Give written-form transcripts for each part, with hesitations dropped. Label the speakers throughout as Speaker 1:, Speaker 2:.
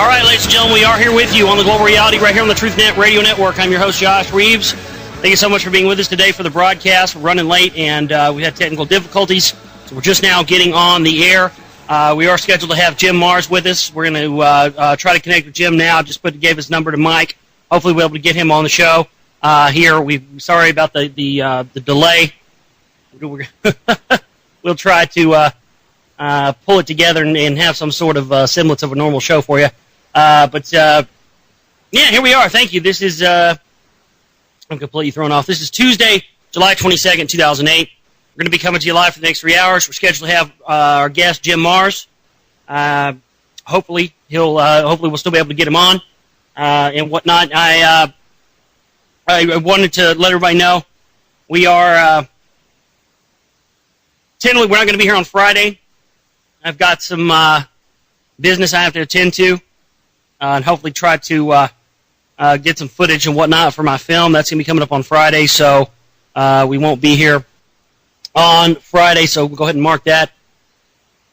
Speaker 1: All right, ladies and gentlemen, we are here with you on the Global Reality right here on the TruthNet Radio Network. I'm your host, Josh Reeves. Thank you so much for being with us today for the broadcast. We're running late, and we had technical difficulties, so we're just now getting on the air. We are scheduled to have Jim Mars with us. We're going to try to connect with Jim now. Just gave his number to Mike. Hopefully we'll be able to get him on the show here. We're sorry about the delay. We'll try to pull it together and have some sort of semblance of a normal show for you. Yeah, here we are. Thank you. This is, I'm completely thrown off. This is Tuesday, July 22nd, 2008. We're going to be coming to you live for the next 3 hours. We're scheduled to have our guest, Jim Mars. Hopefully we'll still be able to get him on and whatnot. I wanted to let everybody know we are, tentatively, we're not going to be here on Friday. I've got some business I have to attend to. And hopefully try to get some footage and whatnot for my film. That's going to be coming up on Friday, so we won't be here on Friday. So go ahead and mark that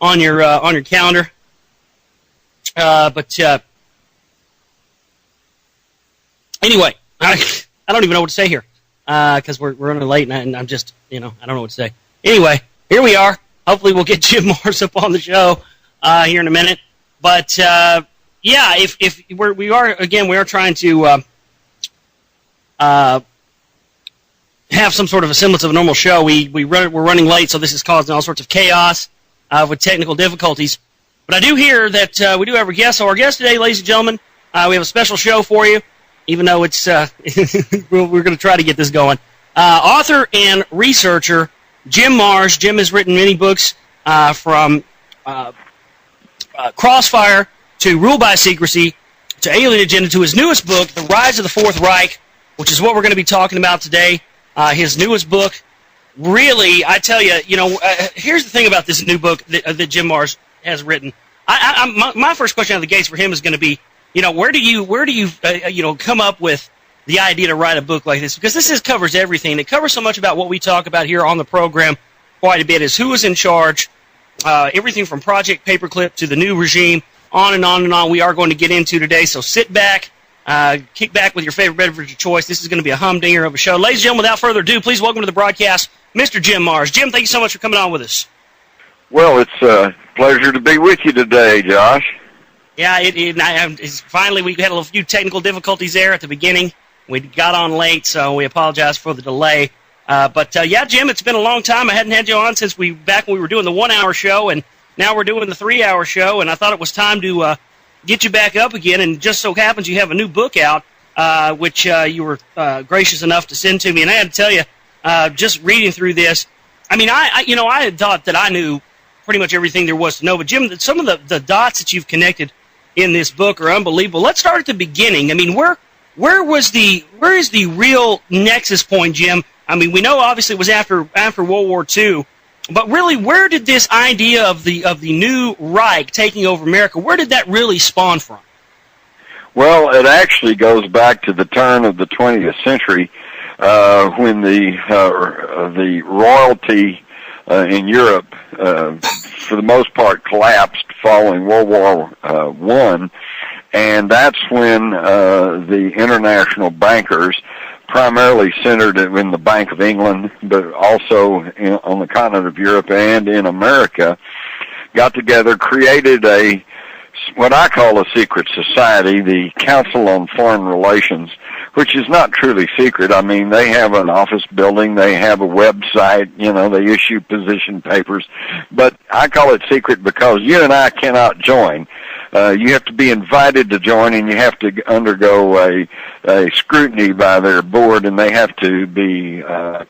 Speaker 1: on your calendar. Anyway, I don't even know what to say here because we're running late, and I'm just I don't know what to say. Anyway, here we are. Hopefully we'll get Jim Mars up on the show here in a minute, but. Yeah, if we are trying to have some sort of a semblance of a normal show. We're running late, so this is causing all sorts of chaos with technical difficulties. But I do hear that we do have a guest. So our guest today, ladies and gentlemen, we have a special show for you, even though it's we're going to try to get this going. Author and researcher Jim Mars. Jim has written many books from Crossfire to Rule by Secrecy, to Alien Agenda, to his newest book, The Rise of the Fourth Reich, which is what we're going to be talking about today. His newest book, really, I tell you, here's the thing about this new book that Jim Mars has written. My first question out of the gates for him is going to be, where do you come up with the idea to write a book like this? Because this covers everything. It covers so much about what we talk about here on the program quite a bit, is who is in charge, everything from Project Paperclip to the new regime, on and on and on we are going to get into today. So sit back, kick back with your favorite beverage of choice. This is going to be a humdinger of a show. Ladies and gentlemen, without further ado, please welcome to the broadcast, Mr. Jim Mars. Jim, thank you so much for coming on with us.
Speaker 2: Well, it's a pleasure to be with you today, Josh.
Speaker 1: Yeah, it's finally, we had a few technical difficulties there at the beginning. We got on late, so we apologize for the delay. Yeah, Jim, it's been a long time. I hadn't had you on since back when we were doing the 1 hour show, and now we're doing the 3 hour show, and I thought it was time to get you back up again, and just so happens you have a new book out, which you were gracious enough to send to me, and I had to tell you, just reading through this, I mean, I had thought that I knew pretty much everything there was to know, but Jim, some of the dots that you've connected in this book are unbelievable. Let's start at the beginning. I mean, where is the real nexus point, Jim? I mean, we know obviously it was after World War II, but really, where did this idea of the new Reich taking over America, where did that really spawn from?
Speaker 2: Well, it actually goes back to the turn of the 20th century when the royalty in Europe, for the most part, collapsed following World War I, and that's when the international bankers, primarily centered in the Bank of England, but also on the continent of Europe and in America, got together, created what I call a secret society, the Council on Foreign Relations, which is not truly secret. I mean, they have an office building, they have a website, they issue position papers, but I call it secret because you and I cannot join. You have to be invited to join, and you have to undergo a scrutiny by their board, and they have to be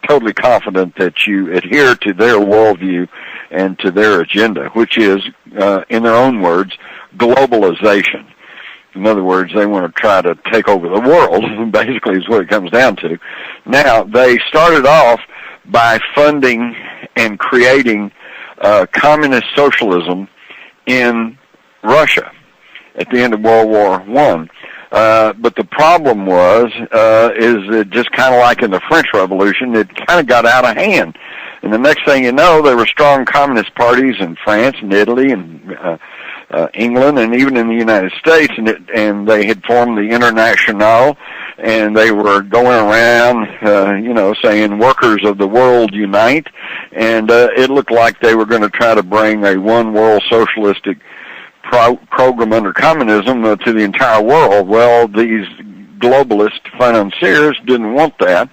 Speaker 2: totally confident that you adhere to their worldview and to their agenda, which is, in their own words, globalization. In other words, they want to try to take over the world, basically is what it comes down to. Now, they started off by funding and creating communist socialism in Russia at the end of World War I. But the problem is that just kind of like in the French Revolution, it kind of got out of hand. And the next thing you know, there were strong communist parties in France and Italy and England and even in the United States, and they had formed the International, and they were going around, saying workers of the world unite, and it looked like they were going to try to bring a one world socialistic program under communism to the entire world. Well, these globalist financiers didn't want that,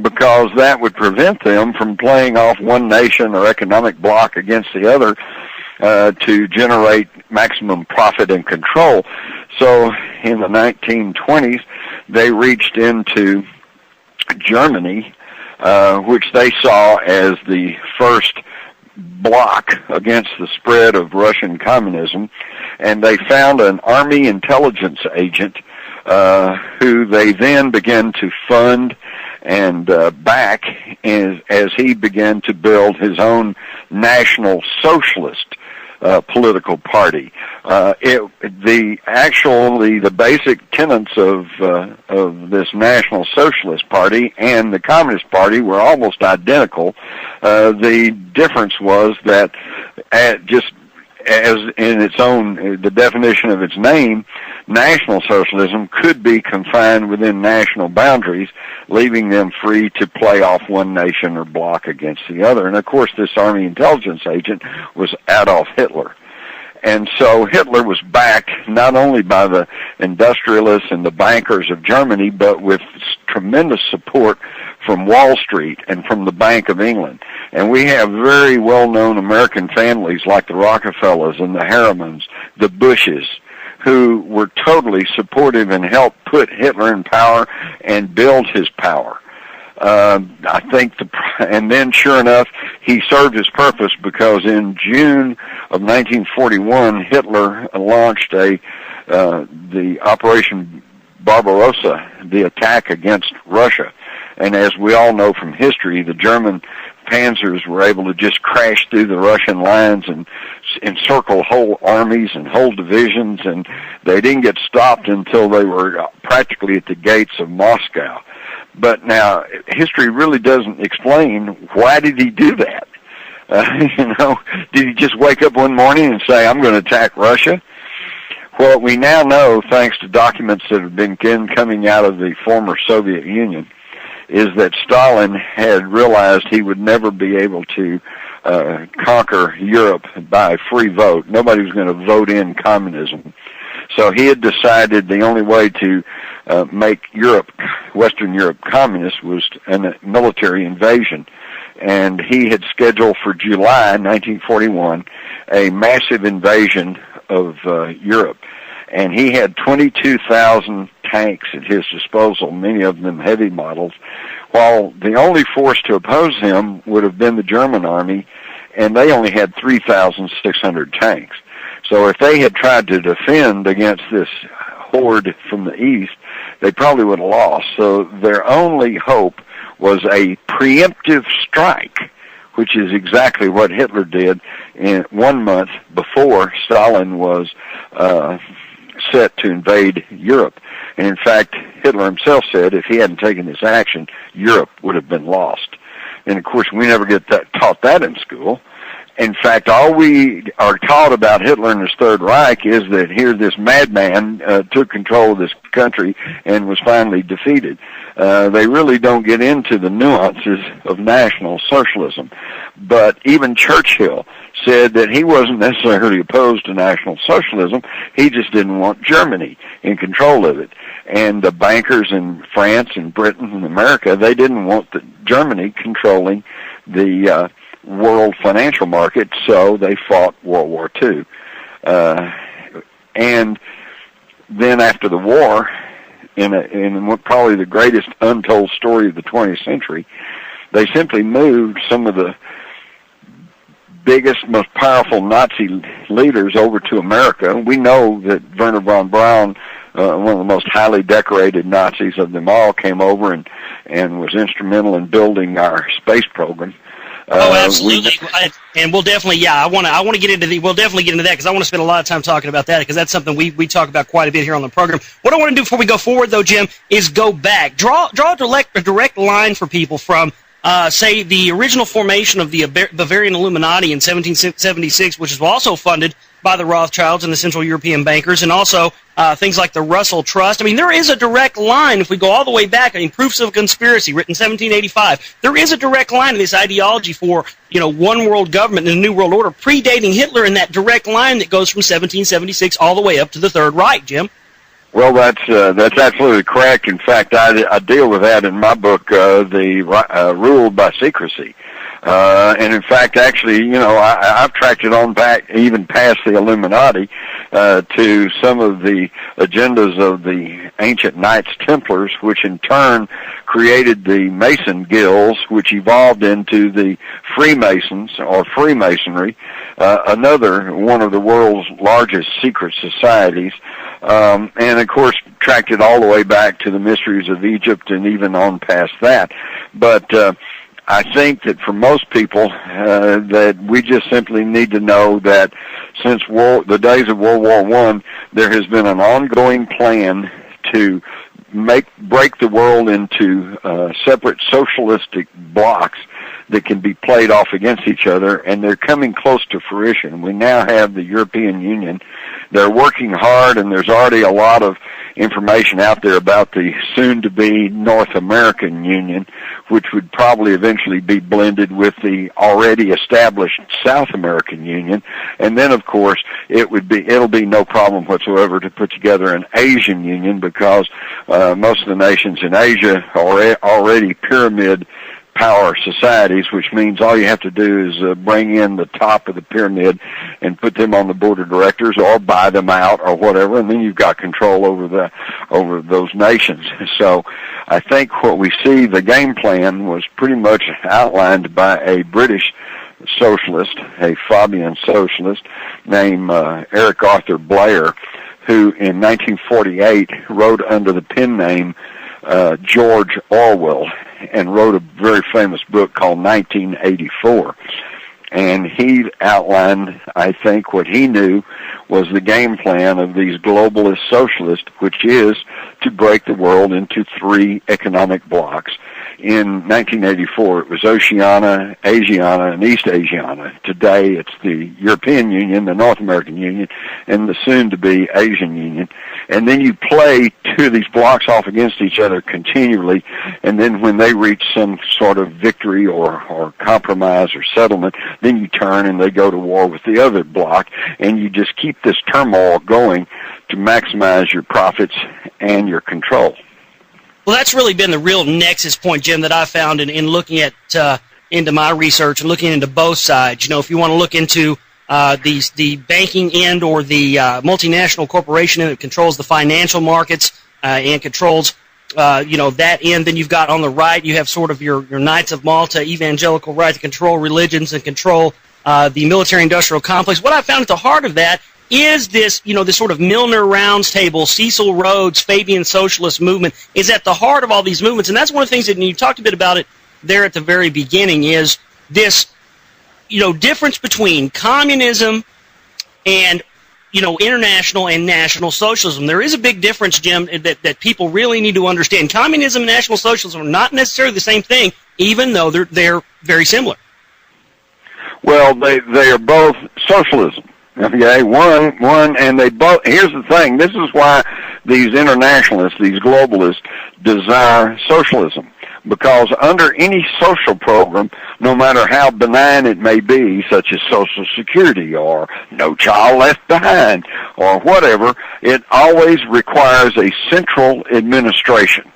Speaker 2: because that would prevent them from playing off one nation or economic bloc against the other to generate maximum profit and control. So in the 1920s, they reached into Germany, which they saw as the first block against the spread of Russian communism, and they found an army intelligence agent who they then began to fund and back as he began to build his own National Socialist political party. The basic tenets of this National Socialist Party and the Communist Party were almost identical. The difference was that just as in its own, the definition of its name, National Socialism could be confined within national boundaries, leaving them free to play off one nation or bloc against the other. And of course, this army intelligence agent was Adolf Hitler. And so Hitler was backed not only by the industrialists and the bankers of Germany, but with tremendous support from Wall Street and from the Bank of England. And we have very well-known American families like the Rockefellers and the Harrimans, the Bushes, who were totally supportive and helped put Hitler in power and build his power. And then sure enough, he served his purpose, because in June of 1941, Hitler launched the Operation Barbarossa, the attack against Russia. And as we all know from history, the German panzers were able to just crash through the Russian lines and encircle whole armies and whole divisions, and they didn't get stopped until they were practically at the gates of Moscow. But now, history really doesn't explain why did he do that. Did he just wake up one morning and say, I'm going to attack Russia? Well, we now know, thanks to documents that have been coming out of the former Soviet Union, is that Stalin had realized he would never be able to conquer Europe by free vote. Nobody was going to vote in communism. So he had decided the only way to make Western Europe communist was a military invasion. And he had scheduled for July 1941 a massive invasion of Europe. And he had 22,000 tanks at his disposal, many of them heavy models, while the only force to oppose him would have been the German army, and they only had 3,600 tanks. So if they had tried to defend against this horde from the east, they probably would have lost. So their only hope was a preemptive strike, which is exactly what Hitler did in 1 month before Stalin was set to invade Europe. And in fact, Hitler himself said if he hadn't taken this action, Europe would have been lost. And of course, we never get taught that in school. In fact, all we are taught about Hitler and his Third Reich is that here this madman took control of this country and was finally defeated. They really don't get into the nuances of National Socialism. But even Churchill said that he wasn't necessarily opposed to National Socialism. He just didn't want Germany in control of it. And the bankers in France and Britain and America, they didn't want Germany controlling the world financial market, so they fought World War II. And then after the war, in what probably the greatest untold story of the 20th century, they simply moved some of the biggest, most powerful Nazi leaders over to America. We know that Werner von Braun, one of the most highly decorated Nazis of them all, came over and was instrumental in building our space program.
Speaker 1: Absolutely. And we'll definitely, I want to get into we'll definitely get into that, because I want to spend a lot of time talking about that, because that's something we talk about quite a bit here on the program. What I want to do before we go forward, though, Jim, is go back. Draw a direct line for people from say, the original formation of the Bavarian Illuminati in 1776, which was also funded by the Rothschilds and the Central European bankers, and also things like the Russell Trust. I mean, there is a direct line, if we go all the way back, I mean, Proofs of Conspiracy, written in 1785, there is a direct line to this ideology for, one world government and a new world order, predating Hitler, in that direct line that goes from 1776 all the way up to the Third Reich, Jim.
Speaker 2: Well, that's absolutely correct. In fact, I deal with that in my book, the Ruled by Secrecy. And in fact, actually, I've tracked it on back even past the Illuminati to some of the agendas of the ancient Knights Templars, which in turn created the Mason guilds, which evolved into the Freemasons or Freemasonry, another one of the world's largest secret societies. And of course, tracked it all the way back to the mysteries of Egypt and even on past that. But I think that for most people, that we just simply need to know that since the days of World War I, there has been an ongoing plan to break the world into separate socialistic blocks that can be played off against each other, and they're coming close to fruition. We now have the European Union. They're working hard, and there's already a lot of information out there about the soon-to-be North American Union, which would probably eventually be blended with the already established South American Union. And then, of course, it'll be no problem whatsoever to put together an Asian Union, because most of the nations in Asia are already pyramid power societies, which means all you have to do is bring in the top of the pyramid and put them on the board of directors, or buy them out, or whatever, and then you've got control over those nations. So I think what we see, the game plan was pretty much outlined by a British socialist, a Fabian socialist named Eric Arthur Blair, who in 1948 wrote under the pen name George Orwell, and wrote a very famous book called 1984. And he outlined, I think, what he knew was the game plan of these globalist socialists, which is to break the world into three economic blocks. In 1984, it was Oceania, Asiana, and East Asiana. Today, it's the European Union, the North American Union, and the soon-to-be Asian Union. And then you play two of these blocks off against each other continually, and then when they reach some sort of victory or compromise or settlement, then you turn and they go to war with the other block, and you just keep this turmoil going to maximize your profits and your control.
Speaker 1: Well, that's really been the real nexus point, Jim, that I found in looking at into my research and looking into both sides. If you want to look into the banking end, or the multinational corporation that controls the financial markets and controls that end, then you've got on the right, you have sort of your Knights of Malta, evangelical right to control religions and control the military-industrial complex. What I found at the heart of that is this, this sort of Milner Rounds Table, Cecil Rhodes, Fabian socialist movement is at the heart of all these movements. And that's one of the things that, and you talked a bit about it there at the very beginning, is this, difference between communism and, international and national socialism. There is a big difference, Jim, that people really need to understand. Communism and National Socialism are not necessarily the same thing, even though they're very similar.
Speaker 2: Well, they are both socialism. Okay, one, and they both. Here's the thing. This is why these internationalists, these globalists, desire socialism. Because under any social program, no matter how benign it may be, such as Social Security or No Child Left Behind or whatever, it always requires a central administration.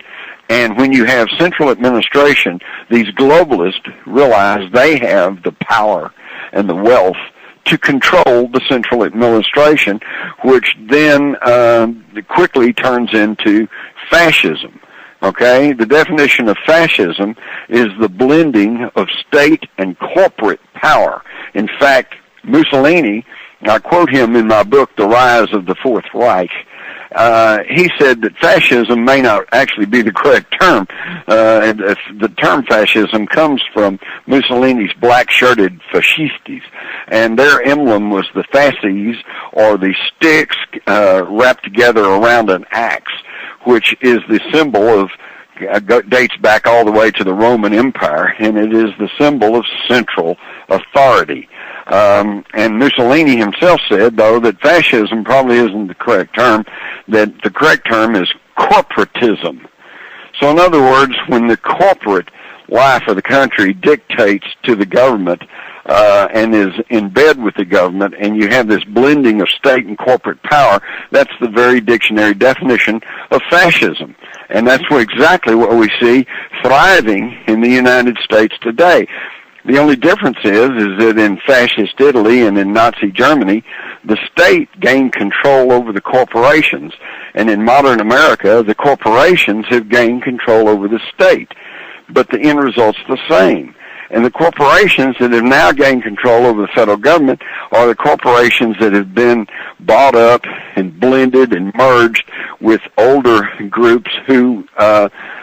Speaker 2: And when you have central administration, these globalists realize they have the power and the wealth to control the central administration, which then quickly turns into fascism. Okay? The definition of fascism is the blending of state and corporate power. In fact, Mussolini, I quote him in my book, The Rise of the Fourth Reich, he said that fascism may not actually be the correct term. The term fascism comes from Mussolini's black-shirted fascistes, and their emblem was the fasces, or the sticks wrapped together around an axe, which is the symbol of dates back all the way to the Roman Empire, and it is the symbol of central authority. And Mussolini himself said, though, that fascism probably isn't the correct term, that the correct term is corporatism. So in other words, when the corporate life of the country dictates to the government and is in bed with the government, and you have this blending of state and corporate power, that's the very dictionary definition of fascism. And that's exactly what we see thriving in the United States today. The only difference is that in fascist Italy and in Nazi Germany, the state gained control over the corporations. And in modern America, the corporations have gained control over the state. But the end result's the same. And the corporations that have now gained control over the federal government are the corporations that have been bought up and blended and merged with older groups who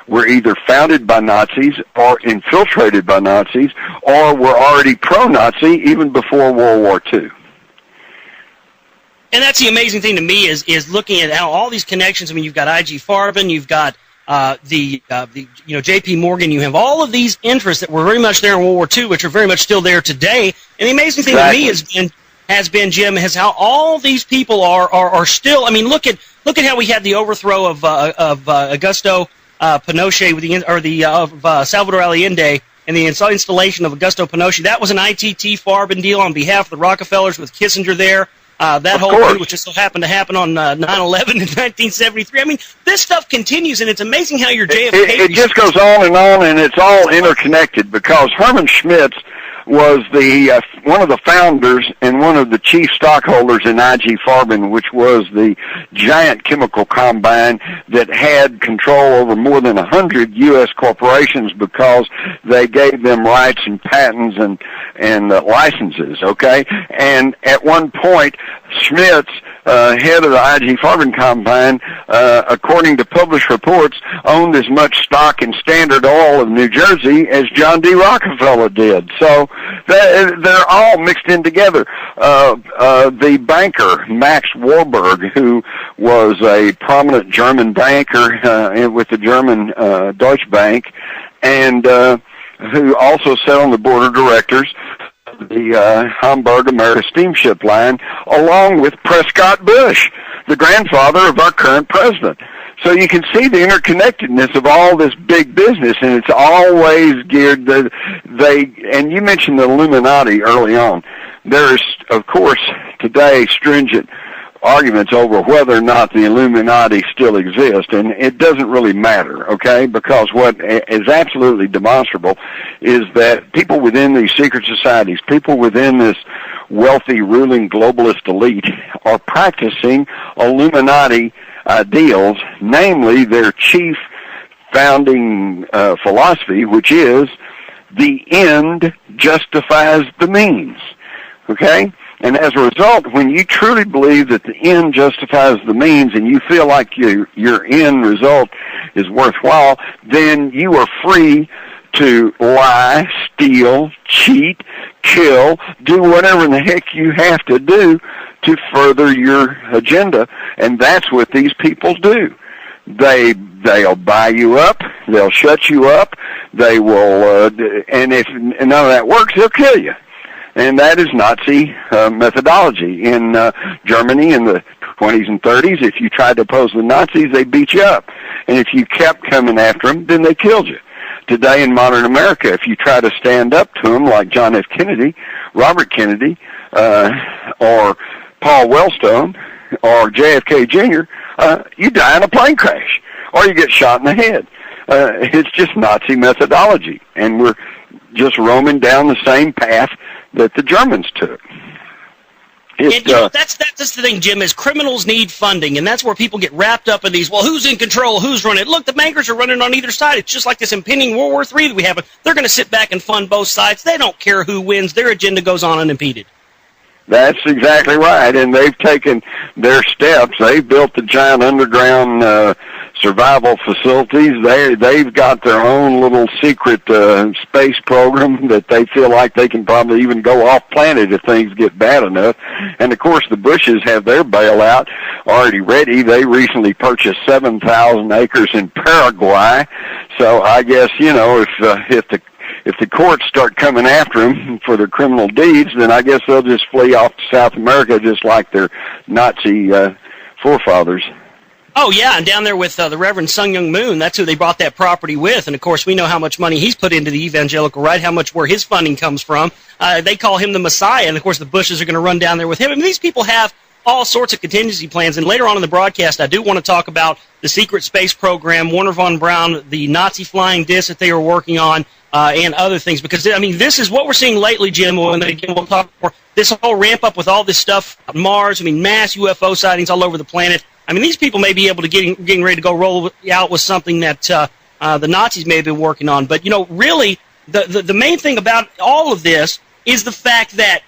Speaker 2: were either founded by Nazis or infiltrated by Nazis or were already pro-Nazi even before World War II.
Speaker 1: And that's the amazing thing to me is looking at how all these connections. I mean, you've got I.G. Farben, you've got J.P. Morgan. You have all of these interests that were very much there in World War II, which are very much still there today. And the amazing thing to me has been Jim, is how all these people are still. I mean, look at how we had the overthrow of Augusto Pinochet of Salvador Allende, and the installation of Augusto Pinochet. That was an ITT Farben deal on behalf of the Rockefellers with Kissinger there. That whole thing, which just so happened to happen on 9/11 in 1973. I mean, this stuff continues, and it's amazing how your JFK...
Speaker 2: It just goes on, and it's all interconnected, because Herman Schmitz was the one of the founders and one of the chief stockholders in I.G. Farben, which was the giant chemical combine that had control over more than 100 U.S. corporations because they gave them rights and patents and licenses, okay? And at one point, Schmitz, head of the I.G. Farben combine, according to published reports, owned as much stock in Standard Oil of New Jersey as John D. Rockefeller did. So they're all mixed in together. The banker, Max Warburg, who was a prominent German banker with the German Deutsche Bank, and who also sat on the board of directors of the Hamburg America Steamship Line, along with Prescott Bush, the grandfather of our current president. So you can see the interconnectedness of all this big business, and it's always geared to and you mentioned the Illuminati early on. There's, of course, today stringent arguments over whether or not the Illuminati still exist, and it doesn't really matter, okay, because what is absolutely demonstrable is that people within these secret societies, people within this wealthy ruling globalist elite are practicing Illuminati ideals, namely their chief founding philosophy, which is the end justifies the means, okay? And as a result, when you truly believe that the end justifies the means and you feel like your end result is worthwhile, then you are free to lie, steal, cheat, kill, do whatever in the heck you have to do to further your agenda. And that's what these people do. They'll buy you up, they'll shut you up, they will, and if none of that works, they'll kill you. And that is Nazi methodology. In Germany in the 20s and 30s, if you tried to oppose the Nazis, they beat you up. And if you kept coming after them, then they killed you. Today in modern America, if you try to stand up to them like John F. Kennedy, Robert Kennedy, or Paul Wellstone, or JFK Jr., you die in a plane crash, or you get shot in the head. It's just Nazi methodology, and we're just roaming down the same path that the Germans took.
Speaker 1: That's the thing, Jim, is criminals need funding, and that's where people get wrapped up in these, well, who's in control, who's running it? Look, the bankers are running on either side. It's just like this impending World War III that we have. They're going to sit back and fund both sides. They don't care who wins. Their agenda goes on unimpeded.
Speaker 2: That's exactly right, and they've taken their steps. They've built the giant underground survival facilities. They've got their own little secret space program that they feel like they can probably even go off planet if things get bad enough. And of course, the Bushes have their bailout already ready. They recently purchased 7,000 acres in Paraguay So I guess, if the courts start coming after them for their criminal deeds, then I guess they'll just flee off to South America just like their Nazi forefathers.
Speaker 1: Oh, yeah, and down there with the Reverend Sun Myung Moon, that's who they bought that property with. And, of course, we know how much money he's put into the evangelical right, where his funding comes from. They call him the Messiah, and, of course, the Bushes are going to run down there with him. I mean, these people have all sorts of contingency plans. And later on in the broadcast, I do want to talk about the secret space program, Werner von Braun, the Nazi flying disc that they were working on, and other things. Because, I mean, this is what we're seeing lately, Jim, and again, we'll talk more. This whole ramp up with all this stuff on Mars, I mean, mass UFO sightings all over the planet. I mean, these people may be able to getting ready to go roll out with something that the Nazis may have been working on. But, really, the main thing about all of this is the fact that,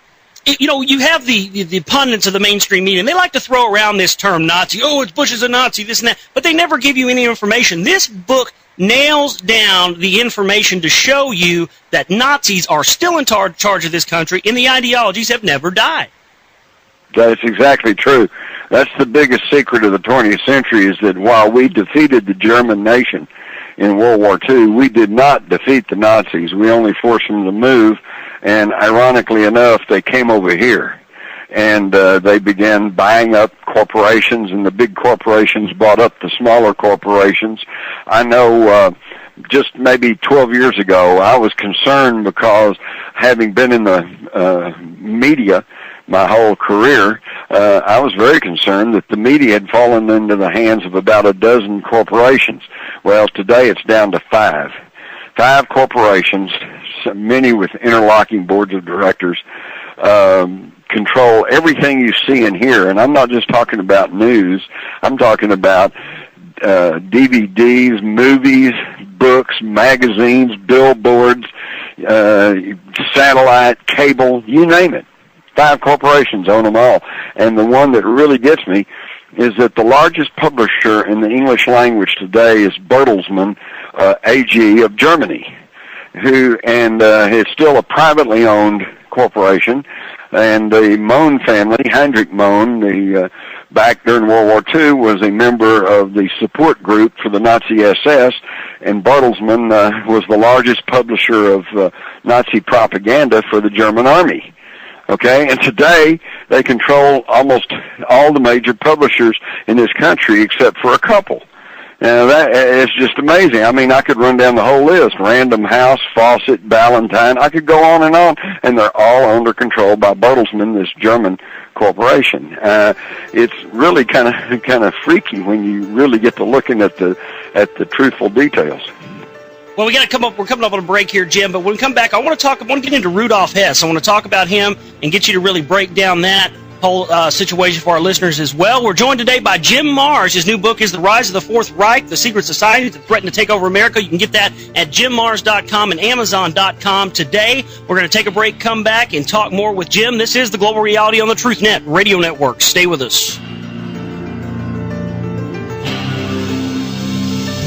Speaker 1: you have the pundits of the mainstream media, and they like to throw around this term Nazi. Oh, it's Bush is a Nazi, this and that. But they never give you any information. This book nails down the information to show you that Nazis are still in charge of this country, and the ideologies have never died.
Speaker 2: That's exactly true. That's the biggest secret of the 20th century, is that while we defeated the German nation in World War II, we did not defeat the Nazis. We only forced them to move, and ironically enough, they came over here. And they began buying up corporations, and the big corporations bought up the smaller corporations. I know just maybe 12 years ago, I was concerned because having been in the media my whole career, I was very concerned that the media had fallen into the hands of about a dozen corporations. Well, today it's down to 5. 5 corporations, many with interlocking boards of directors, control everything you see and hear. And I'm not just talking about news. I'm talking about DVDs, movies, books, magazines, billboards, satellite, cable, you name it. 5 corporations own them all. And the one that really gets me is that the largest publisher in the English language today is Bertelsmann AG of Germany, and is still a privately owned corporation. And the Mohn family, Heinrich Mohn, back during World War II, was a member of the support group for the Nazi SS, and Bertelsmann was the largest publisher of Nazi propaganda for the German army. Okay, and today they control almost all the major publishers in this country except for a couple. Now that is just amazing. I mean, I could run down the whole list: Random House, Fawcett, Ballantine. I could go on, and they're all under control by Bertelsmann, this German corporation. It's really kind of freaky when you really get to looking at the truthful details.
Speaker 1: Well, we're coming up on a break here, Jim, but when we come back, I want to get into Rudolf Hess. I want to talk about him and get you to really break down that whole situation for our listeners as well. We're joined today by Jim Marrs. His new book is The Rise of the Fourth Reich, The Secret Societies That Threaten to Take Over America. You can get that at jimmarrs.com and amazon.com today. We're going to take a break, come back, and talk more with Jim. This is the Global Reality on the TruthNet Radio Network. Stay with us.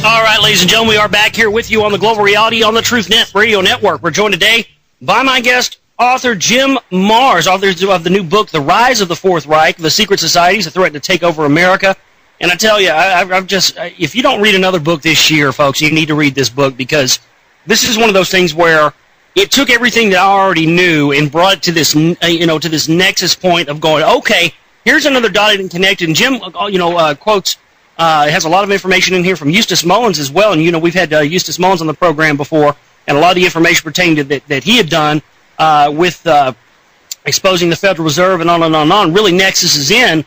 Speaker 1: All right, ladies and gentlemen, we are back here with you on the Global Reality on the TruthNet Radio Network. We're joined today by my guest, author Jim Marrs, author of the new book, The Rise of the Fourth Reich, The Secret Societies That Threaten to Take Over America. And I tell you, if you don't read another book this year, folks, you need to read this book, because this is one of those things where it took everything that I already knew and brought it to this, to this nexus point of going, okay, here's another dotted and connected. And Jim, quotes. It has a lot of information in here from Eustace Mullins as well, and we've had Eustace Mullins on the program before, and a lot of the information pertaining to that he had done with exposing the Federal Reserve and on and on and on really nexuses in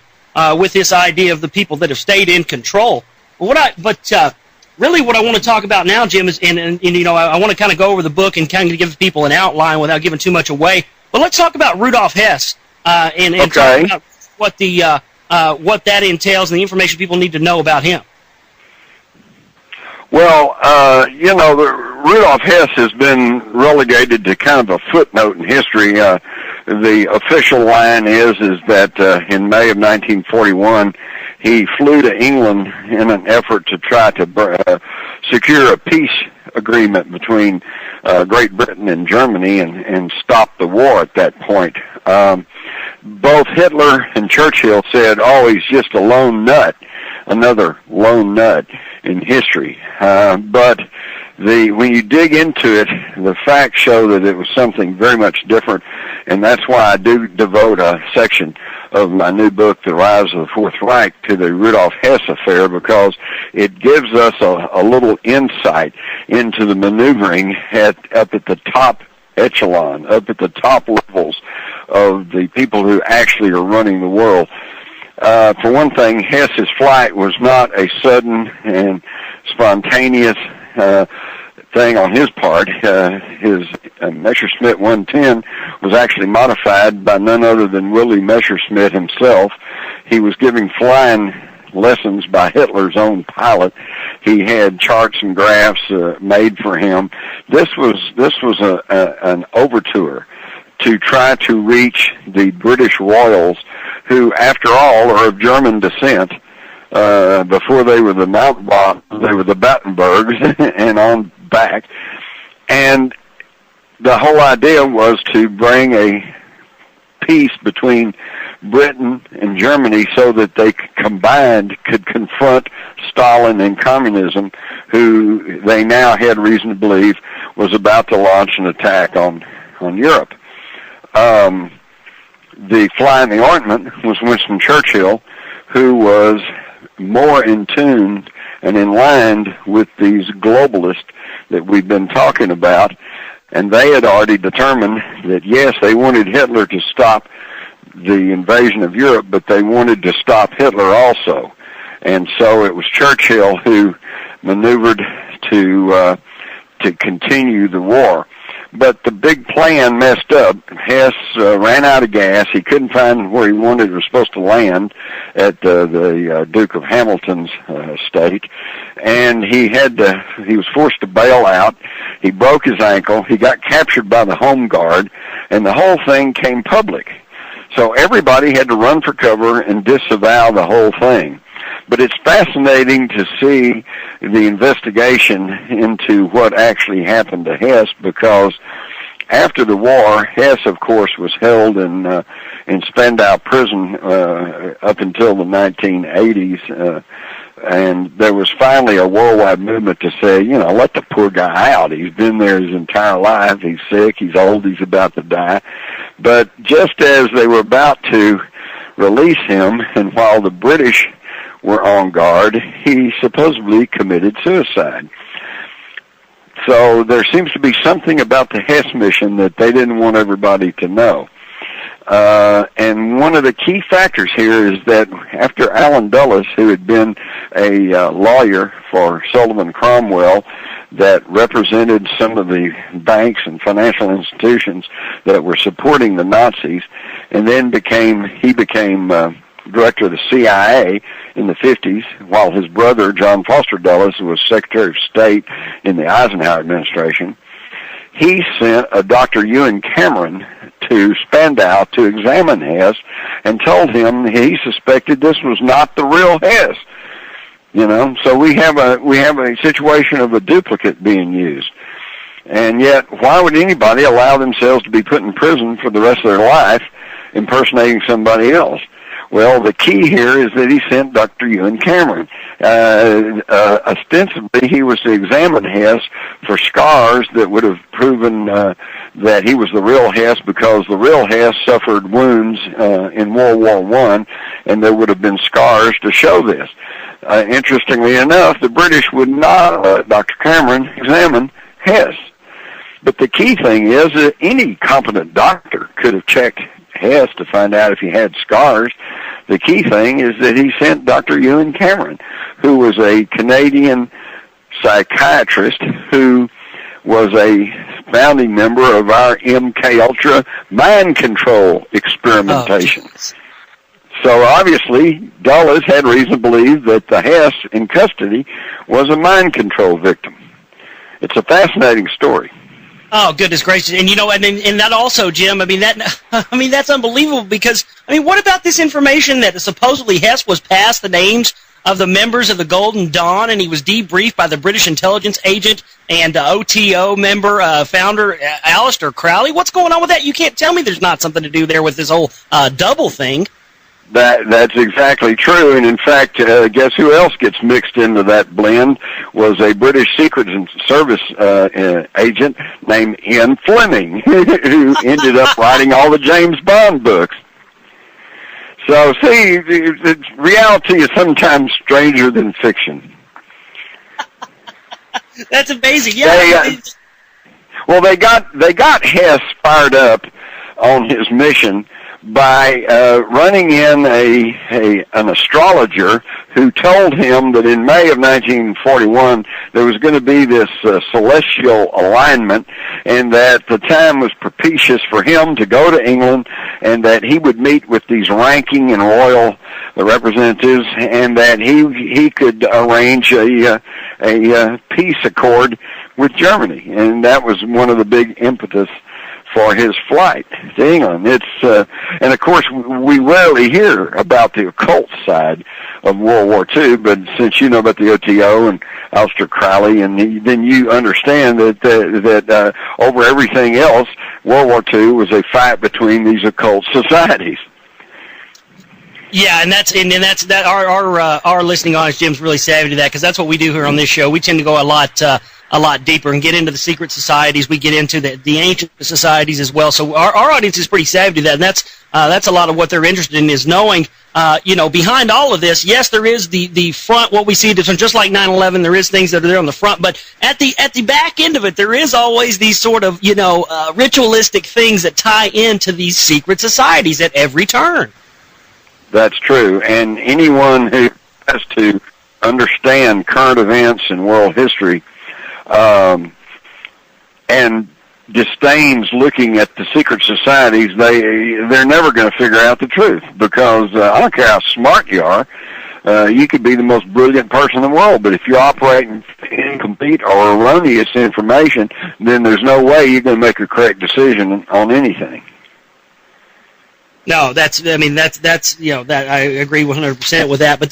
Speaker 1: with this idea of the people that have stayed in control. But really what I want to talk about now, Jim, is I want to kind of go over the book and kind of give people an outline without giving too much away. But let's talk about Rudolf Hess and talk about what that entails and the information people need to know about him.
Speaker 2: Well, Rudolf Hess has been relegated to kind of a footnote in history. The official line is that in May of 1941, he flew to England in an effort to try to secure a peace agreement between Great Britain and Germany and stop the war at that point. Both Hitler and Churchill said, he's just a lone nut, another lone nut in history. But when you dig into it, the facts show that it was something very much different, and that's why I do devote a section of my new book, The Rise of the Fourth Reich, to the Rudolf Hess affair, because it gives us a little insight into the maneuvering up at the top echelon, up at the top levels of the people who actually are running the world. For one thing, Hess's flight was not a sudden and spontaneous thing on his part. His Messerschmitt 110 was actually modified by none other than Willy Messerschmitt himself. He was giving flying lessons by Hitler's own pilot. He had charts and graphs made for him. This was an overture to try to reach the British royals, who, after all, are of German descent. Before they were the Mountbattens, they were the Battenbergs, and on back. And the whole idea was to bring a peace between Britain and Germany so that they combined could confront Stalin and communism, who they now had reason to believe was about to launch an attack on Europe. The fly in the ointment was Winston Churchill, who was more in tune and in line with these globalists that we've been talking about, and they had already determined that, yes, they wanted Hitler to stop the invasion of Europe, but they wanted to stop Hitler also. And so it was Churchill who maneuvered to continue the war. But the big plan messed up. Hess ran out of gas. He couldn't find where he was supposed to land at the Duke of Hamilton's estate, and he was forced to bail out. He broke his ankle. He got captured by the Home Guard, and the whole thing came public. So everybody had to run for cover and disavow the whole thing. But it's fascinating to see the investigation into what actually happened to Hess, because after the war, Hess, of course, was held in Spandau prison up until the 1980s, and there was finally a worldwide movement to say, let the poor guy out. He's been there his entire life. He's sick. He's old. He's about to die. But just as they were about to release him, and while the British were on guard, he supposedly committed suicide. So there seems to be something about the Hess mission that they didn't want everybody to know. And one of the key factors here is that after Allen Dulles, who had been a lawyer for Sullivan Cromwell that represented some of the banks and financial institutions that were supporting the Nazis, and then he became director of the CIA in the 50s, while his brother, John Foster Dulles, was Secretary of State in the Eisenhower administration. He sent a Dr. Ewan Cameron to Spandau to examine Hess and told him he suspected this was not the real Hess. So we have a situation of a duplicate being used. And yet, why would anybody allow themselves to be put in prison for the rest of their life impersonating somebody else? Well, the key here is that he sent Dr. Ewan Cameron. Ostensibly, he was to examine Hess for scars that would have proven that he was the real Hess, because the real Hess suffered wounds in World War I, and there would have been scars to show this. Interestingly enough, the British would not let Dr. Cameron examine Hess. But the key thing is that any competent doctor could have checked Hess to find out if he had scars. The key thing is that he sent Dr. Ewan Cameron, who was a Canadian psychiatrist who was a founding member of our MK Ultra mind control experimentation. So obviously, Dulles had reason to believe that the Hess in custody was a mind control victim. It's a fascinating story.
Speaker 1: Oh, goodness gracious. And and that also, Jim, that's unbelievable, because, what about this information that supposedly Hess was passed the names of the members of the Golden Dawn, and he was debriefed by the British intelligence agent and OTO member, founder, Aleister Crowley? What's going on with that? You can't tell me there's not something to do there with this whole double thing.
Speaker 2: That's exactly true, and in fact, guess who else gets mixed into that blend? Was a British Secret Service agent named Ian Fleming, who ended up writing all the James Bond books. So, see, reality is sometimes stranger than fiction.
Speaker 1: That's amazing. Yeah.
Speaker 2: They got Hess fired up on his mission by running in an astrologer who told him that in May of 1941 there was going to be this celestial alignment, and that the time was propitious for him to go to England, and that he would meet with these ranking and royal representatives, and that he could arrange a peace accord with Germany, and that was one of the big impetus for his flight to England. And of course, we rarely hear about the occult side of World War II, but since you know about the OTO and Aleister Crowley, and then you understand that over everything else, World War II was a fight between these occult societies.
Speaker 1: Yeah, and that's our listening audience, Jim's really savvy to that, because that's what we do here on this show. We tend to go a lot deeper and get into the secret societies. We get into the ancient societies as well. So our audience is pretty savvy to that, and that's a lot of what they're interested in, is knowing, behind all of this, yes, there is the front, what we see, just like 9/11, there is things that are there on the front, but at the back end of it, there is always these sort of, ritualistic things that tie into these secret societies at every turn.
Speaker 2: That's true, and anyone who has to understand current events and world history and disdains looking at the secret societies, they're never going to figure out the truth, because I don't care how smart you are, you could be the most brilliant person in the world, but if you're operating incomplete or erroneous information, then there's no way you're going to make a correct decision on anything.
Speaker 1: No, that I agree 100% with that. But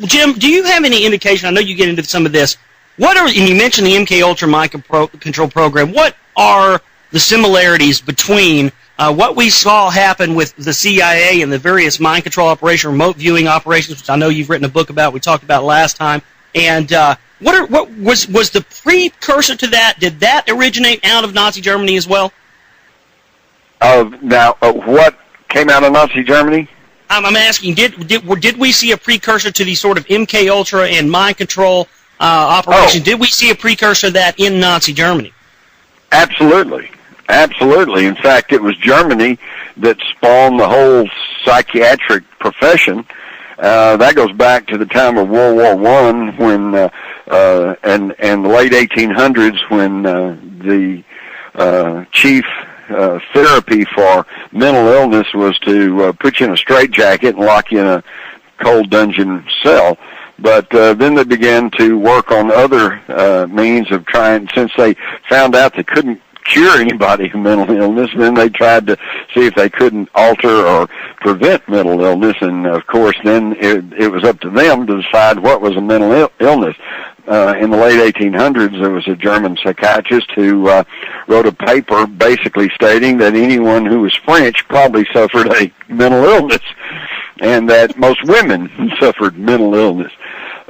Speaker 1: Jim, do you have any indication? I know you get into some of this. And you mentioned the MK Ultra mind control program. What are the similarities between what we saw happen with the CIA and the various mind control operations, remote viewing operations, which I know you've written a book about, we talked about last time, and what was the precursor to that? Did that originate out of Nazi Germany as well?
Speaker 2: What came out of Nazi Germany?
Speaker 1: I'm asking, did we see a precursor to these sort of MK Ultra and mind control operation? Did we see a precursor to that in Nazi Germany?
Speaker 2: Absolutely. In fact, it was Germany that spawned the whole psychiatric profession. That goes back to the time of World War I, when and the late 1800s, when the chief therapy for mental illness was to put you in a straitjacket and lock you in a cold dungeon cell. But then they began to work on other means of trying, since they found out they couldn't cure anybody of mental illness, then they tried to see if they couldn't alter or prevent mental illness, and of course then it was up to them to decide what was a mental illness. In the late 1800s, there was a German psychiatrist who wrote a paper basically stating that anyone who was French probably suffered a mental illness, and that most women suffered mental illness.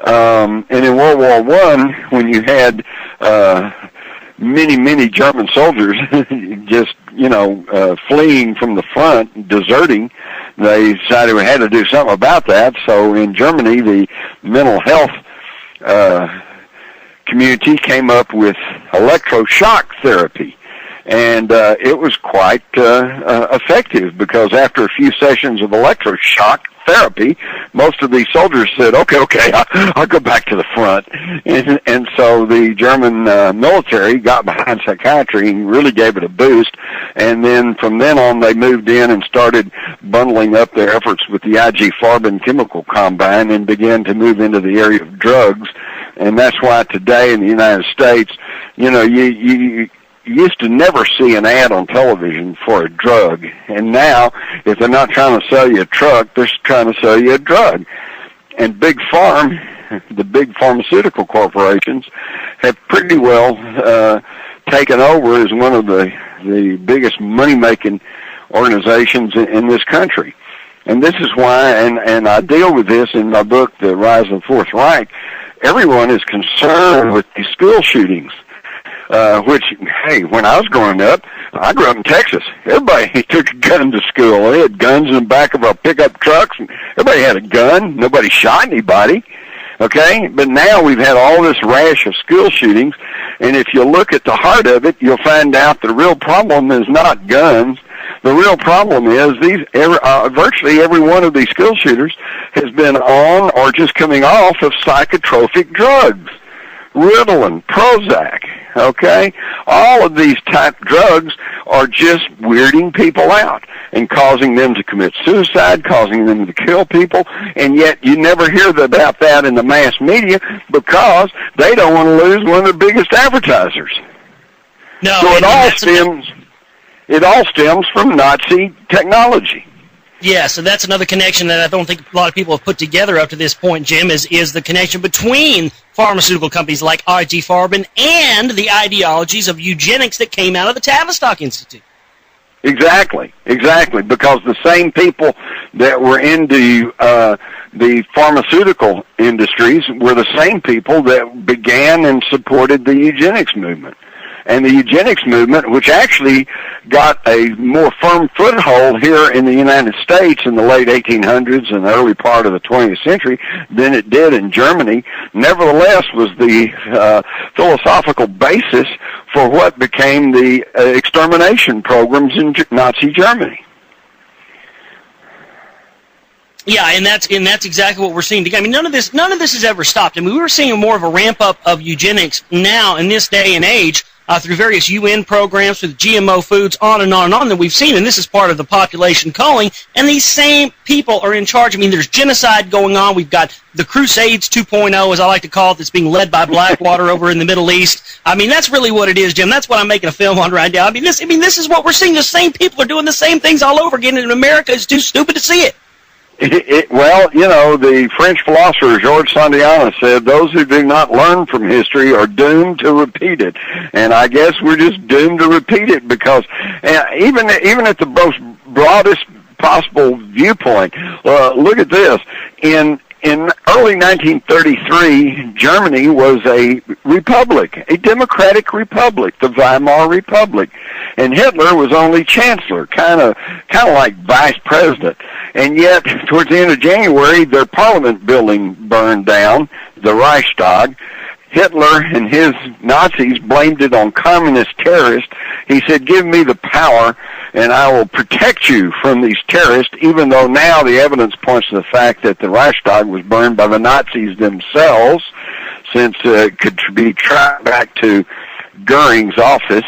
Speaker 2: And in World War I, when you had many German soldiers just, fleeing from the front, deserting, they decided we had to do something about that. So in Germany, the mental health community came up with electroshock therapy. And it was quite effective, because after a few sessions of electroshock therapy, most of these soldiers said, okay, I'll go back to the front. And so the German military got behind psychiatry and really gave it a boost. And then from then on, they moved in and started bundling up their efforts with the IG Farben chemical combine and began to move into the area of drugs. And that's why today in the United States, you used to never see an ad on television for a drug, and now, if they're not trying to sell you a truck, they're trying to sell you a drug. And Big Farm, the big pharmaceutical corporations, have pretty well taken over as one of the biggest money-making organizations in this country. And this is why, and I deal with this in my book, The Rise of the Fourth Reich, everyone is concerned with these school shootings. Which, hey, when I was growing up, I grew up in Texas. Everybody took a gun to school. They had guns in the back of our pickup trucks, and everybody had a gun. Nobody shot anybody. Okay? But now we've had all this rash of school shootings, and if you look at the heart of it, you'll find out the real problem is not guns. The real problem is virtually every one of these school shooters has been on or just coming off of psychotropic drugs. Ritalin, Prozac, okay? All of these type drugs are just weirding people out and causing them to commit suicide, causing them to kill people, and yet you never hear about that in the mass media because they don't want to lose one of the biggest advertisers.
Speaker 1: No,
Speaker 2: so it all stems from Nazi technology.
Speaker 1: Yeah, so that's another connection that I don't think a lot of people have put together up to this point, Jim, is the connection between pharmaceutical companies like IG Farben and the ideologies of eugenics that came out of the Tavistock Institute.
Speaker 2: Exactly, because the same people that were into the pharmaceutical industries were the same people that began and supported the eugenics movement. And the eugenics movement, which actually got a more firm foothold here in the United States in the late 1800s and the early part of the 20th century than it did in Germany, nevertheless was the philosophical basis for what became the extermination programs in Nazi Germany.
Speaker 1: Yeah, and that's exactly what we're seeing today. I mean, none of this has ever stopped. I mean, we were seeing more of a ramp up of eugenics now in this day and age through various UN programs, through GMO foods, on and on and on that we've seen. And this is part of the population culling. And these same people are in charge. I mean, there's genocide going on. We've got the Crusades 2.0, as I like to call it, that's being led by Blackwater over in the Middle East. I mean, that's really what it is, Jim. That's what I'm making a film on right now. I mean, this is what we're seeing. The same people are doing the same things all over again, and America is too stupid to see it.
Speaker 2: Well, you know, the French philosopher Georges Santayana said, those who do not learn from history are doomed to repeat it. And I guess we're just doomed to repeat it because even at the most broadest possible viewpoint, look at this. In early 1933, Germany was a republic, a democratic republic, the Weimar Republic, and Hitler was only chancellor, kind of like vice president. And yet, towards the end of January, their parliament building burned down, the Reichstag. Hitler and his Nazis blamed it on communist terrorists. He said, give me the power and I will protect you from these terrorists, even though now the evidence points to the fact that the Reichstag was burned by the Nazis themselves, since it could be tracked back to Goering's office.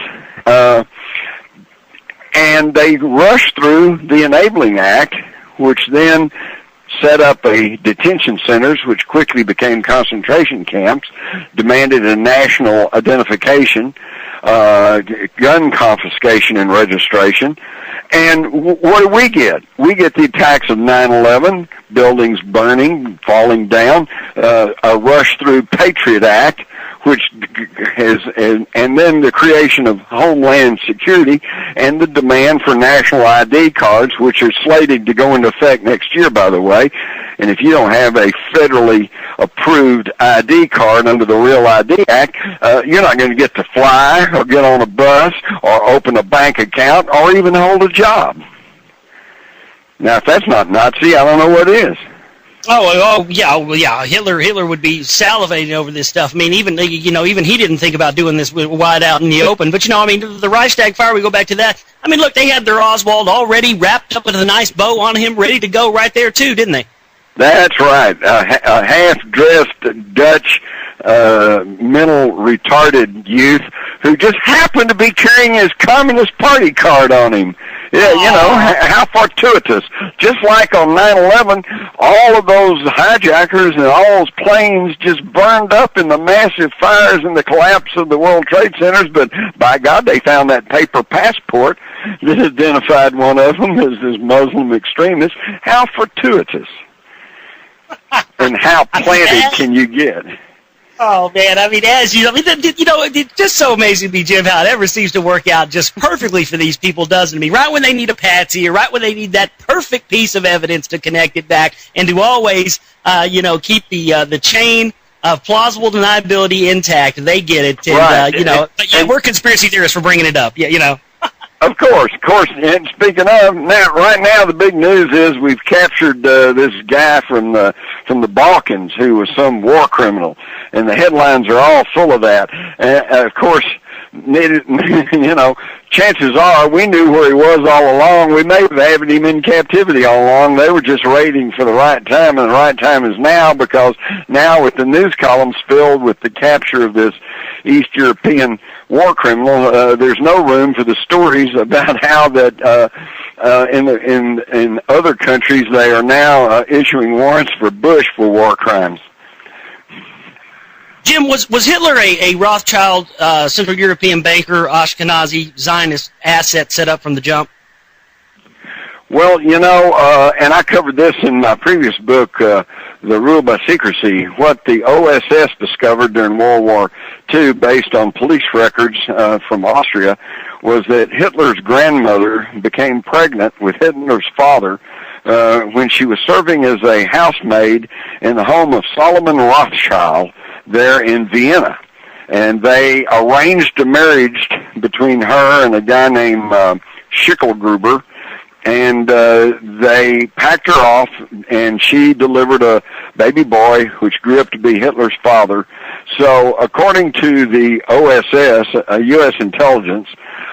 Speaker 2: And they rushed through the Enabling Act, which then set up a detention centers, which quickly became concentration camps, demanded a national identification, gun confiscation and registration. And what do we get? We get the attacks of 9/11, buildings burning, falling down, a rush through Patriot Act, which has, and then the creation of Homeland Security and the demand for national ID cards, which are slated to go into effect next year, by the way. And if you don't have a federally approved ID card under the Real ID Act, you're not going to get to fly or get on a bus or open a bank account or even hold a job. Now, if that's not Nazi, I don't know what is.
Speaker 1: Oh yeah. Hitler would be salivating over this stuff. I mean, even he didn't think about doing this wide out in the open. But I mean, the Reichstag fire. We go back to that. I mean, look, they had their Oswald already wrapped up with a nice bow on him, ready to go right there too, didn't they?
Speaker 2: That's right. A half-dressed Dutch, mental retarded youth who just happened to be carrying his Communist Party card on him. Yeah, how fortuitous. Just like on 9/11, all of those hijackers and all those planes just burned up in the massive fires and the collapse of the World Trade Centers, but by God, they found that paper passport that identified one of them as this Muslim extremist. How fortuitous. And how planted can you get?
Speaker 1: Oh man, it's just so amazing to me, Jim, how it ever seems to work out just perfectly for these people, doesn't it? Me, right when they need a patsy, or right when they need that perfect piece of evidence to connect it back, and to always, keep the chain of plausible deniability intact. They get it, and,
Speaker 2: right.
Speaker 1: But yeah, we're conspiracy theorists for bringing it up. Yeah.
Speaker 2: Of course. And speaking of, right now the big news is we've captured this guy from the Balkans who was some war criminal, and the headlines are all full of that. And of course, chances are we knew where he was all along. We may have had him in captivity all along. They were just waiting for the right time, and the right time is now, because now with the news columns filled with the capture of this East European war criminal, there's no room for the stories about how that in other countries they are now issuing warrants for Bush for war crimes.
Speaker 1: Jim, was Hitler a Rothschild Central European banker, Ashkenazi Zionist asset set up from the jump?
Speaker 2: Well, and I covered this in my previous book, The Rule by Secrecy. What the OSS discovered during World War II, based on police records from Austria, was that Hitler's grandmother became pregnant with Hitler's father when she was serving as a housemaid in the home of Solomon Rothschild there in Vienna. And they arranged a marriage between her and a guy named Schicklgruber, and they packed her off, and she delivered a baby boy, which grew up to be Hitler's father. So according to the OSS, U.S. intelligence,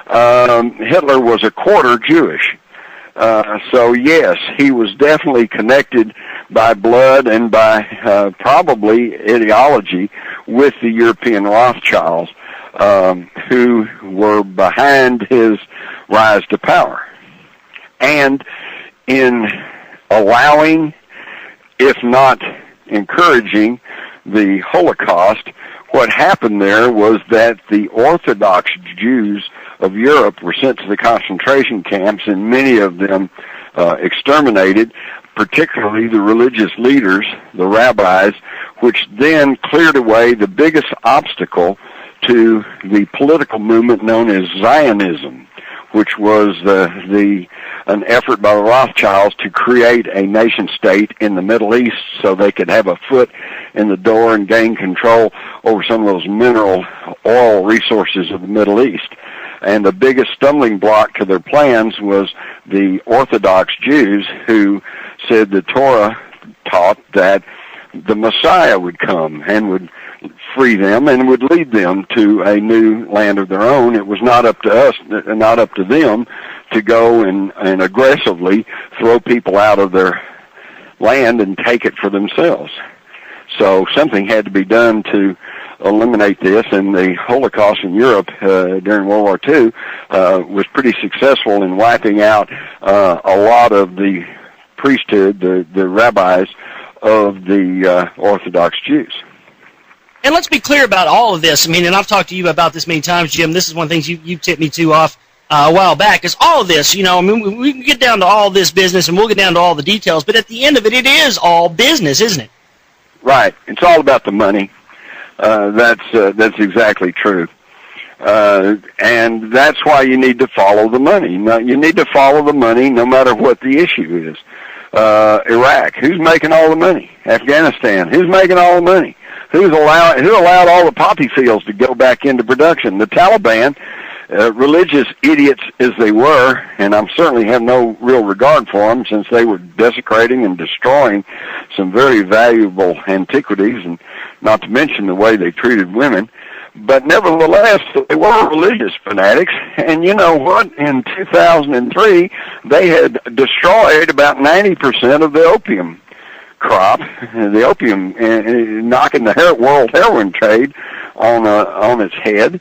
Speaker 2: Hitler was a quarter Jewish. So yes, he was definitely connected by blood and by probably ideology with the European Rothschilds, who were behind his rise to power. And in allowing, if not encouraging, the Holocaust, what happened there was that the Orthodox Jews of Europe were sent to the concentration camps, and many of them exterminated, particularly the religious leaders, the rabbis, which then cleared away the biggest obstacle to the political movement known as Zionism, which was an effort by the Rothschilds to create a nation-state in the Middle East so they could have a foot in the door and gain control over some of those mineral oil resources of the Middle East. And the biggest stumbling block to their plans was the Orthodox Jews, who said the Torah taught that the Messiah would come and would free them and would lead them to a new land of their own. It was not up to us, not up to them, to go and aggressively throw people out of their land and take it for themselves. So something had to be done to eliminate this, and the Holocaust in Europe during World War II was pretty successful in wiping out a lot of the priesthood, the rabbis of the Orthodox Jews.
Speaker 1: And let's be clear about all of this. I mean, and I've talked to you about this many times, Jim. This is one of the things you tipped me to off a while back, is all of this. We can get down to all this business, and we'll get down to all the details, but at the end of it, it is all business, isn't it?
Speaker 2: Right. It's all about the money. That's exactly true. And that's why you need to follow the money. Now, you need to follow the money no matter what the issue is. Iraq, who's making all the money? Afghanistan, who's making all the money? Who allowed all the poppy fields to go back into production? The Taliban, religious idiots as they were, and I certainly have no real regard for them, since they were desecrating and destroying some very valuable antiquities, and not to mention the way they treated women. But nevertheless, they were religious fanatics, and you know what? In 2003, they had destroyed about 90% of the opium crop, the opium, knocking the world heroin trade on its head.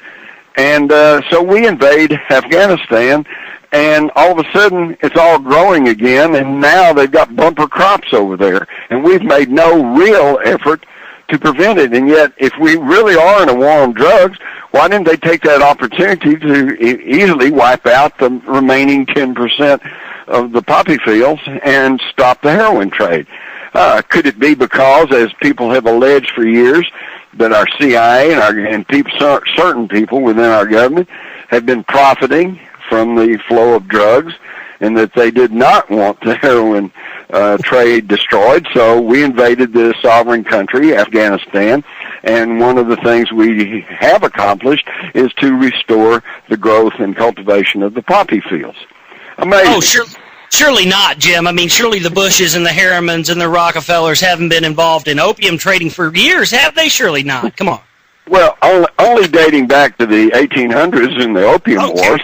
Speaker 2: And so we invade Afghanistan, and all of a sudden it's all growing again, and now they've got bumper crops over there, and we've made no real effort to prevent it. And yet, if we really are in a war on drugs, why didn't they take that opportunity to easily wipe out the remaining 10% of the poppy fields and stop the heroin trade? Could it be because, as people have alleged for years, that our CIA and certain people within our government had been profiting from the flow of drugs, and that they did not want the heroin trade destroyed. So we invaded the sovereign country, Afghanistan, and one of the things we have accomplished is to restore the growth and cultivation of the poppy fields. Amazing.
Speaker 1: Oh, sure. Surely not, Jim. I mean, surely the Bushes and the Harrimans and the Rockefellers haven't been involved in opium trading for years, have they? Surely not. Come on.
Speaker 2: Well, only dating back to the 1800s in the Opium Wars.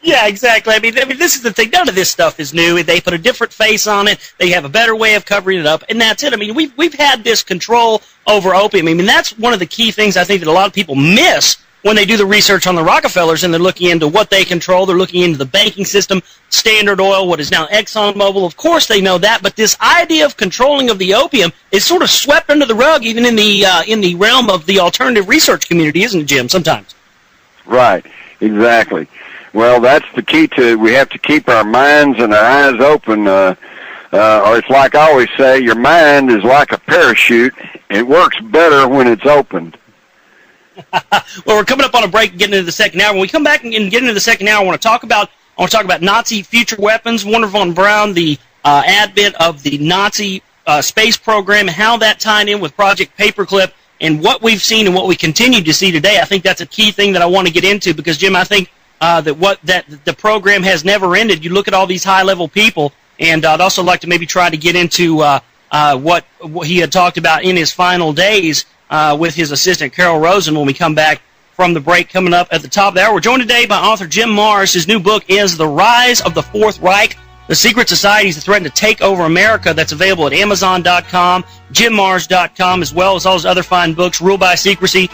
Speaker 1: Yeah, exactly. I mean, this is the thing. None of this stuff is new. They put a different face on it. They have a better way of covering it up, and that's it. I mean, we've had this control over opium. I mean, that's one of the key things I think that a lot of people miss when they do the research on the Rockefellers, and they're looking into what they control. They're looking into the banking system, Standard Oil, what is now ExxonMobil. Of course they know that, but this idea of controlling of the opium is sort of swept under the rug, even in the realm of the alternative research community, isn't it, Jim, sometimes?
Speaker 2: Right, exactly. Well, that's the key to it. We have to keep our minds and our eyes open, or it's like I always say, your mind is like a parachute. It works better when it's opened.
Speaker 1: Well, we're coming up on a break and getting into the second hour. When we come back and get into the second hour, I want to talk about Nazi future weapons, Wernher von Braun, the advent of the Nazi space program, how that tied in with Project Paperclip, and what we've seen and what we continue to see today. I think that's a key thing that I want to get into because, Jim, I think that the program has never ended. You look at all these high-level people, and I'd also like to maybe try to get into what he had talked about in his final days with his assistant, Carol Rosen, when we come back from the break coming up at the top of the hour. We're joined today by author Jim Marrs. His new book is The Rise of the Fourth Reich, The Secret Societies That Threaten to Take Over America. That's available at Amazon.com, JimMarrs.com, as well as all his other fine books, Rule by Secrecy,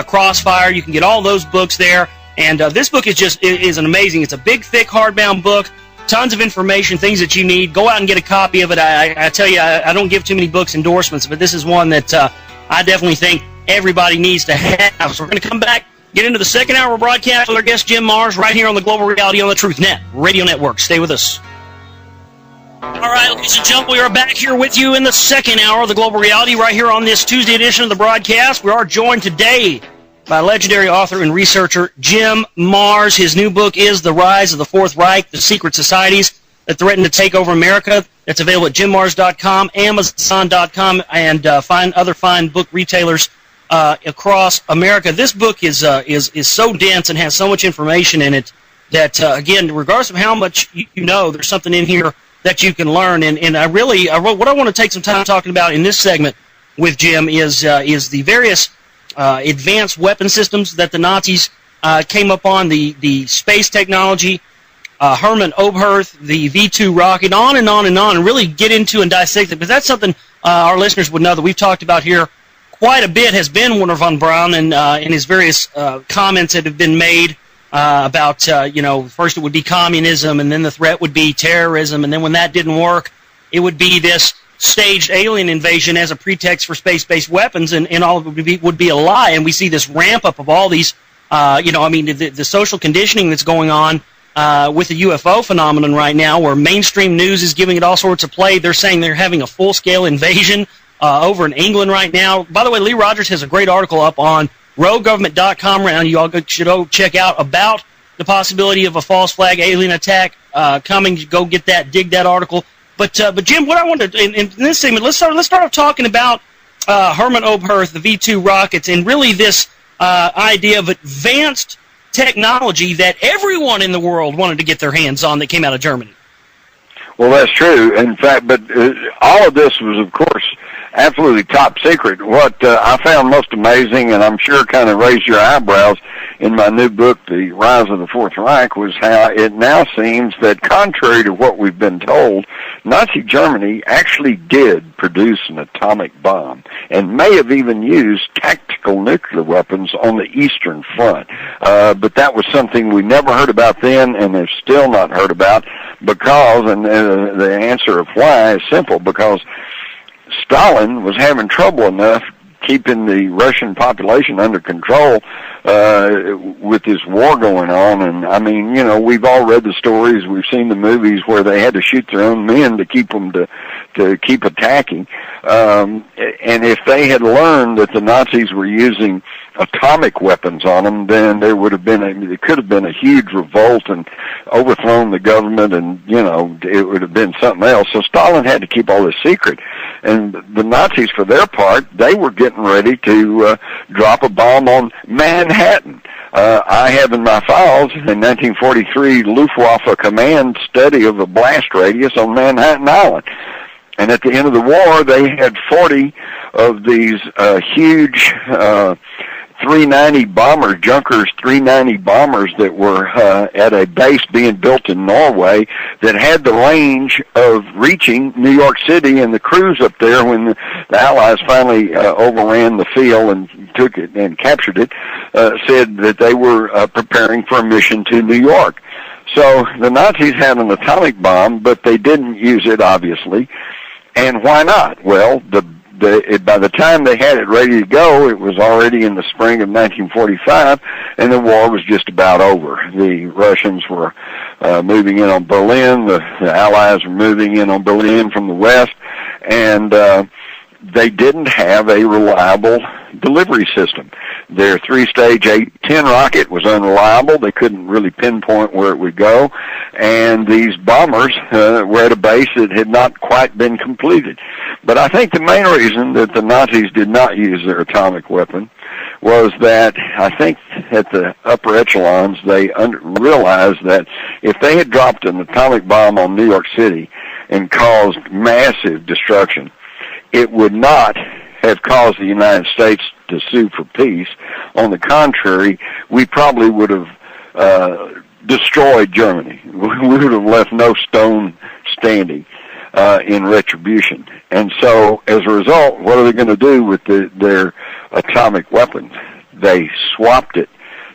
Speaker 1: Crossfire. You can get all those books there. And this book is an amazing. It's a big, thick, hardbound book. Tons of information, things that you need. Go out and get a copy of it. I tell you, I don't give too many books endorsements, but this is one that I definitely think everybody needs to have. So we're going to come back, get into the second hour broadcast with our guest Jim Marrs right here on the Global Reality on the Truth Net Radio Network. Stay with us. All right, ladies and gentlemen, we are back here with you in the second hour of the Global Reality right here on this Tuesday edition of the broadcast. We are joined today by legendary author and researcher Jim Marrs. His new book is The Rise of the Fourth Reich, The Secret Societies That Threaten to Take Over America. It's available at JimMarrs.com, Amazon.com, and other fine book retailers across America. This book is so dense and has so much information in it that, again, regardless of how much you know, there's something in here that you can learn. And what I want to take some time talking about in this segment with Jim is the various advanced weapon systems that the Nazis came up on, the space technology, Hermann Oberth, the V-2 rocket, on and on and on, and really get into and dissect it, because that's something our listeners would know that we've talked about here quite a bit, has been Wernher von Braun and in his various comments that have been made about, first it would be communism, and then the threat would be terrorism, and then when that didn't work, it would be this staged alien invasion as a pretext for space-based weapons, and all of it would be a lie. And we see this ramp-up of all these, the social conditioning that's going on with the UFO phenomenon right now, where mainstream news is giving it all sorts of play. They're saying they're having a full-scale invasion over in England right now. By the way, Lee Rogers has a great article up on roguegovernment.com right now. You all should go check out about the possibility of a false flag alien attack coming. Go get that, dig that article. But Jim, what I wanted to, in this segment, let's start off talking about Hermann Oberth, the V-2 rockets, and really this idea of advanced technology that everyone in the world wanted to get their hands on that came out of Germany.
Speaker 2: Well, that's true. In fact, but all of this was, of course, absolutely top secret. What I found most amazing, and I'm sure kind of raised your eyebrows in my new book, The Rise of the Fourth Reich, was how it now seems that, contrary to what we've been told, Nazi Germany actually did produce an atomic bomb and may have even used tactical nuclear weapons on the Eastern Front. But that was something we never heard about then, and have still not heard about, because, and the answer of why is simple, because Stalin was having trouble enough keeping the Russian population under control with this war going on. And I mean, you know, we've all read the stories, we've seen the movies where they had to shoot their own men to keep them to keep attacking. And if they had learned that the Nazis were using atomic weapons on them, then there would have been it could have been a huge revolt and overthrown the government, and you know, it would have been something else. So Stalin had to keep all this secret, and the Nazis, for their part, they were getting ready to drop a bomb on Manhattan. I have in my files in 1943 Luftwaffe command study of a blast radius on Manhattan Island. And at the end of the war, they had 40 of these huge 390 bombers, Junkers 390 bombers that were at a base being built in Norway that had the range of reaching New York City, and the crews up there, when the Allies finally overran the field and took it and captured it, said that they were preparing for a mission to New York. So the Nazis had an atomic bomb, but they didn't use it, obviously. And why not? Well, by the time they had it ready to go, it was already in the spring of 1945, and the war was just about over. The Russians were moving in on Berlin. The Allies were moving in on Berlin from the west, and they didn't have a reliable delivery system. Their three-stage A-10 rocket was unreliable. They couldn't really pinpoint where it would go, and these bombers were at a base that had not quite been completed. But I think the main reason that the Nazis did not use their atomic weapon was that I think at the upper echelons they realized that if they had dropped an atomic bomb on New York City and caused massive destruction, it would not have caused the United States to sue for peace. On the contrary, we probably would have destroyed Germany. We would have left no stone standing in retribution. And so, as a result, what are they going to do with their atomic weapons? They swapped it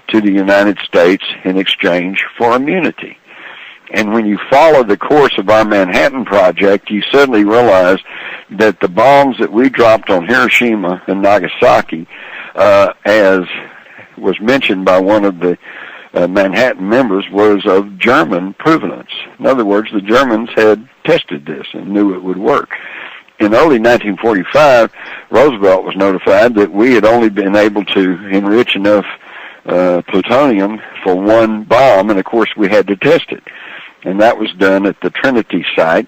Speaker 2: to the United States in exchange for immunity. And when you follow the course of our Manhattan Project, you suddenly realize that the bombs that we dropped on Hiroshima and Nagasaki, as was mentioned by one of the Manhattan members, was of German provenance. In other words, the Germans had tested this and knew it would work. In early 1945, Roosevelt was notified that we had only been able to enrich enough plutonium for one bomb, and of course we had to test it. And that was done at the Trinity site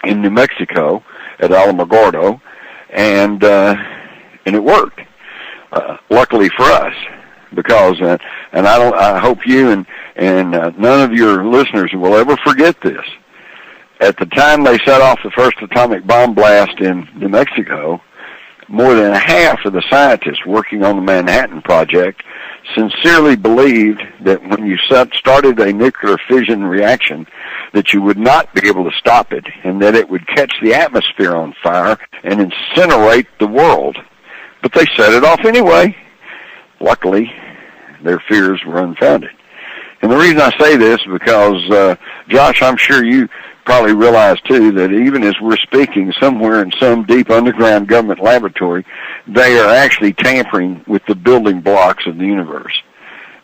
Speaker 2: in New Mexico at Alamogordo, and it worked. Luckily for us, because and I hope you and none of your listeners will ever forget this. At the time they set off the first atomic bomb blast in New Mexico, more than half of the scientists working on the Manhattan Project sincerely believed that when you started a nuclear fission reaction, that you would not be able to stop it, and that it would catch the atmosphere on fire and incinerate the world. But they set it off anyway. Luckily, their fears were unfounded. And the reason I say this is because, Josh, I'm sure you probably realize, too, that even as we're speaking, somewhere in some deep underground government laboratory, they are actually tampering with the building blocks of the universe.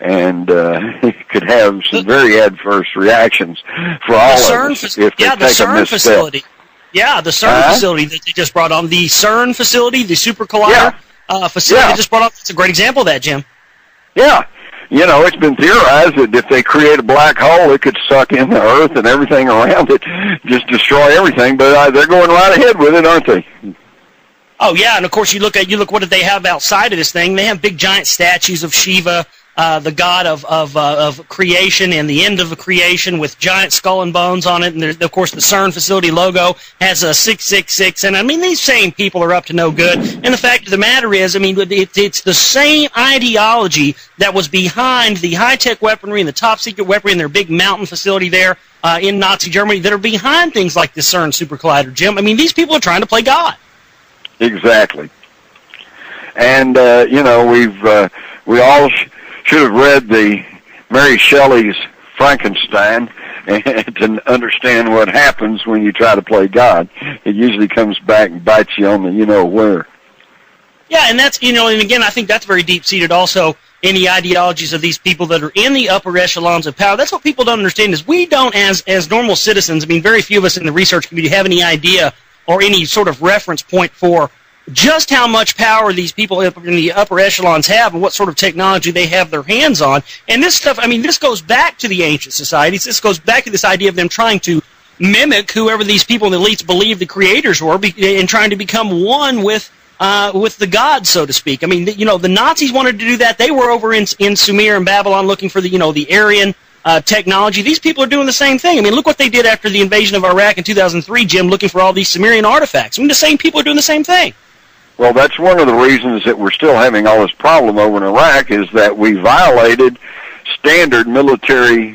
Speaker 2: And it could have some very adverse reactions for all of us if they take a misstep.
Speaker 1: Yeah, the CERN facility that they just brought on. The CERN facility, the super collider facility they just brought on. It's a great example of that, Jim.
Speaker 2: Yeah. You know, it's been theorized that if they create a black hole, it could suck in the Earth and everything around it, just destroy everything. But they're going right ahead with it, aren't they?
Speaker 1: Oh yeah, and of course you look what did they have outside of this thing? They have big giant statues of Shiva, the god of creation and the end of creation, with giant skull and bones on it. And there's, of course, the CERN facility logo has a 666. And I mean, these same people are up to no good. And the fact of the matter is, I mean, it's the same ideology that was behind the high-tech weaponry and the top-secret weaponry in their big mountain facility there in Nazi Germany that are behind things like the CERN super collider, Jim. I mean, these people are trying to play God.
Speaker 2: Exactly. And, you know, we all should have read the Mary Shelley's Frankenstein to understand what happens when you try to play God. It usually comes back and bites you on the you-know-where.
Speaker 1: Yeah, and that's, you know, and again, I think that's very deep-seated also in the ideologies of these people that are in the upper echelons of power. That's what people don't understand is we don't, as normal citizens, I mean, very few of us in the research community have any idea or any sort of reference point for just how much power these people in the upper echelons have and what sort of technology they have their hands on. And this stuff, I mean, this goes back to the ancient societies. This goes back to this idea of them trying to mimic whoever these people in the elites believe the creators were and trying to become one with the gods, so to speak. I mean, the Nazis wanted to do that. They were over in Sumer and Babylon looking for the Aryan technology. These people are doing the same thing. I mean, look what they did after the invasion of Iraq in 2003, Jim, looking for all these Sumerian artifacts. I mean, the same people are doing the same thing.
Speaker 2: Well, that's one of the reasons that we're still having all this problem over in Iraq is that we violated standard military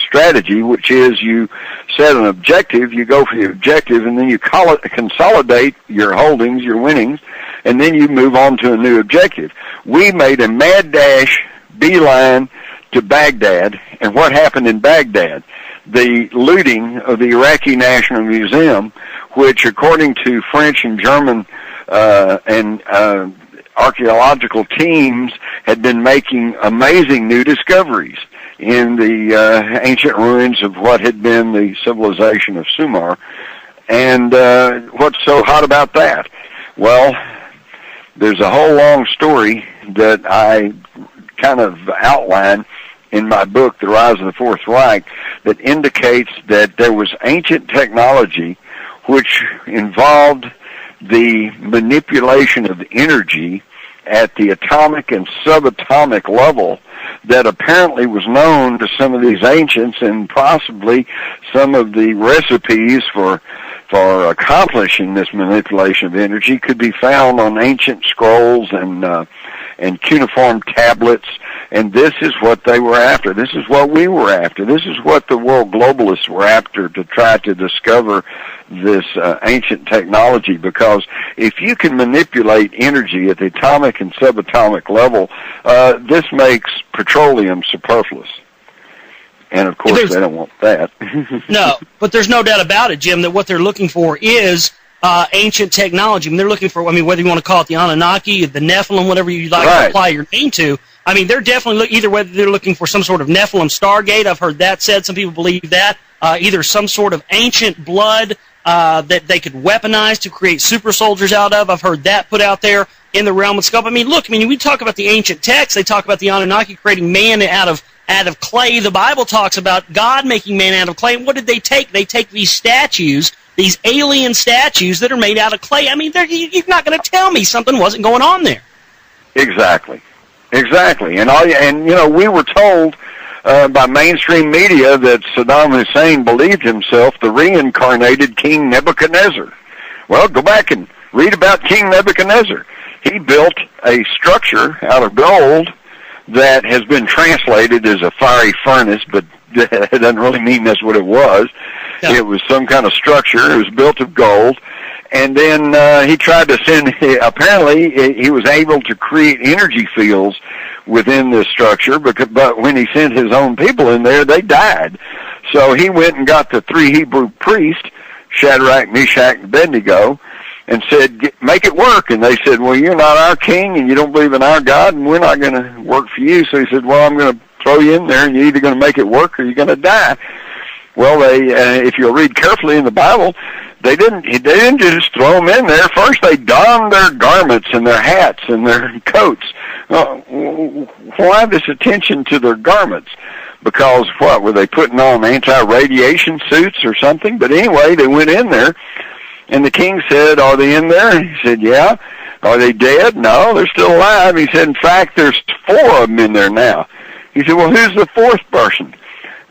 Speaker 2: strategy, which is you set an objective, you go for the objective, and then you consolidate your holdings, your winnings, and then you move on to a new objective. We made a mad dash, beeline to Baghdad, and what happened in Baghdad? The looting of the Iraqi National Museum, which according to French and German and archaeological teams had been making amazing new discoveries in the ancient ruins of what had been the civilization of Sumer. And what's so hot about that? Well, there's a whole long story that I kind of outline in my book, The Rise of the Fourth Reich, that indicates that there was ancient technology which involved the manipulation of energy at the atomic and subatomic level that apparently was known to some of these ancients, and possibly some of the recipes for accomplishing this manipulation of energy could be found on ancient scrolls and cuneiform tablets. And this is what they were after. This is what we were after. This is what the world globalists were after, to try to discover this ancient technology. Because if you can manipulate energy at the atomic and subatomic level, this makes petroleum superfluous. And, of course, they don't want that.
Speaker 1: No, but there's no doubt about it, Jim, that what they're looking for is ancient technology. I mean, they're looking for, whether you want to call it the Anunnaki, the Nephilim, whatever you'd like to apply your name to. I mean, they're definitely either whether they're looking for some sort of Nephilim Stargate, I've heard that said, some people believe that, either some sort of ancient blood that they could weaponize to create super soldiers out of. I've heard that put out there in the realm of scope. I mean, look, we talk about the ancient texts. They talk about the Anunnaki creating man out of clay. The Bible talks about God making man out of clay. And what did they take? They take these statues, these alien statues that are made out of clay. I mean, you're not going to tell me something wasn't going on there.
Speaker 2: Exactly. And we were told by mainstream media that Saddam Hussein believed himself the reincarnated King Nebuchadnezzar. Well, go back and read about King Nebuchadnezzar. He built a structure out of gold that has been translated as a fiery furnace, but it doesn't really mean that's what it was. No. It was some kind of structure. It was built of gold. And then he tried to send, apparently he was able to create energy fields within this structure, but when he sent his own people in there, they died. So he went and got the three Hebrew priests, Shadrach, Meshach, and Abednego, and said, make it work. And they said, well, you're not our king, and you don't believe in our God, and we're not going to work for you. So he said, well, I'm going to throw you in there, and you're either going to make it work or you're going to die. Well, if you'll read carefully in the Bible, they didn't just throw them in there. First, they donned their garments and their hats and their coats. Why this attention to their garments? Because what, were they putting on anti-radiation suits or something? But anyway, they went in there, and the king said, are they in there? He said, yeah. Are they dead? No, they're still alive. He said, in fact, there's 4 of them in there now. He said, well, who's the 4th person?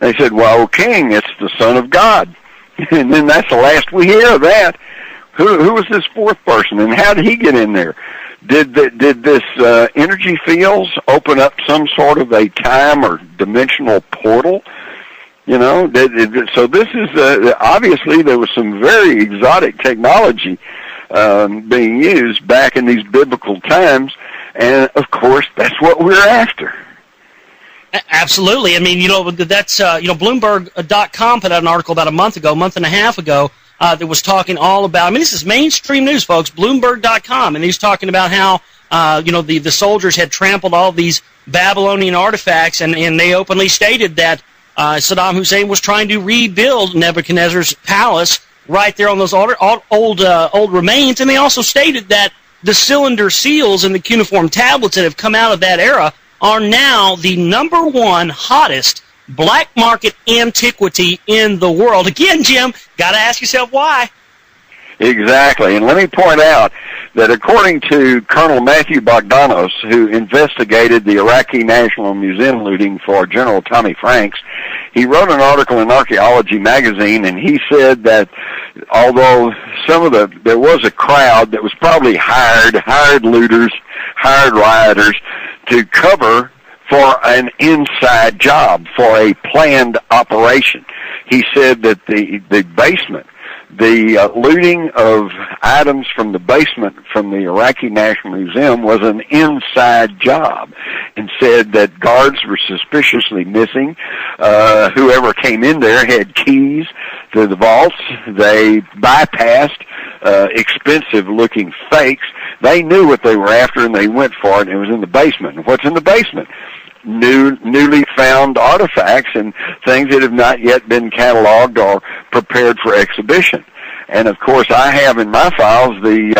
Speaker 2: They said, well, king, it's the Son of God. And then that's the last we hear of that. Who was this 4th person, and how did he get in there? Did this energy fields open up some sort of a time or dimensional portal? So this is obviously there was some very exotic technology being used back in these biblical times, and of course that's what we're after.
Speaker 1: Absolutely. I mean, that's, Bloomberg.com put out an article about a month and a half ago, that was talking all about, this is mainstream news, folks, Bloomberg.com, and he's talking about how the soldiers had trampled all these Babylonian artifacts, and they openly stated that Saddam Hussein was trying to rebuild Nebuchadnezzar's palace right there on those old remains. And they also stated that the cylinder seals and the cuneiform tablets that have come out of that era are now the #1 hottest black market antiquity in the world. Again, Jim, got to ask yourself why.
Speaker 2: Exactly. And let me point out that according to Colonel Matthew Bogdanos, who investigated the Iraqi National Museum looting for General Tommy Franks, he wrote an article in Archaeology magazine, and he said that although there was a crowd that was probably hired looters, hired rioters to cover for an inside job, for a planned operation. He said that the basement, the looting of items from the basement from the Iraqi National Museum was an inside job, and said that guards were suspiciously missing. Whoever came in there had keys to the vaults. They bypassed expensive-looking fakes. They knew what they were after, and they went for it, and it was in the basement. And what's in the basement? Newly found artifacts and things that have not yet been cataloged or prepared for exhibition. And of course, I have in my files the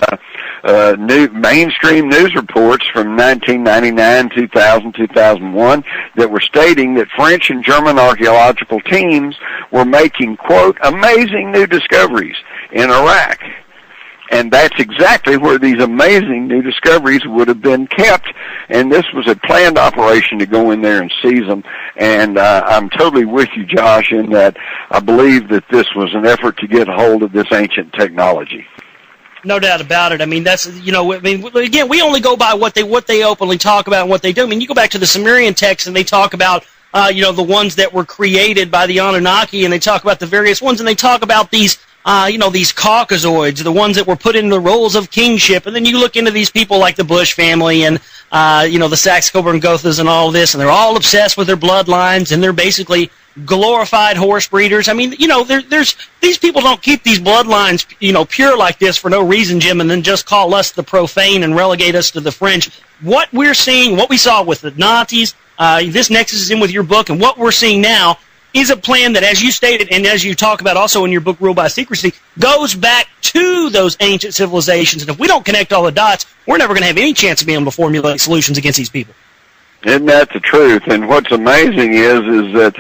Speaker 2: new mainstream news reports from 1999, 2000, 2001 that were stating that French and German archaeological teams were making, quote, amazing new discoveries in Iraq. And that's exactly where these amazing new discoveries would have been kept. And this was a planned operation to go in there and seize them. And I'm totally with you, Josh, in that I believe that this was an effort to get a hold of this ancient technology.
Speaker 1: No doubt about it. I mean, that's, again, we only go by what they openly talk about and what they do. I mean, you go back to the Sumerian texts and they talk about, the ones that were created by the Anunnaki, and they talk about the various ones, and they talk about these these Caucasoids, the ones that were put in the roles of kingship. And then you look into these people like the Bush family and, the Saxe-Coburn Gothas and all this, and they're all obsessed with their bloodlines, and they're basically glorified horse breeders. I mean, there's these people don't keep these bloodlines, pure like this for no reason, Jim, and then just call us the profane and relegate us to the French. What we're seeing, what we saw with the Nazis, this nexus is in with your book, and what we're seeing now is a plan that, as you stated, and as you talk about also in your book, Rule by Secrecy, goes back to those ancient civilizations. And if we don't connect all the dots, we're never going to have any chance of being able to formulate solutions against these people.
Speaker 2: Isn't that the truth? And what's amazing is that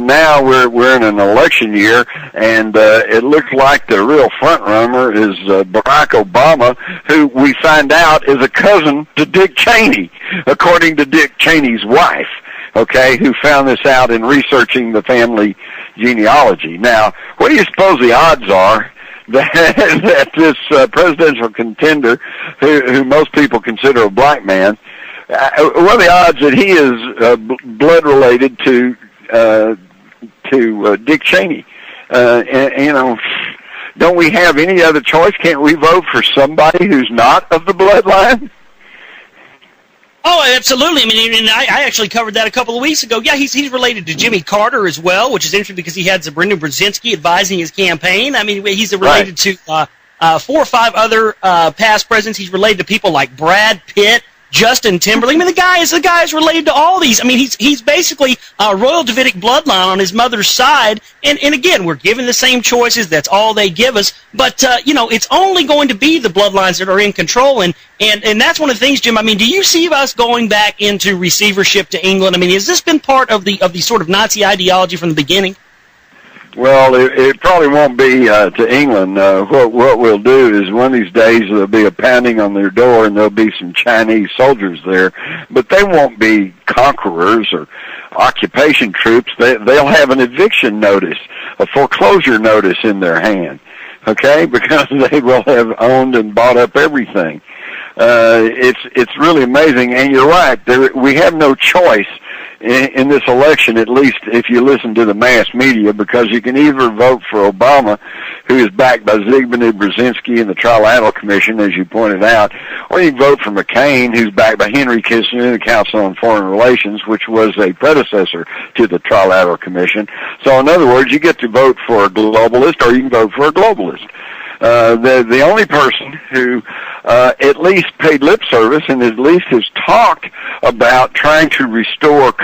Speaker 2: now we're in an election year, and it looks like the real front runner is Barack Obama, who we find out is a cousin to Dick Cheney, according to Dick Cheney's wife. Okay, who found this out in researching the family genealogy. Now, what do you suppose the odds are that this presidential contender, who most people consider a black man, what are the odds that he is blood related to Dick Cheney? Don't we have any other choice? Can't we vote for somebody who's not of the bloodline?
Speaker 1: Oh, absolutely. I mean, I actually covered that a couple of weeks ago. Yeah, he's related to Jimmy Carter as well, which is interesting because he had Zabrinda Brzezinski advising his campaign. I mean, he's related to 4 or 5 other past presidents. He's related to people like Brad Pitt, Justin Timberlake. I mean, the guy is related to all these. I mean, he's basically a royal Davidic bloodline on his mother's side. And again, we're given the same choices. That's all they give us. But it's only going to be the bloodlines that are in control. And that's one of the things, Jim. I mean, do you see us going back into receivership to England? I mean, has this been part of the sort of Nazi ideology from the beginning?
Speaker 2: Well, it probably won't be to England. What we'll do is one of these days there'll be a pounding on their door and there'll be some Chinese soldiers there, but they won't be conquerors or occupation troops. They'll have an eviction notice, a foreclosure notice in their hand, okay, because they will have owned and bought up everything. It's really amazing, and you're right. We have no choice in this election, at least if you listen to the mass media, because you can either vote for Obama, who is backed by Zbigniew Brzezinski and the Trilateral Commission, as you pointed out, or you can vote for McCain, who's backed by Henry Kissinger and the Council on Foreign Relations, which was a predecessor to the Trilateral Commission. So in other words, you get to vote for a globalist or you can vote for a globalist. The only person who at least paid lip service and at least has talked about trying to restore the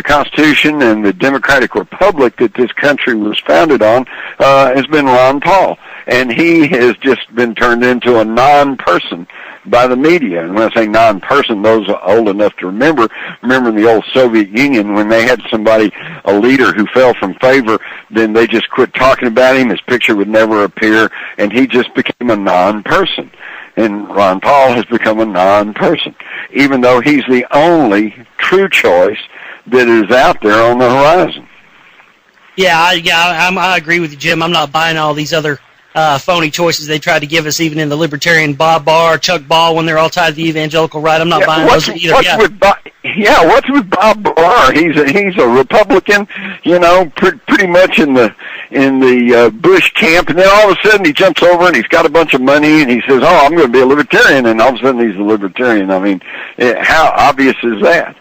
Speaker 2: Constitution and the democratic republic that this country was founded on has been Ron Paul. And he has just been turned into a non-person by the media. And when I say non-person, those are old enough to remember in the old Soviet Union when they had somebody, a leader who fell from favor, then they just quit talking about him, his picture would never appear, and he just became a non-person. And Ron Paul has become a non-person, even though he's the only true choice that is out there on the horizon.
Speaker 1: I agree with you, Jim. I'm not buying all these other phony choices they tried to give us, even in the libertarian Bob Barr, Chuck Ball, when they're all tied to the evangelical right. I'm not buying those either.
Speaker 2: What's with Bob Barr? He's a Republican, pretty much in the Bush camp, and then all of a sudden he jumps over and he's got a bunch of money and he says, "Oh, I'm going to be a libertarian," and all of a sudden he's a libertarian. I mean, how obvious is that?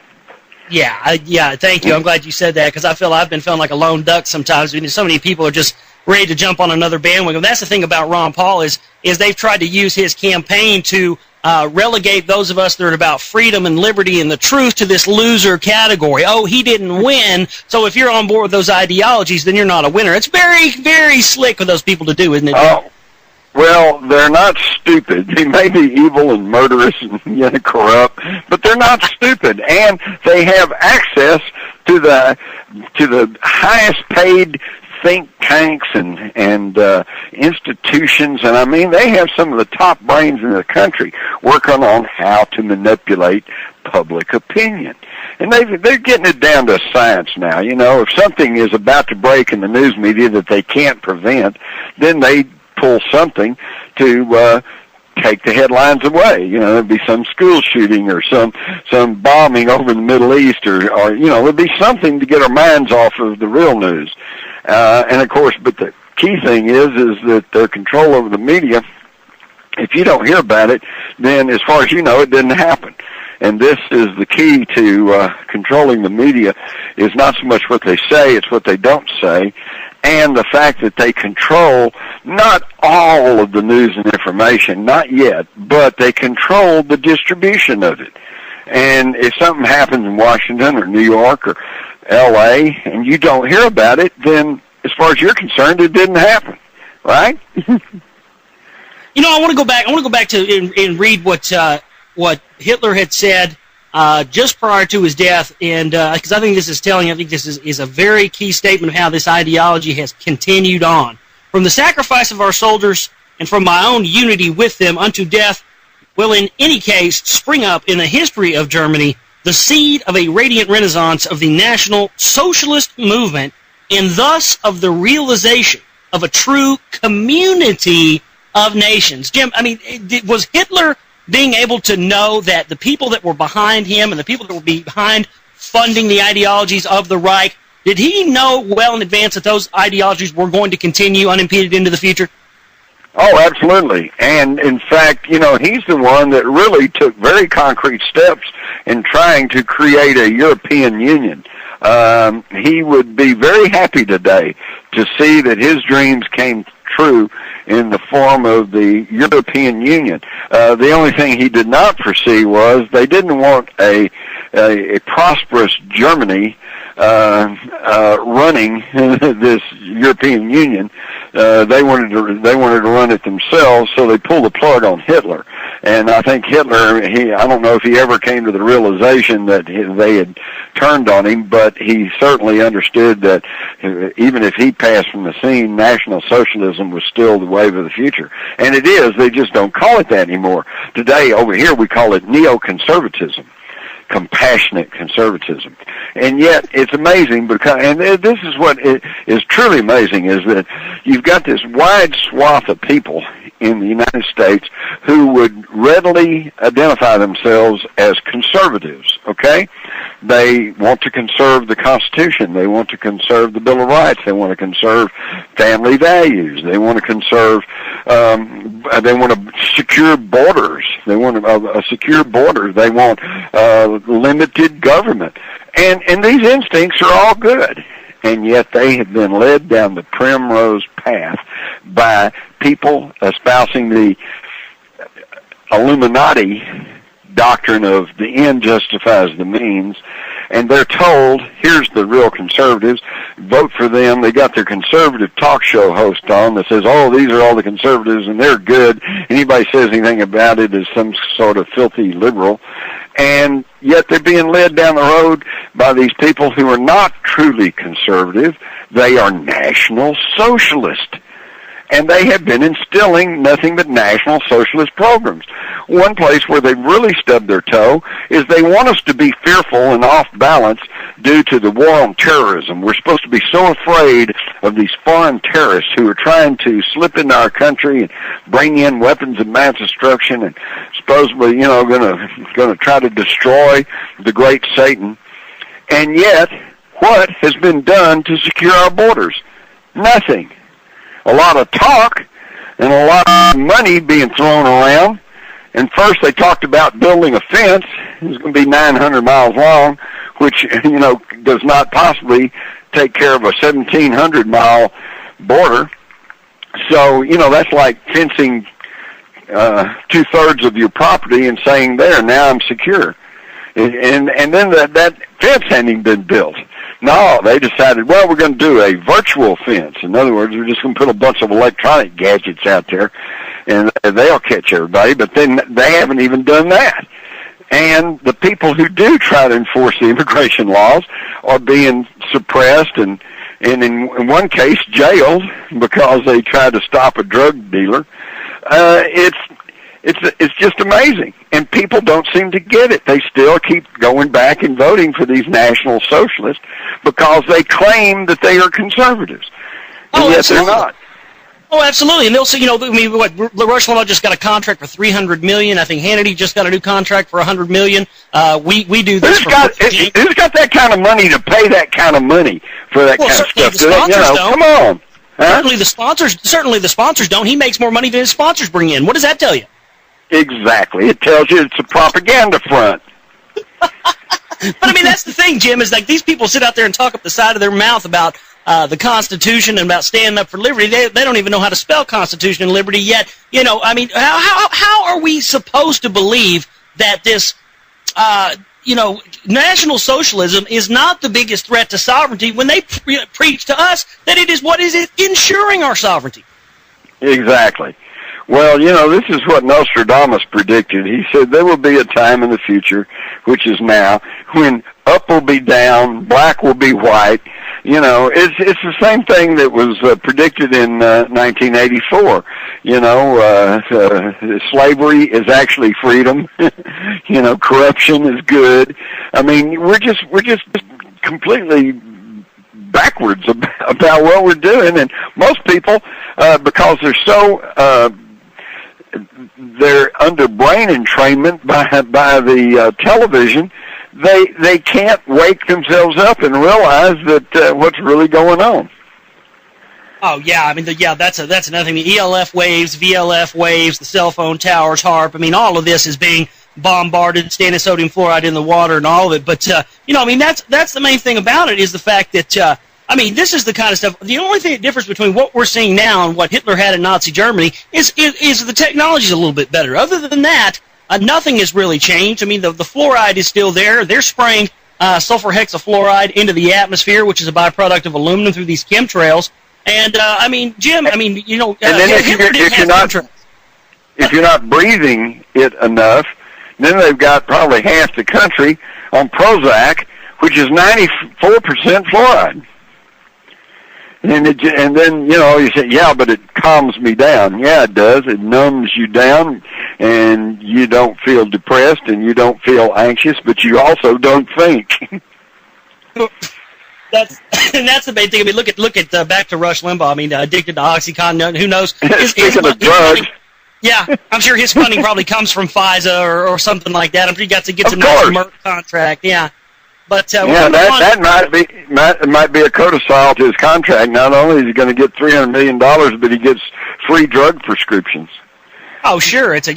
Speaker 1: Yeah, thank you. I'm glad you said that, because I've been feeling like a lone duck sometimes. So many people are just ready to jump on another bandwagon. That's the thing about Ron Paul is they've tried to use his campaign to relegate those of us that are about freedom and liberty and the truth to this loser category. Oh, he didn't win, so if you're on board with those ideologies, then you're not a winner. It's very, very slick for those people to do, isn't it?
Speaker 2: Oh. Well, they're not stupid. They may be evil and murderous and corrupt, but they're not stupid, and they have access to the highest paid think tanks and institutions, and I mean they have some of the top brains in the country working on how to manipulate public opinion. And they're getting it down to science now. If something is about to break in the news media that they can't prevent, then they pull something to take the headlines away. There'd be some school shooting or some bombing over in the Middle East or there'd be something to get our minds off of the real news. And of course, but the key thing is that their control over the media, if you don't hear about it, then as far as you know, it didn't happen. And this is the key to controlling the media, is not so much what they say, it's what they don't say, and the fact that they control not all of the news and information, not yet, but they control the distribution of it. And if something happens in Washington or New York or L.A. and you don't hear about it, then as far as you're concerned, it didn't happen, right?
Speaker 1: I want to go back to and read what Hitler had said just prior to his death, and because I think this is a very key statement of how this ideology has continued on. From the sacrifice of our soldiers and from my own unity with them unto death will in any case spring up in the history of Germany the seed of a radiant renaissance of the National Socialist movement, and thus of the realization of a true community of nations. Jim, I mean, was Hitler being able to know that the people that were behind him and the people that were behind funding the ideologies of the Reich, did he know well in advance that those ideologies were going to continue unimpeded into the future?
Speaker 2: Oh, absolutely. And in fact, he's the one that really took very concrete steps in trying to create a European Union. He would be very happy today to see that his dreams came true in the form of the European Union. The only thing he did not foresee was they didn't want a prosperous Germany running this European Union. They wanted to run it themselves, so they pulled the plug on Hitler. And I think Hitler, I don't know if he ever came to the realization that they had turned on him, but he certainly understood that even if he passed from the scene, National Socialism was still the wave of the future. And it is, they just don't call it that anymore. Today, over here, we call it neoconservatism. Compassionate conservatism. And yet it's amazing because, and this is what is truly amazing, is that you've got this wide swath of people in the United States who would readily identify themselves as conservatives, okay? They want to conserve the Constitution. They want to conserve the Bill of Rights. They want to conserve family values. They want to conserve, they want to secure borders. They want a secure border. They want limited government. And these instincts are all good. and yet they have been led down the primrose path by people espousing the Illuminati doctrine of the end justifies the means, and they're told, here's the real conservatives, vote for them. They got their conservative talk show host on that says, oh, these are all the conservatives and they're good. Anybody says anything about it is some sort of filthy liberal. And yet they're being led down the road by these people who are not truly conservative. They are National Socialist. And they have been instilling nothing but National Socialist programs. One place where they really stubbed their toe is they want us to be fearful and off balance due to the war on terrorism. We're supposed to be so afraid of these foreign terrorists who are trying to slip into our country and bring in weapons of mass destruction and supposedly, going to try to destroy the great Satan. And yet, what has been done to secure our borders? Nothing. A lot of talk and a lot of money being thrown around. And first they talked about building a fence. It's going to be 900 miles long, which, does not possibly take care of a 1,700-mile border. So, that's like fencing two-thirds of your property and saying, there, now I'm secure. And then that fence hadn't even been built. No, they decided, well, we're going to do a virtual fence. In other words, we're just going to put a bunch of electronic gadgets out there, and they'll catch everybody. But then they haven't even done that. And the people who do try to enforce the immigration laws are being suppressed and in one case, jailed because they tried to stop a drug dealer. It's just amazing, and people don't seem to get it. They still keep going back and voting for these National Socialists because they claim that they are conservatives, and yet they're not.
Speaker 1: Oh, absolutely, and they'll say, Rush Limbaugh just got a contract for $300 million. I think Hannity just got a new contract for $100 million. We do this. Who's
Speaker 2: got that kind of money to pay that kind of money for that kind of stuff?
Speaker 1: The sponsors don't.
Speaker 2: Come on. Huh?
Speaker 1: Certainly the sponsors don't. He makes more money than his sponsors bring in. What does that tell you?
Speaker 2: Exactly. It tells you it's a propaganda front.
Speaker 1: But, that's the thing, Jim, is like these people sit out there and talk up the side of their mouth about the Constitution and about standing up for liberty. They don't even know how to spell Constitution and liberty yet. How are we supposed to believe that this, National Socialism is not the biggest threat to sovereignty when they preach to us that it is what is ensuring our sovereignty?
Speaker 2: Exactly. Well, this is what Nostradamus predicted. He said there will be a time in the future, which is now, when up will be down, black will be white. It's the same thing that was predicted in 1984. Slavery is actually freedom. Corruption is good. We're just completely backwards about what we're doing, and most people, because they're under brain entrainment by the television, they can't wake themselves up and realize that what's really going on.
Speaker 1: Oh yeah, that's another thing. The ELF waves, VLF waves, the cell phone towers, HAARP. All of this is being bombarded, stannous sodium fluoride in the water, and all of it. But that's the main thing about it is the fact that. This is the kind of stuff. The only thing that differs between what we're seeing now and what Hitler had in Nazi Germany is the technology is a little bit better. Other than that, nothing has really changed. The fluoride is still there. They're spraying sulfur hexafluoride into the atmosphere, which is a byproduct of aluminum through these chemtrails. And Jim,
Speaker 2: and then if you're not breathing it enough, then they've got probably half the country on Prozac, which is 94% fluoride. And then, you say, yeah, but it calms me down. Yeah, it does. It numbs you down, and you don't feel depressed, and you don't feel anxious, but you also don't think.
Speaker 1: That's the main thing. Look at back to Rush Limbaugh. Addicted to OxyContin. Who knows?
Speaker 2: Speaking of drugs.
Speaker 1: Yeah, I'm sure his funding probably comes from FISA or something like that. I'm sure he gets a nice Merck contract. Yeah. But
Speaker 2: that might be a codicil to his contract. Not only is he going to get $300 million, but he gets free drug prescriptions.
Speaker 1: Oh, sure. It's a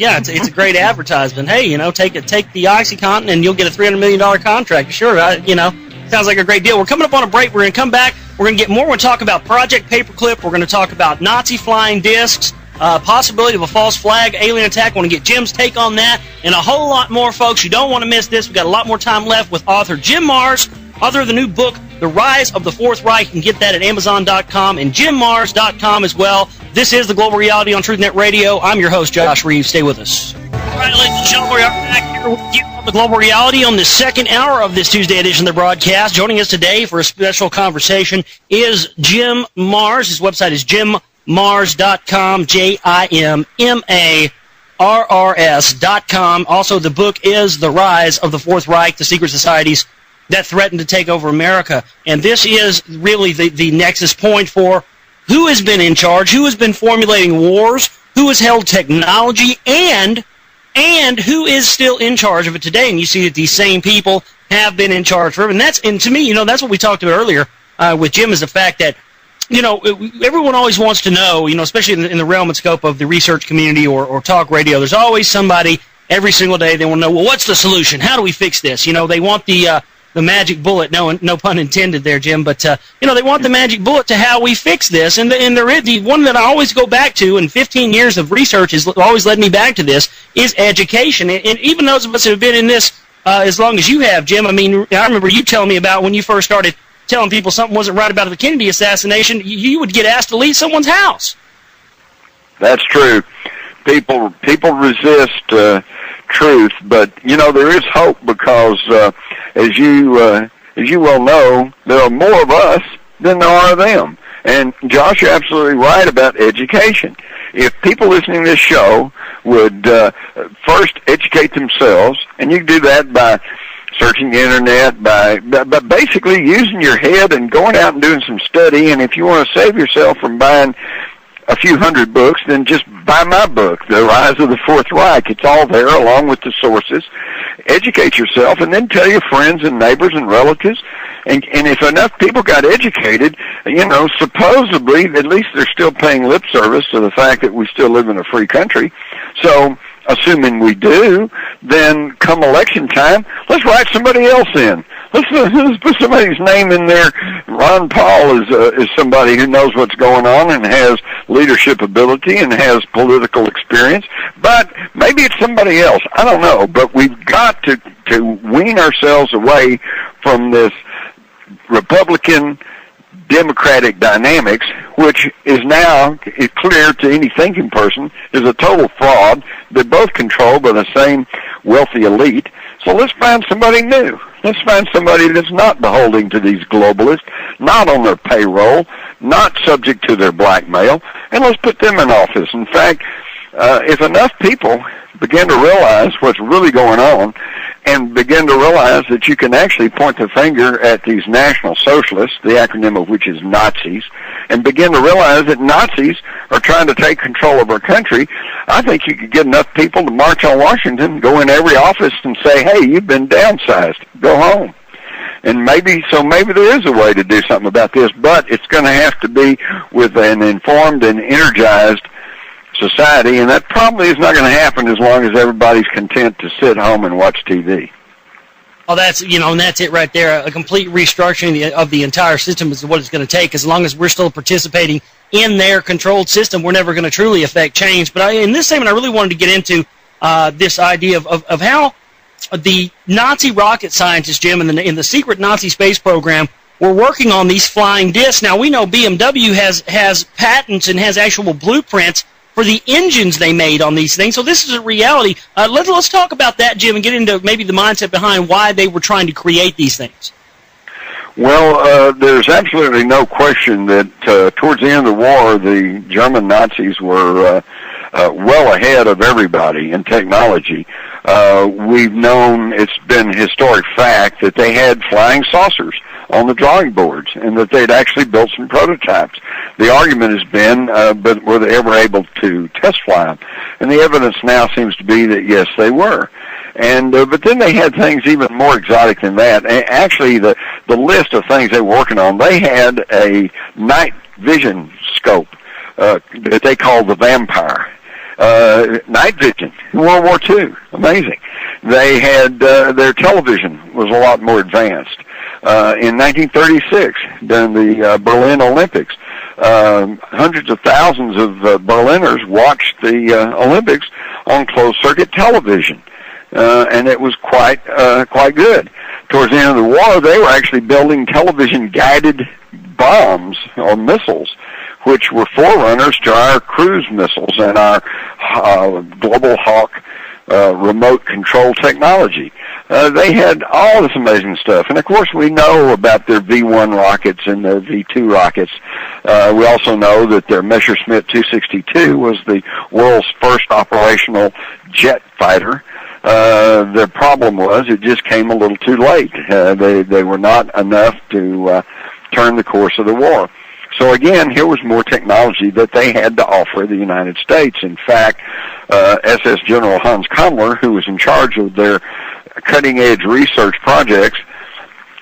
Speaker 1: great advertisement. Hey, take the OxyContin and you'll get a $300 million contract. Sure, sounds like a great deal. We're coming up on a break. We're going to come back. We're going to get more. We're going to talk about Project Paperclip. We're going to talk about Nazi flying discs, possibility of a false flag alien attack. I want to get Jim's take on that, and a whole lot more, folks. You don't want to miss this. We've got a lot more time left with author Jim Marrs, author of the new book, The Rise of the Fourth Reich. You can get that at Amazon.com and JimMarrs.com as well. This is The Global Reality on TruthNet Radio. I'm your host, Josh Reeves. Stay with us. All right, ladies and gentlemen, we are back here with you on The Global Reality on the second hour of this Tuesday edition of the broadcast. Joining us today for a special conversation is Jim Marrs. His website is JimMarrs.com, JimMarrs.com. Also, the book is The Rise of the Fourth Reich, the Secret Societies that Threatened to Take Over America. And this is really the nexus point for who has been in charge, who has been formulating wars, who has held technology, and who is still in charge of it today. And you see that these same people have been in charge forever. And to me, that's what we talked about earlier with Jim, is the fact that, everyone always wants to know, especially in the realm and scope of the research community or talk radio, there's always somebody every single day, they want to know, well, what's the solution? How do we fix this? They want the magic bullet, no pun intended there, Jim, but, they want the magic bullet to how we fix this. And the one that I always go back to, and 15 years of research has always led me back to this, is education. And even those of us who have been in this as long as you have, Jim, I remember you telling me about when you first started telling people something wasn't right about the Kennedy assassination, you would get asked to leave someone's house.
Speaker 2: That's true. People resist truth, but there is hope, because as you well know, there are more of us than there are of them. And Josh, you're absolutely right about education. If people listening to this show would first educate themselves, and you can do that by searching the internet, by basically using your head and going out and doing some study. And if you want to save yourself from buying a few hundred books, then just buy my book, The Rise of the Fourth Reich. It's all there along with the sources. Educate yourself, and then tell your friends and neighbors and relatives. And if enough people got educated, supposedly, at least they're still paying lip service to the fact that we still live in a free country. So, assuming we do, then come election time, let's write somebody else in. Let's put somebody's name in there. Ron Paul is somebody who knows what's going on and has leadership ability and has political experience. But maybe it's somebody else. I don't know. But we've got to wean ourselves away from this Republican Democratic dynamics, which is now clear to any thinking person is a total fraud. They're both controlled by the same wealthy elite. So let's find somebody new. Let's find somebody that's not beholden to these globalists, not on their payroll, not subject to their blackmail, and let's put them in office. In fact, if enough people begin to realize what's really going on and begin to realize that you can actually point the finger at these National Socialists, the acronym of which is Nazis, and begin to realize that Nazis are trying to take control of our country, I think you could get enough people to march on Washington, go in every office and say, hey, you've been downsized, go home. And maybe there is a way to do something about this, but it's going to have to be with an informed and energized society, and that probably is not going to happen as long as everybody's content to sit home and watch TV.
Speaker 1: Oh, that's it right there. A complete restructuring of the entire system is what it's going to take. As long as we're still participating in their controlled system, we're never going to truly affect change. But in this segment, I really wanted to get into this idea of how the Nazi rocket scientists, Jim, in the secret Nazi space program, were working on these flying discs. Now, we know BMW has patents and has actual blueprints for the engines they made on these things. So this is a reality. Let's talk about that, Jim, and get into maybe the mindset behind why they were trying to create these things.
Speaker 2: Well, there's absolutely no question that towards the end of the war, the German Nazis were well ahead of everybody in technology. We've known, it's been historic fact, that they had flying saucers on the drawing boards and that they'd actually built some prototypes. The argument has been, but were they ever able to test fly them? And the evidence now seems to be that, yes, they were. And but then they had things even more exotic than that. Actually, the list of things they were working on, they had a night vision scope that they called the Vampire. Night vision in World War II. Amazing. They had their television was a lot more advanced. in 1936 during the Berlin Olympics. Hundreds of thousands of Berliners watched the Olympics on closed-circuit television, and it was quite good. Towards the end of the war, they were actually building television-guided bombs or missiles, which were forerunners to our cruise missiles and our Global Hawk remote control technology. They had all this amazing stuff. And, of course, we know about their V-1 rockets and their V-2 rockets. We also know that their Messerschmitt 262 was the world's first operational jet fighter. Their problem was it just came a little too late. They were not enough to turn the course of the war. So again, here was more technology that they had to offer the United States. In fact, SS General Hans Kammler, who was in charge of their cutting-edge research projects,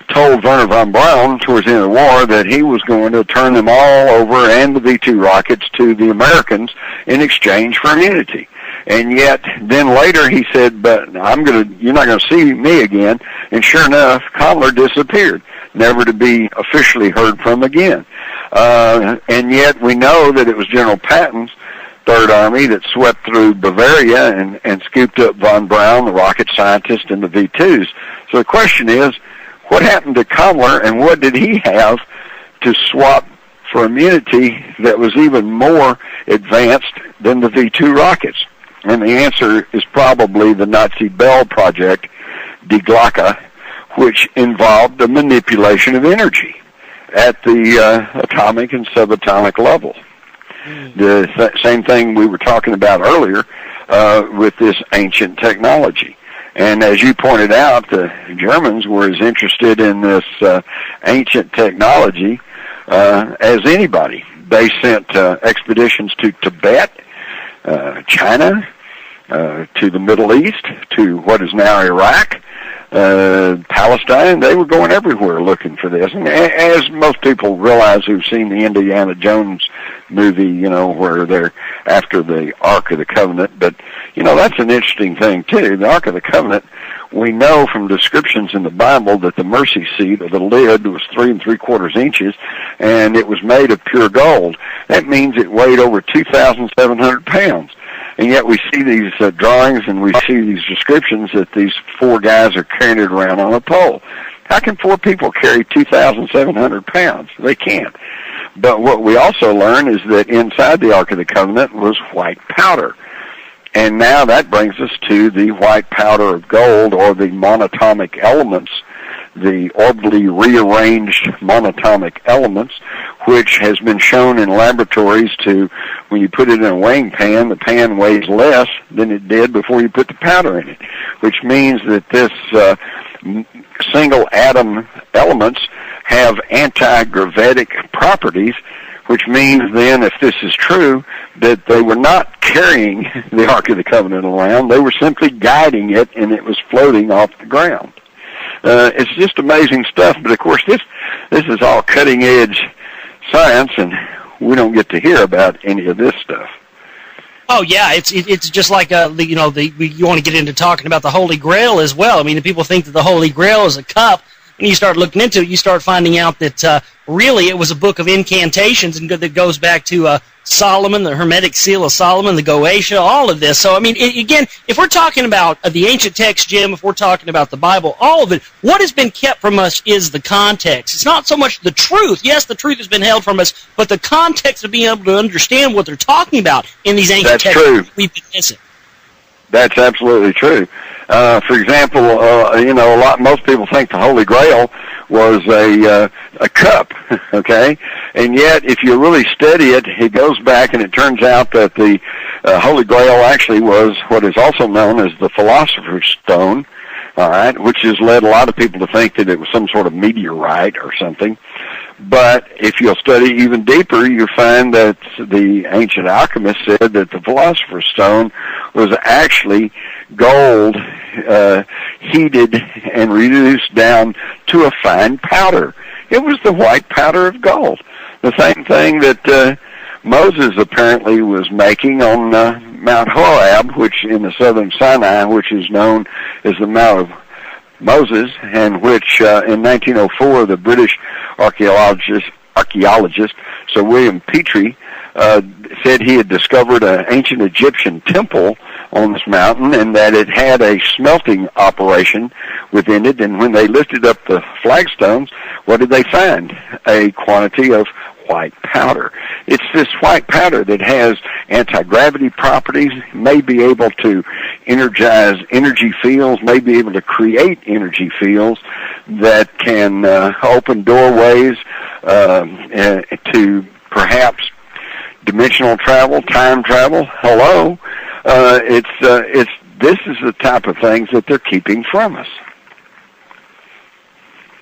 Speaker 2: told Werner von Braun towards the end of the war that he was going to turn them all over and the V-2 rockets to the Americans in exchange for immunity. And yet, then later he said, but you're not going to see me again. And sure enough, Kammler disappeared, never to be officially heard from again. And yet we know that it was General Patton's Third Army that swept through Bavaria and scooped up von Braun, the rocket scientist, and the V-2s. So the question is, what happened to Kammler, and what did he have to swap for immunity that was even more advanced than the V-2 rockets? And the answer is probably the Nazi Bell project, Die Glocke, which involved the manipulation of energy at the atomic and subatomic level. The same thing we were talking about earlier with this ancient technology. And as you pointed out, the Germans were as interested in this ancient technology as anybody. They sent expeditions to Tibet, China, to the Middle East, to what is now Iraq, Palestine. They were going everywhere looking for this. And as most people realize who've seen the Indiana Jones movie, where they're after the Ark of the Covenant. But, that's an interesting thing, too. The Ark of the Covenant, we know from descriptions in the Bible that the mercy seat, or the lid, was 3 3/4 inches, and it was made of pure gold. That means it weighed over 2,700 pounds. And yet we see these drawings and we see these descriptions that these 4 guys are carrying it around on a pole. How can 4 people carry 2,700 pounds? They can't. But what we also learn is that inside the Ark of the Covenant was white powder. And now that brings us to the white powder of gold, or the monatomic elements, the orbitally rearranged monatomic elements, which has been shown in laboratories to, when you put it in a weighing pan, the pan weighs less than it did before you put the powder in it, which means that this single atom elements have anti-gravitic properties, which means then, if this is true, that they were not carrying the Ark of the Covenant around, they were simply guiding it, and it was floating off the ground. It's just amazing stuff, but of course this is all cutting-edge science, and we don't get to hear about any of this stuff.
Speaker 1: Oh yeah, it's just like you want to get into talking about the Holy Grail as well. I mean, people think that the Holy Grail is a cup, and you start looking into it, you start finding out that really it was a book of incantations, and that goes back to Solomon, the Hermetic Seal of Solomon, the Goetia, all of this. So, I mean, again, if we're talking about the ancient text, Jim, if we're talking about the Bible, all of it, what has been kept from us is the context. It's not so much the truth. Yes, the truth has been held from us, but the context of being able to understand what they're talking about in these ancient texts.
Speaker 2: That's true.
Speaker 1: We've been missing.
Speaker 2: That's absolutely true. For example, most people think the Holy Grail was a cup, okay? And yet, if you really study it, it goes back and it turns out that the Holy Grail actually was what is also known as the Philosopher's Stone, all right, which has led a lot of people to think that it was some sort of meteorite or something. But if you'll study even deeper, you find that the ancient alchemists said that the Philosopher's Stone was actually gold heated and reduced down to a fine powder. It was the white powder of gold. The same thing that Moses apparently was making on Mount Horeb, which in the southern Sinai, which is known as the Mount of Moses, in which in 1904 the British archaeologist Sir William Petrie said he had discovered an ancient Egyptian temple on this mountain and that it had a smelting operation within it. And when they lifted up the flagstones, what did they find? A quantity of white powder. It's this white powder that has anti-gravity properties, may be able to energize energy fields, may be able to create energy fields that can open doorways to perhaps dimensional travel, time travel. Hello. This is the type of things that they're keeping from us.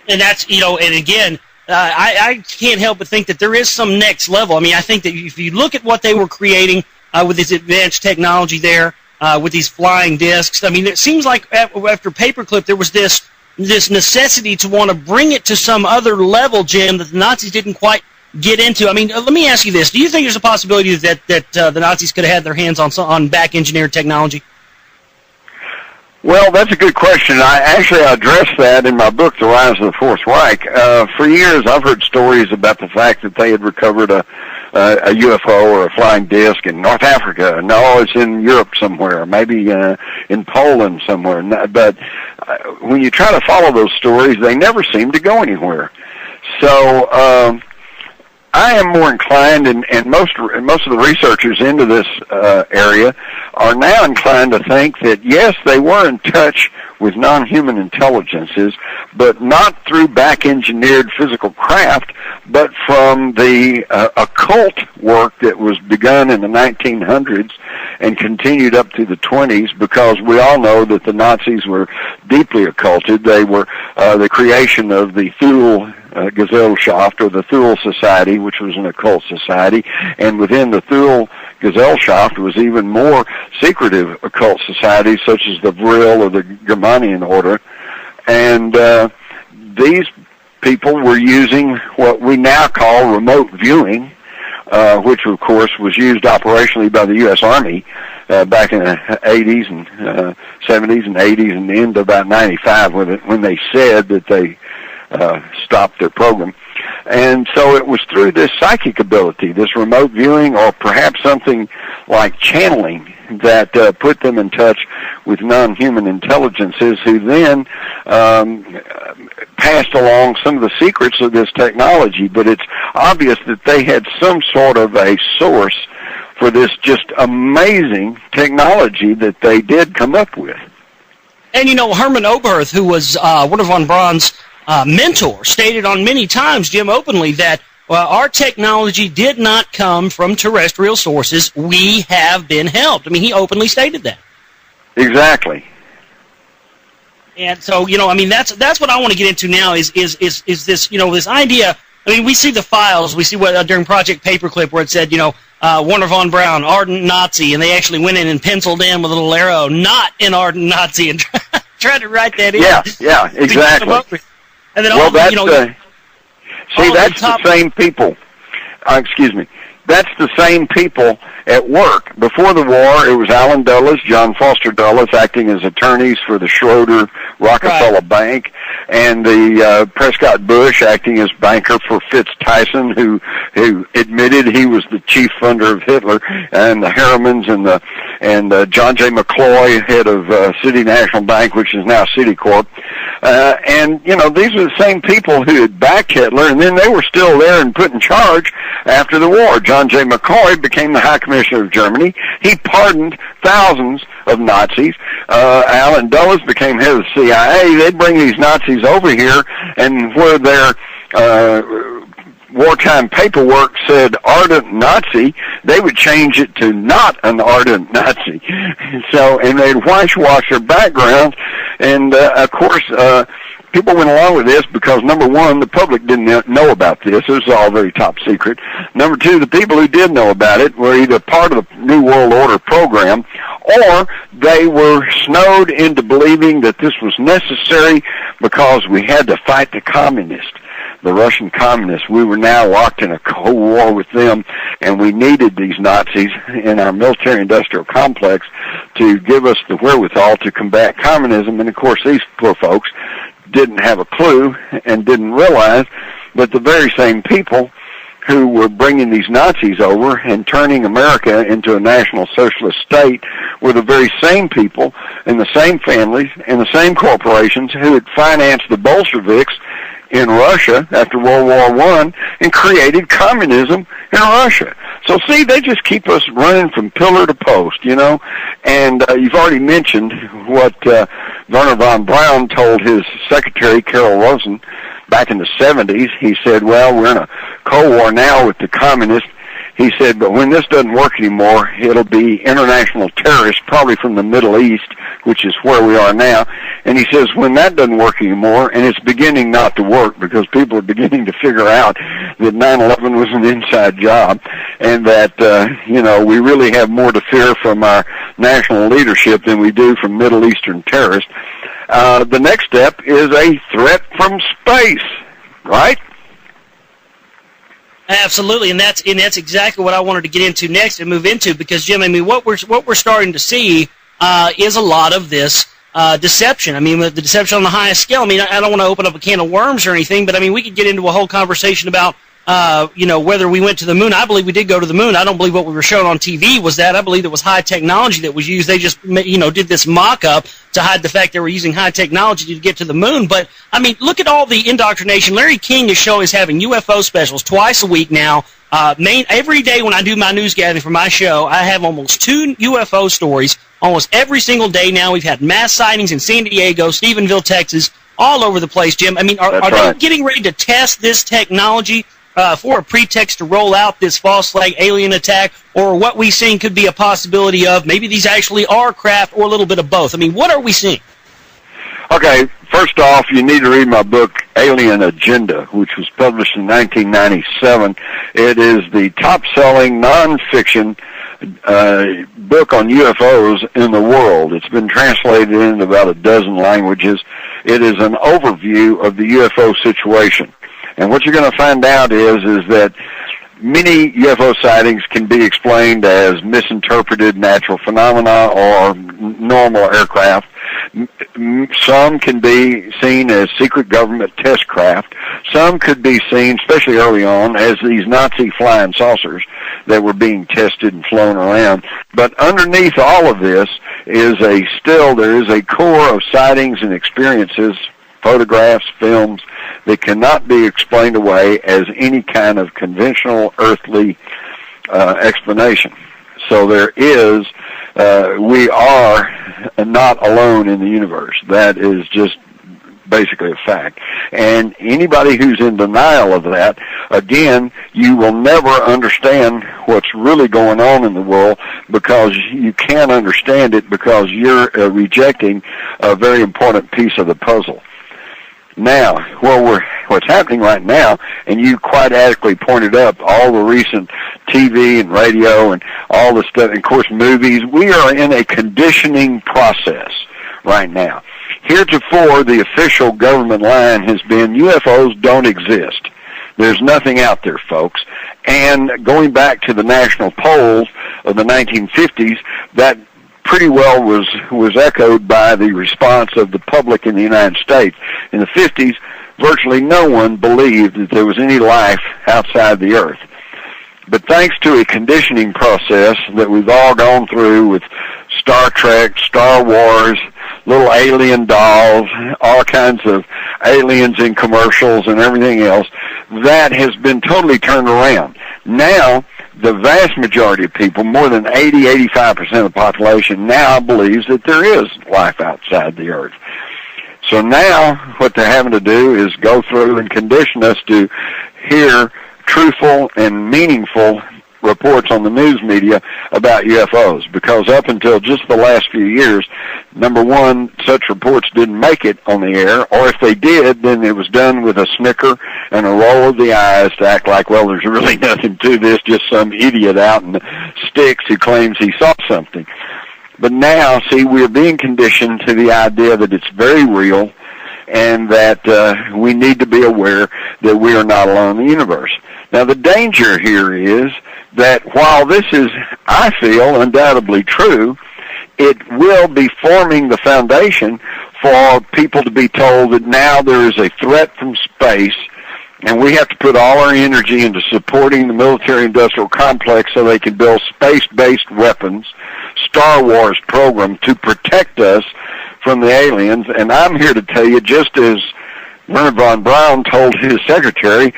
Speaker 1: And that's, and again, I can't help but think that there is some next level. I mean, I think that if you look at what they were creating with this advanced technology there, with these flying discs, I mean, it seems like after Paperclip there was this necessity to want to bring it to some other level, Jim, that the Nazis didn't quite get into. I mean, let me ask you this. Do you think there's a possibility that the Nazis could have had their hands on back-engineered technology?
Speaker 2: Well, that's a good question. I actually addressed that in my book, The Rise of the Fourth Reich. For years, I've heard stories about the fact that they had recovered a UFO or a flying disc in North Africa. No, it's in Europe somewhere, maybe in Poland somewhere. But when you try to follow those stories, they never seem to go anywhere. So I am more inclined, and most of the researchers into this area are now inclined to think that, yes, they were in touch with non-human intelligences, but not through back-engineered physical craft, but from the occult work that was begun in the 1900s and continued up to the 20s, because we all know that the Nazis were deeply occulted. They were the creation of the Thule Gesellschaft, or the Thule Society, which was an occult society, and within the Thule Gesellschaft was even more secretive occult societies, such as the Vril or the Germanian Order, and these people were using what we now call remote viewing, which of course was used operationally by the U.S. Army back in the 80s and 70s and 80s, and the end of about 95 when they said that they stopped their program. And so it was through this psychic ability, this remote viewing, or perhaps something like channeling, that put them in touch with non-human intelligences, who then passed along some of the secrets of this technology. But it's obvious that they had some sort of a source for this just amazing technology that they did come up with.
Speaker 1: And Hermann Oberth, who was Wernher von Braun's mentor, stated on many times, Jim, openly, that our technology did not come from terrestrial sources. We have been helped. I mean, he openly stated that. Exactly. And so, that's what I want to get into now is this, this idea. I mean, we see the files. We see what during Project Paperclip, where it said, Wernher von Braun, ardent Nazi, and they actually went in and penciled in with a little arrow, not an ardent Nazi, and tried to write that in.
Speaker 2: Yeah, exactly.
Speaker 1: And then
Speaker 2: well, that's the same people. Excuse me. That's the same people at work. Before the war, it was Allen Dulles, John Foster Dulles, acting as attorneys for the Schroeder Rockefeller Bank, and the Prescott Bush, acting as banker for Fitz Tyson, who admitted he was the chief funder of Hitler, and the Harrimans and John J. McCloy, head of City National Bank, which is now Citicorp. And these are the same people who had backed Hitler, and then they were still there and put in charge after the war. John J. McCoy became the High Commissioner of Germany. He pardoned thousands of Nazis. Allen Dulles became head of the CIA. They'd bring these Nazis over here, and where their wartime paperwork said ardent Nazi, they would change it to not an ardent Nazi. And they'd whitewash their backgrounds. And, of course, people went along with this because, number one, the public didn't know about this. It was all very top secret. Number two, the people who did know about it were either part of the New World Order program, or they were snowed into believing that this was necessary because we had to fight the communists, the Russian communists. We were now locked in a Cold War with them, and we needed these Nazis in our military-industrial complex to give us the wherewithal to combat communism. And, of course, these poor folks didn't have a clue and didn't realize that the very same people who were bringing these Nazis over and turning America into a national socialist state were the very same people and the same families and the same corporations who had financed the Bolsheviks in Russia after World War I and created communism in Russia. So see, they just keep us running from pillar to post, you know. And you've already mentioned what Werner von Braun told his secretary, Carol Rosen, back in the 70s. He said, well, we're in a Cold War now with the communists. He said, but when this doesn't work anymore, it'll be international terrorists, probably from the Middle East, which is where we are now. And he says, when that doesn't work anymore, and it's beginning not to work because people are beginning to figure out that 9/11 was an inside job, and that, you know, we really have more to fear from our national leadership than we do from Middle Eastern terrorists. The next step is a threat from space, right?
Speaker 1: Absolutely, and that's exactly what I wanted to get into next and move into, because Jim, I mean, what we're starting to see is a lot of this deception. I mean, the deception on the highest scale. I mean, I don't want to open up a can of worms or anything, but I mean, we could get into a whole conversation about you know, whether we went to the moon. I believe we did go to the moon. I don't believe what we were shown on TV was that. I believe it was high technology that was used. They just, you know, did this mock-up to hide the fact they were using high technology to get to the moon. But, I mean, look at all the indoctrination. Larry King is having UFO specials twice a week now. Every day when I do my news gathering for my show, I have almost 2 UFO stories almost every single day now. We've had mass sightings in San Diego, Stephenville, Texas, all over the place, Jim. I mean, are they getting ready to test this technology for a pretext to roll out this false flag alien attack, or what we've seen could be a possibility of maybe these actually are craft, or a little bit of both? I mean, what are we seeing?
Speaker 2: Okay, first off, you need to read my book, Alien Agenda, which was published in 1997. It is the top-selling non-fiction book on UFOs in the world. It's been translated into about a dozen languages. It is an overview of the UFO situation. And what you're going to find out is that many UFO sightings can be explained as misinterpreted natural phenomena or normal aircraft. Some can be seen as secret government test craft. Some could be seen, especially early on, as these Nazi flying saucers that were being tested and flown around. But underneath all of this is there is a core of sightings and experiences, photographs, films, that cannot be explained away as any kind of conventional earthly explanation. So there is, we are not alone in the universe. That is just basically a fact. And anybody who's in denial of that, again, you will never understand what's really going on in the world, because you can't understand it because you're rejecting a very important piece of the puzzle. Now, what's happening right now, and you quite adequately pointed up all the recent TV and radio and all the stuff, and of course movies, we are in a conditioning process right now. Heretofore, the official government line has been UFOs don't exist. There's nothing out there, folks. And going back to the national polls of the 1950s, that pretty well was echoed by the response of the public in the United States. In the 50s, virtually no one believed that there was any life outside the Earth. But thanks to a conditioning process that we've all gone through with Star Trek, Star Wars, little alien dolls, all kinds of aliens in commercials and everything else, that has been totally turned around. Now, the vast majority of people, more than 85% of the population, now believes that there is life outside the Earth. So now what they're having to do is go through and condition us to hear truthful and meaningful reports on the news media about UFOs, because up until just the last few years, number one, such reports didn't make it on the air, or if they did, then it was done with a snicker and a roll of the eyes to act like, well, there's really nothing to this, just some idiot out in the sticks who claims he saw something. But now, see, we're being conditioned to the idea that it's very real, and that we need to be aware that we are not alone in the universe. Now, the danger here is that while this is, I feel, undoubtedly true, it will be forming the foundation for people to be told that now there is a threat from space, and we have to put all our energy into supporting the military-industrial complex so they can build space-based weapons, Star Wars program to protect us from the aliens. And I'm here to tell you, just as Werner von Braun told his secretary,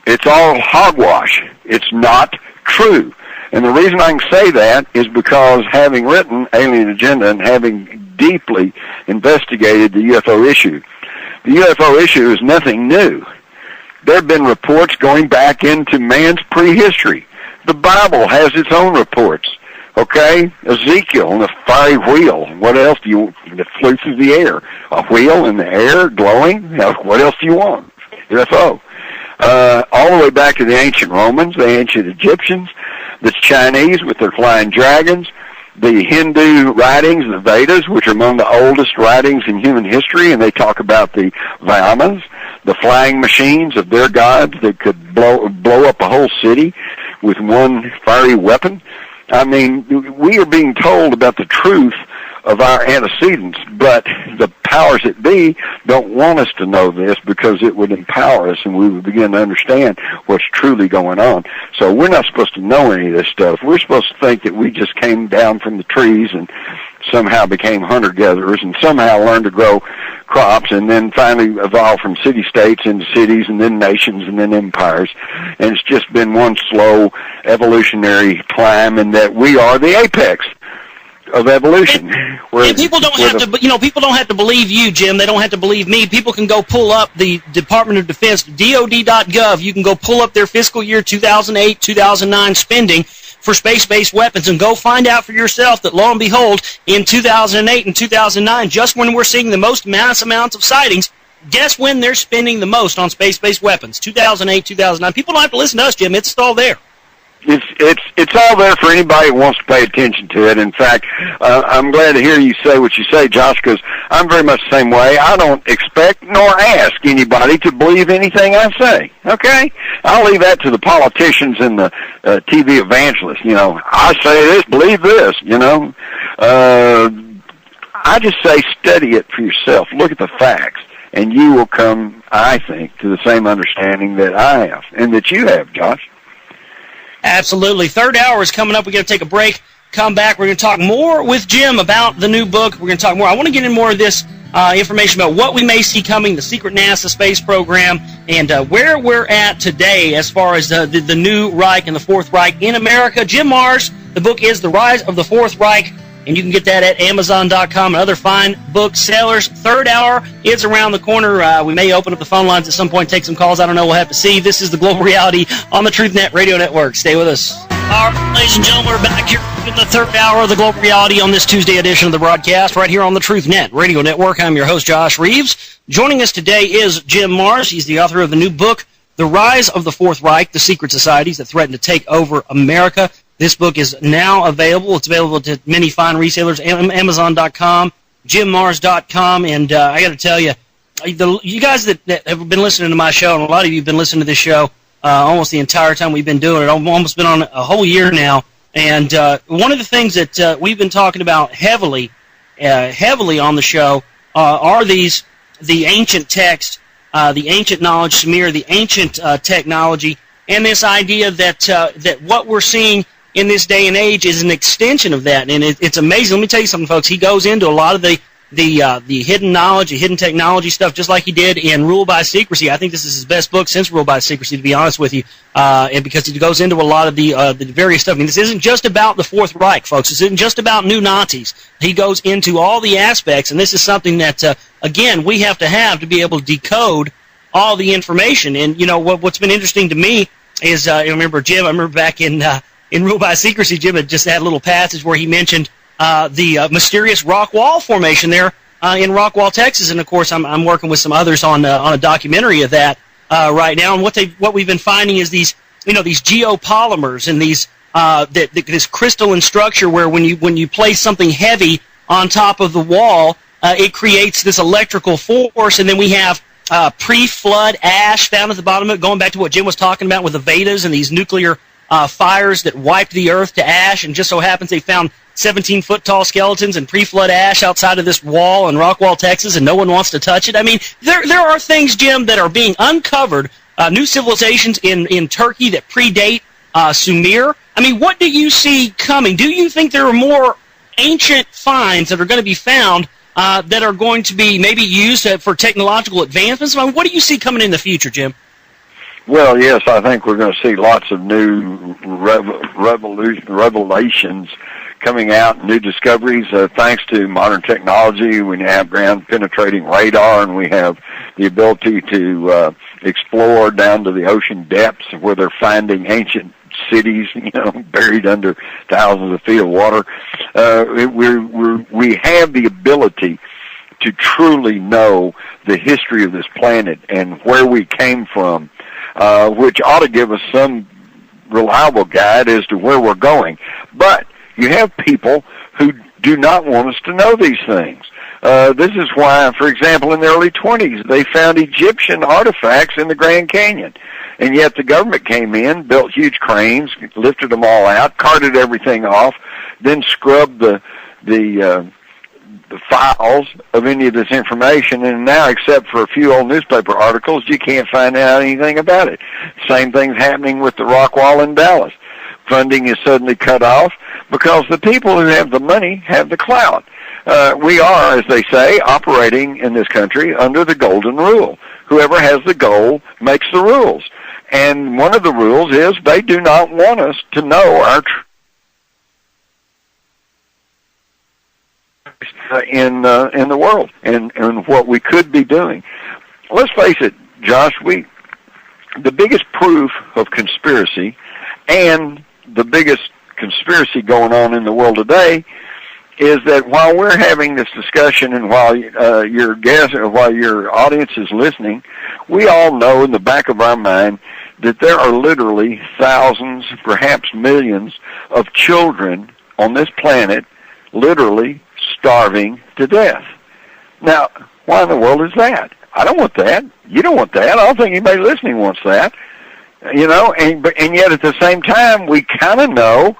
Speaker 2: it's all hogwash. It's not true. And the reason I can say that is because, having written Alien Agenda and having deeply investigated the UFO issue, the UFO issue is nothing new. There have been reports going back into man's prehistory. The Bible has its own reports. Okay? Ezekiel and the fiery wheel. What else do you, that floats through the air? A wheel in the air glowing? What else do you want? UFO. All the way back to the ancient Romans, the ancient Egyptians, the Chinese with their flying dragons, the Hindu writings, the Vedas, which are among the oldest writings in human history, and they talk about the Vayanas, the flying machines of their gods that could blow up a whole city with one fiery weapon. I mean, we are being told about the truth of our antecedents, but the powers that be don't want us to know this because it would empower us and we would begin to understand what's truly going on. So we're not supposed to know any of this stuff. We're supposed to think that we just came down from the trees and somehow became hunter-gatherers and somehow learned to grow crops and then finally evolved from city-states into cities and then nations and then empires. And it's just been one slow evolutionary climb, and that we are the apex of evolution.
Speaker 1: And people don't have to, people don't have to believe you, Jim. They don't have to believe me. People can go pull up the Department of Defense, DOD.gov. You can go pull up their fiscal year 2008, 2009 spending for space-based weapons and go find out for yourself that, lo and behold, in 2008 and 2009, just when we're seeing the most mass amounts of sightings, guess when they're spending the most on space-based weapons? 2008, 2009. People don't have to listen to us, Jim. It's all there.
Speaker 2: It's all there for anybody who wants to pay attention to it. In fact, I'm glad to hear you say what you say, Josh, because I'm very much the same way. I don't expect nor ask anybody to believe anything I say, okay? I'll leave that to the politicians and the TV evangelists. I say this, believe this, I just say study it for yourself. Look at the facts, and you will come, I think, to the same understanding that I have and that you have, Josh.
Speaker 1: Absolutely. Third hour is coming up. We're going to take a break. Come back. We're going to talk more with Jim about the new book. We're going to talk more. I want to get in more of this information about what we may see coming, the secret NASA space program, and where we're at today as far as the new Reich and the Fourth Reich in America. Jim Marrs, the book is The Rise of the Fourth Reich, and you can get that at Amazon.com and other fine booksellers. Third hour is around the corner. We may open up the phone lines at some point, take some calls. I don't know. We'll have to see. This is the Global Reality on the TruthNet Radio Network. Stay with us. All right, ladies and gentlemen, we're back here in the third hour of the Global Reality on this Tuesday edition of the broadcast right here on the TruthNet Radio Network. I'm your host, Josh Reeves. Joining us today is Jim Marrs. He's the author of the new book, The Rise of the Fourth Reich, The Secret Societies That Threaten to Take Over America. This book is now available. It's available to many fine resellers, Amazon.com, JimMarrs.com, and I got to tell you, you guys that have been listening to my show, and a lot of you have been listening to this show almost the entire time we've been doing it. I've almost been on a whole year now, and one of the things that we've been talking about heavily on the show are the ancient text, the ancient knowledge, Samir, the ancient technology, and this idea that what we're seeing in this day and age is an extension of that, and it's amazing. Let me tell you something, folks. He goes into a lot of the hidden knowledge, the hidden technology stuff, just like he did in Rule by Secrecy. I think this is his best book since Rule by Secrecy, to be honest with you, and because he goes into a lot of the various stuff. I mean, this isn't just about the Fourth Reich, folks. This isn't just about new Nazis. He goes into all the aspects, and this is something that, again, we have to be able to decode all the information. And, what's been interesting to me is, I remember back in Rule by Secrecy, Jim had just had a little passage where he mentioned the mysterious rock wall formation there in Rockwall, Texas, and of course I'm working with some others on a documentary of that right now. And what we've been finding is these geopolymers and these this crystalline structure where when you place something heavy on top of the wall, it creates this electrical force, and then we have pre-flood ash found at the bottom of it, going back to what Jim was talking about with the Vedas and these nuclear fires that wiped the earth to ash, and just so happens they found 17-foot-tall skeletons and pre-flood ash outside of this wall in Rockwall, Texas, and no one wants to touch it. I mean, there are things, Jim, that are being uncovered, new civilizations in Turkey that predate Sumer. I mean, what do you see coming? Do you think there are more ancient finds that are going to be found that are going to be maybe used for technological advancements? I mean, what do you see coming in the future, Jim?
Speaker 2: Well, yes, I think we're going to see lots of new revelations coming out, new discoveries, thanks to modern technology. We have ground-penetrating radar, and we have the ability to explore down to the ocean depths where they're finding ancient cities, buried under thousands of feet of water. We have the ability to truly know the history of this planet and where we came from, which ought to give us some reliable guide as to where we're going. But you have people who do not want us to know these things. This is why, for example, in the early 1920s, they found Egyptian artifacts in the Grand Canyon. And yet the government came in, built huge cranes, lifted them all out, carted everything off, then scrubbed the files of any of this information, and now, except for a few old newspaper articles, you can't find out anything about it. Same thing's happening with the rock wall in Dallas. Funding is suddenly cut off because the people who have the money have the clout. We are, as they say, operating in this country under the golden rule. Whoever has the gold makes the rules. And one of the rules is they do not want us to know our in the world and what we could be doing. Let's face it, Josh, the biggest proof of conspiracy and the biggest conspiracy going on in the world today is that while we're having this discussion and while while your audience is listening, we all know in the back of our mind that there are literally thousands, perhaps millions of children on this planet literally starving to death. Now, why in the world is that? I don't want that. You don't want that. I don't think anybody listening wants that. And yet at the same time, we kind of know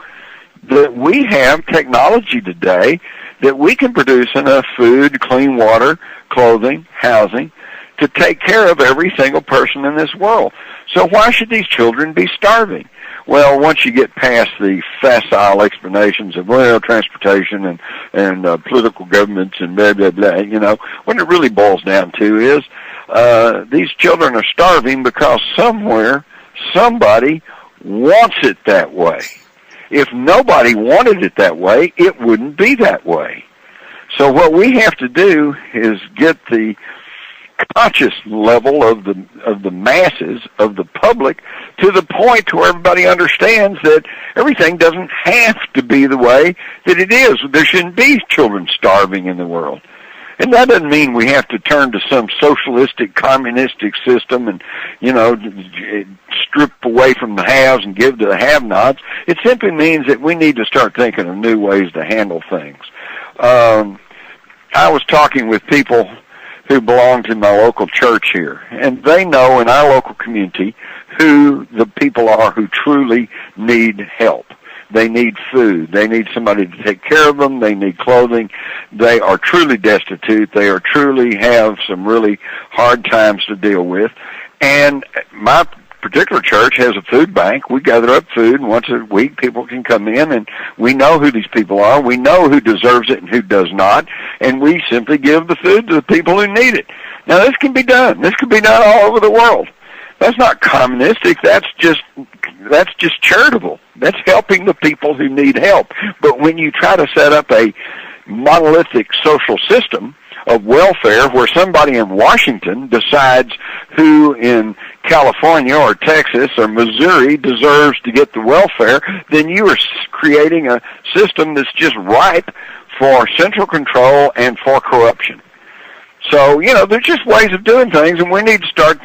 Speaker 2: that we have technology today that we can produce enough food, clean water, clothing, housing to take care of every single person in this world. So why should these children be starving? Well, once you get past the facile explanations of, transportation and political governments and blah, blah, blah, what it really boils down to is these children are starving because somewhere somebody wants it that way. If nobody wanted it that way, it wouldn't be that way. So what we have to do is get the conscious level of the masses, of the public, to the point to where everybody understands that everything doesn't have to be the way that it is. There shouldn't be children starving in the world. And that doesn't mean we have to turn to some socialistic, communistic system and, strip away from the haves and give to the have-nots. It simply means that we need to start thinking of new ways to handle things. I was talking with people who belong to my local church here, and they know in our local community who the people are who truly need help. They need food. They need somebody to take care of them. They need clothing. They are truly destitute. They are truly have some really hard times to deal with. And my particular church has a food bank. We gather up food, and once a week people can come in, and we know who these people are. We know who deserves it and who does not, and we simply give the food to the people who need it. Now, this can be done. This can be done all over the world. That's not communistic. That's just charitable. That's helping the people who need help. But when you try to set up a monolithic social system of welfare where somebody in Washington decides who in California or Texas or Missouri deserves to get the welfare, then you are creating a system that's just ripe for central control and for corruption. So, there's just ways of doing things, and we need to start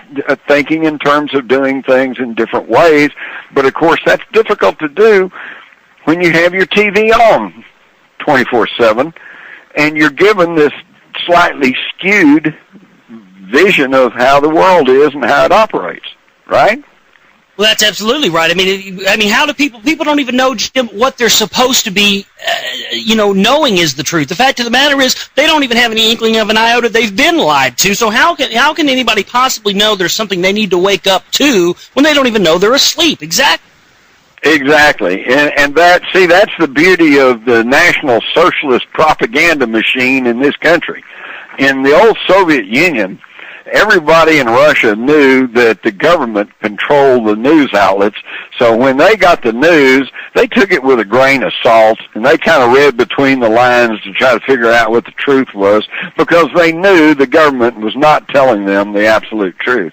Speaker 2: thinking in terms of doing things in different ways. But, of course, that's difficult to do when you have your TV on 24/7, and you're given this slightly skewed vision of how the world is and how it operates, right?
Speaker 1: Well, that's absolutely right. I mean, how do people don't even know, Jim, what they're supposed to be, knowing is the truth. The fact of the matter is they don't even have any inkling of an iota they've been lied to. So how can anybody possibly know there's something they need to wake up to when they don't even know they're asleep? Exactly.
Speaker 2: Exactly. And that's the beauty of the National Socialist propaganda machine in this country. In the old Soviet Union, everybody in Russia knew that the government controlled the news outlets, so when they got the news, they took it with a grain of salt, and they kind of read between the lines to try to figure out what the truth was, because they knew the government was not telling them the absolute truth.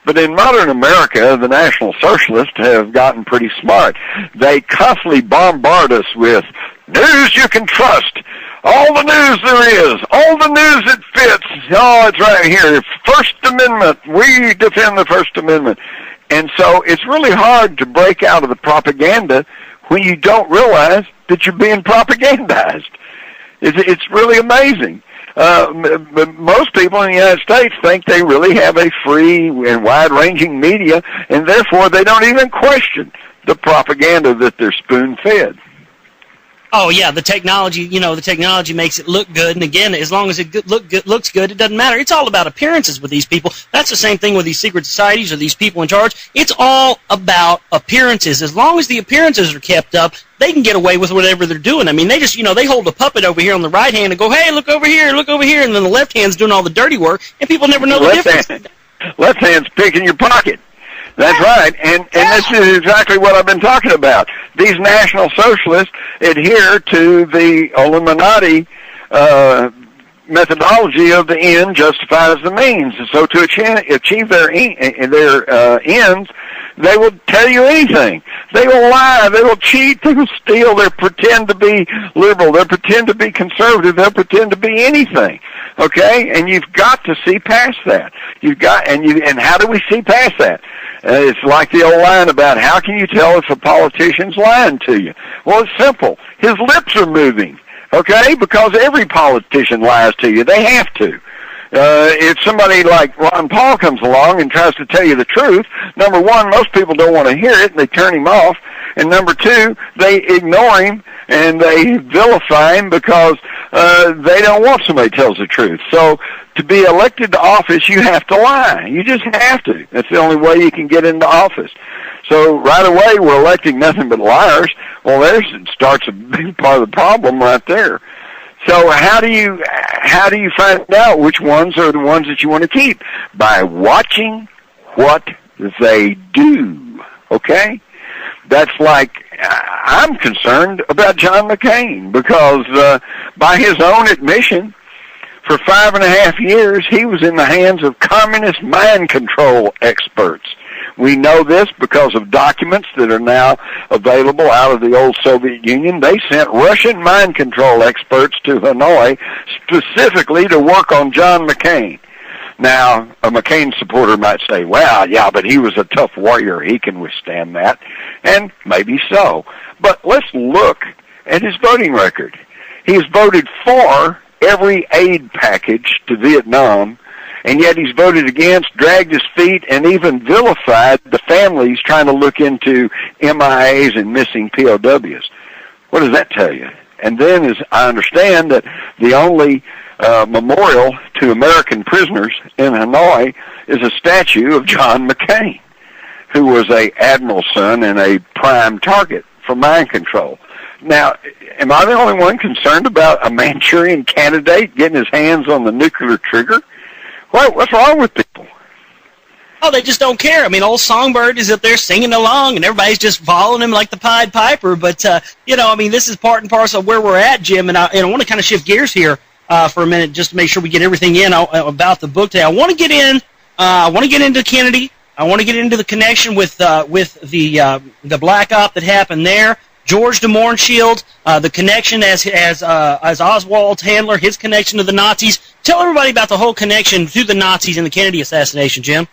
Speaker 2: But in modern America, the National Socialists have gotten pretty smart. They constantly bombard us with news you can trust. All the news there is. All the news that fits. Oh, it's right here. First Amendment. We defend the First Amendment. And so it's really hard to break out of the propaganda when you don't realize that you're being propagandized. It's really amazing. Most people in the United States think they really have a free and wide-ranging media, and therefore they don't even question the propaganda that they're spoon-fed.
Speaker 1: Oh yeah, the technology makes it look good, and again, as long as it looks good, it doesn't matter. It's all about appearances with these people. That's the same thing with these secret societies or these people in charge. It's all about appearances. As long as the appearances are kept up, they can get away with whatever they're doing. I mean, they just, they hold a puppet over here on the right hand and go, hey, look over here, and then the left hand's doing all the dirty work, and people never know the difference.
Speaker 2: Left hand's picking your pocket. That's right, and this is exactly what I've been talking about. These National Socialists adhere to the Illuminati methodology of the end justifies the means. So to achieve their ends, they will tell you anything. They will lie. They will cheat. They will steal. They'll pretend to be liberal. They'll pretend to be conservative. They'll pretend to be anything. Okay, and you've got to see past that. And how do we see past that? It's like the old line about how can you tell if a politician's lying to you? Well, it's simple. His lips are moving, okay, because every politician lies to you. They have to. If somebody like Ron Paul comes along and tries to tell you the truth, number one, most people don't want to hear it, and they turn him off. And number two, they ignore him, and they vilify him because they don't want somebody tells the truth. So to be elected to office, you have to lie. You just have to. That's the only way you can get into office. So right away, we're electing nothing but liars. Well, there starts a big part of the problem right there. So how do you find out which ones are the ones that you want to keep? By watching what they do, okay? That's like, I'm concerned about John McCain because by his own admission, for 5.5 years, he was in the hands of communist mind control experts. We know this because of documents that are now available out of the old Soviet Union. They sent Russian mind control experts to Hanoi specifically to work on John McCain. Now, a McCain supporter might say, well, yeah, but he was a tough warrior. He can withstand that. And maybe so. But let's look at his voting record. He's voted for every aid package to Vietnam, and yet he's voted against, dragged his feet, and even vilified the families trying to look into MIAs and missing POWs. What does that tell you? And then, as I understand, that the only memorial to American prisoners in Hanoi is a statue of John McCain, who was an admiral's son and a prime target for mind control. Now, am I the only one concerned about a Manchurian candidate getting his hands on the nuclear trigger? What's wrong with people?
Speaker 1: Oh, they just don't care. I mean, old Songbird is up there singing along, and everybody's just following him like the Pied Piper. But, this is part and parcel of where we're at, Jim, and I want to kind of shift gears here for a minute just to make sure we get everything in about the book today. I want to get into Kennedy. I want to get into the connection with the black op that happened there. George de Mohrenschildt, the connection as Oswald's handler, his connection to the Nazis. Tell everybody about the whole connection to the Nazis and the Kennedy assassination, Jim.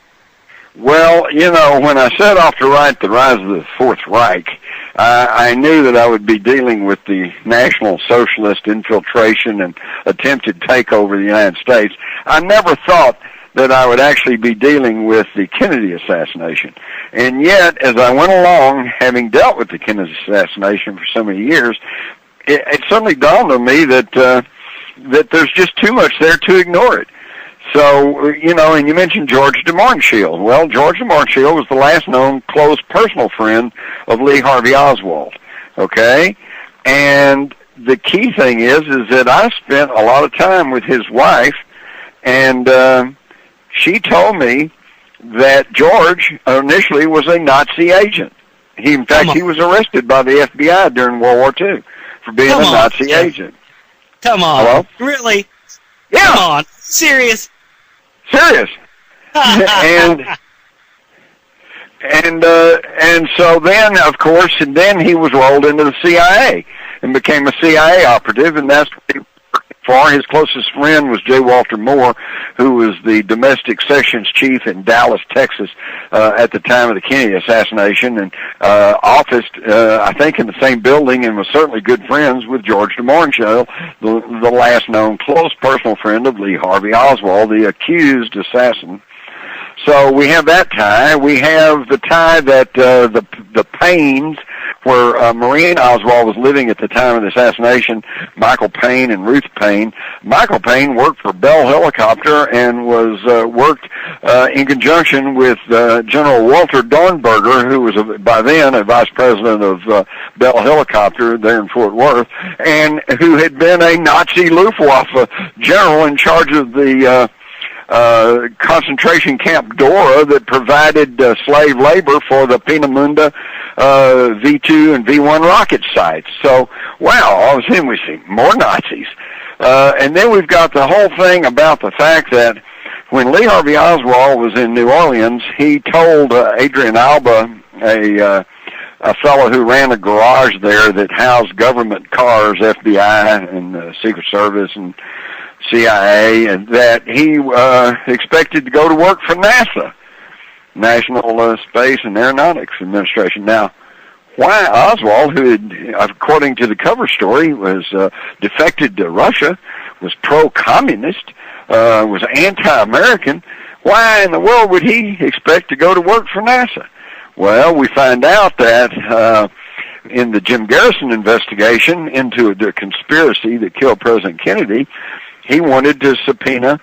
Speaker 2: Well, when I set off to write The Rise of the Fourth Reich, I knew that I would be dealing with the National Socialist infiltration and attempted takeover of the United States. I never thought that I would actually be dealing with the Kennedy assassination. And yet, as I went along, having dealt with the Kennedy assassination for so many years, it suddenly dawned on me that that there's just too much there to ignore it. So, and you mentioned George de Mohrenschildt. Well, George de Mohrenschildt was the last known close personal friend of Lee Harvey Oswald, okay? And the key thing is that I spent a lot of time with his wife, and she told me that George initially was a Nazi agent. In fact, he was arrested by the FBI during World War II for being a Nazi agent.
Speaker 1: Come on.
Speaker 2: Hello?
Speaker 1: Really?
Speaker 2: Yeah.
Speaker 1: Come on. Serious?
Speaker 2: Serious. and so then, of course, and then he was rolled into the CIA and became a CIA operative, and that's what he worked for. His closest friend was J. Walter Moore, who was the domestic sections chief in Dallas, Texas, at the time of the Kennedy assassination, and officed, I think, in the same building, and was certainly good friends with George de Mohrenschildt, the last known close personal friend of Lee Harvey Oswald, the accused assassin. So we have that tie. We have the tie that the Paynes, where Maureen Oswald was living at the time of the assassination, Michael Payne and Ruth Payne. Michael Payne worked for Bell Helicopter and was worked in conjunction with General Walter Dornberger, who was by then a vice president of Bell Helicopter there in Fort Worth, and who had been a Nazi Luftwaffe general in charge of the concentration camp Dora that provided slave labor for the Peenemünde V2 and V1 rocket sites. So, wow, all of a sudden we see more Nazis. And then we've got the whole thing about the fact that when Lee Harvey Oswald was in New Orleans, he told Adrian Alba, a fellow who ran a garage there that housed government cars, FBI and Secret Service and CIA, and that he expected to go to work for NASA, National Space and Aeronautics Administration. Now, why Oswald, who had, according to the cover story, was defected to Russia, was pro-communist, was anti-American, why in the world would he expect to go to work for NASA? Well, we find out that in the Jim Garrison investigation into the conspiracy that killed President Kennedy, he wanted to subpoena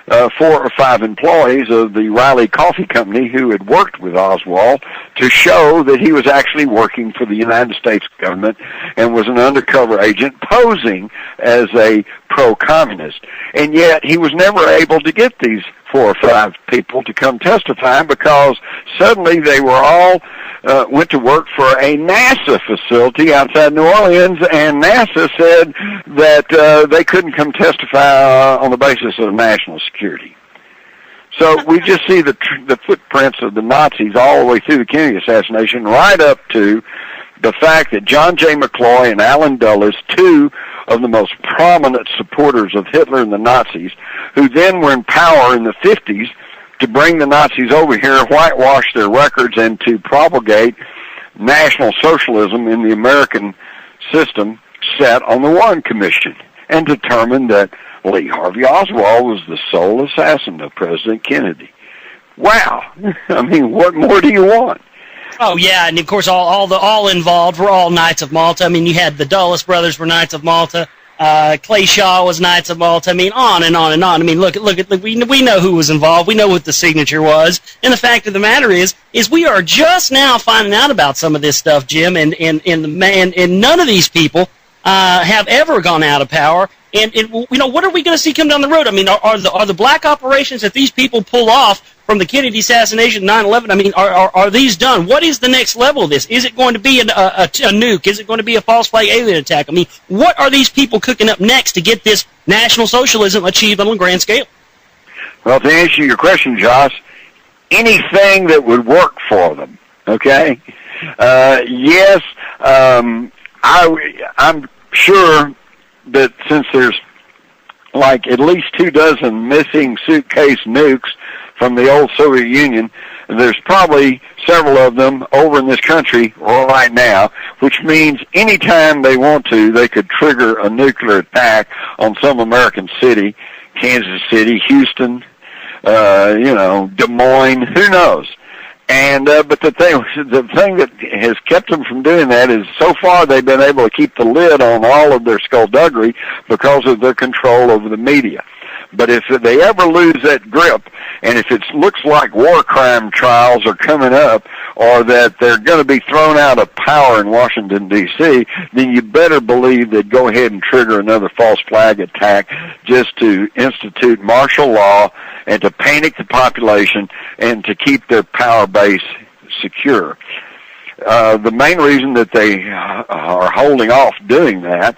Speaker 2: 4 or 5 employees of the Riley Coffee Company who had worked with Oswald to show that he was actually working for the United States government and was an undercover agent posing as a pro-communist. And yet he was never able to get these 4 or 5 people to come testify because suddenly they were all went to work for a NASA facility outside New Orleans, and NASA said that they couldn't come testify on the basis of national security. So we just see the footprints of the Nazis all the way through the Kennedy assassination, right up to the fact that John J. McCloy and Allen Dulles, 2 of the most prominent supporters of Hitler and the Nazis, who then were in power in the 50s to bring the Nazis over here, whitewash their records, and to propagate National Socialism in the American system, sat on the Warren Commission and determined that Lee Harvey Oswald was the sole assassin of President Kennedy. Wow. I mean, what more do you want?
Speaker 1: Oh yeah, and of course all involved were all Knights of Malta. I mean, you had the Dulles brothers were Knights of Malta. Clay Shaw was Knights of Malta. I mean, on and on and on. I mean, look. We know who was involved. We know what the signature was. And the fact of the matter is we are just now finding out about some of this stuff, Jim. And none of these people have ever gone out of power. And what are we going to see come down the road? I mean, are the black operations that these people pull off from the Kennedy assassination, 9/11? I mean, are these done? What is the next level of this? Is it going to be a nuke? Is it going to be a false flag alien attack? I mean, what are these people cooking up next to get this National Socialism achieved on a grand scale?
Speaker 2: Well, to answer your question, Josh, anything that would work for them. Okay. Yes, I'm sure that since there's like at least 24 missing suitcase nukes from the old Soviet Union, there's probably several of them over in this country right now, which means anytime they want to, they could trigger a nuclear attack on some American city, Kansas City, Houston, Des Moines, who knows? And but the thing that has kept them from doing that is so far they've been able to keep the lid on all of their skullduggery because of their control over the media. But if they ever lose that grip, and if it looks like war crime trials are coming up, or that they're going to be thrown out of power in Washington, D.C., then you better believe they'd go ahead and trigger another false flag attack just to institute martial law and to panic the population and to keep their power base secure. The main reason that they are holding off doing that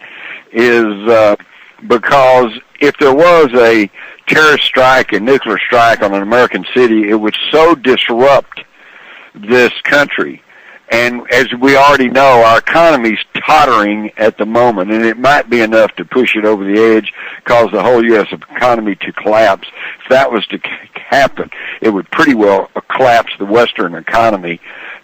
Speaker 2: is because if there was a terrorist strike, a nuclear strike on an American city, it would so disrupt this country. And as we already know, our economy's tottering at the moment, and it might be enough to push it over the edge, cause the whole U.S. economy to collapse. If that was to happen, it would pretty well collapse the Western economy.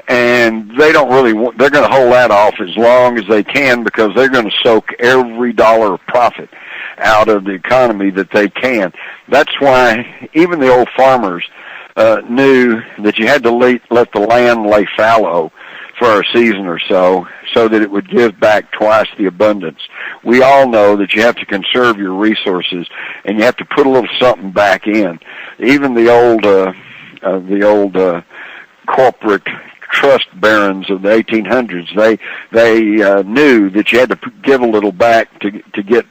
Speaker 2: And they don't really want, they're going to hold that off as long as they can, because they're going to soak every dollar of profit out of the economy that they can. That's why even the old farmers knew that you had to let the land lay fallow for a season or so that it would give back twice the abundance. We all know that you have to conserve your resources, and you have to put a little something back in. Even the old corporate trust barons of the 1800s, they knew that you had to give a little back to get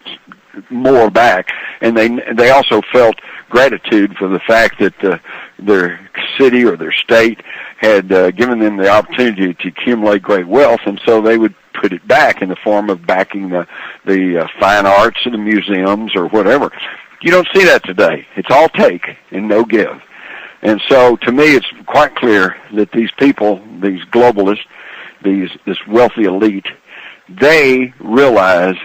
Speaker 2: more back, and they also felt gratitude for the fact that their city or their state had given them the opportunity to accumulate great wealth, and so they would put it back in the form of backing the fine arts or the museums or whatever. You don't see that today. It's all take and no give. And so, to me, it's quite clear that these people, these globalists, this wealthy elite, they realize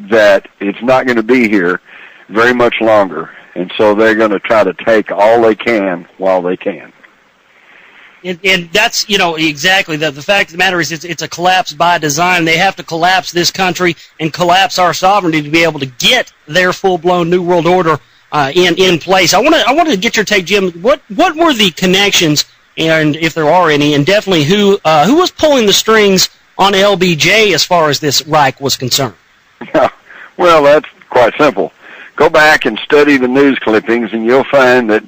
Speaker 2: that it's not going to be here very much longer, and so they're going to try to take all they can while they can.
Speaker 1: And that's, exactly. The fact of the matter is it's a collapse by design. They have to collapse this country and collapse our sovereignty to be able to get their full-blown New World Order in place. I wanted to get your take, Jim. What were the connections, and if there are any, and definitely who was pulling the strings on LBJ as far as this Reich was concerned?
Speaker 2: Well, that's quite simple. Go back and study the news clippings, and you'll find that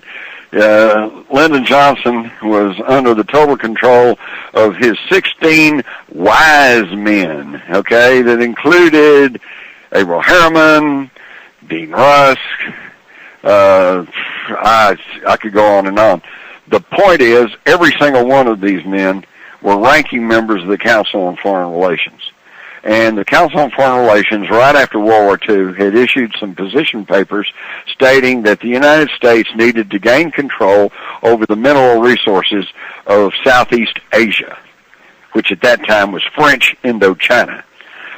Speaker 2: Lyndon Johnson was under the total control of his 16 wise men, okay, that included Averell Harriman, Dean Rusk. I could go on and on. The point is, every single one of these men were ranking members of the Council on Foreign Relations. And the Council on Foreign Relations, right after World War II, had issued some position papers stating that the United States needed to gain control over the mineral resources of Southeast Asia, which at that time was French Indochina.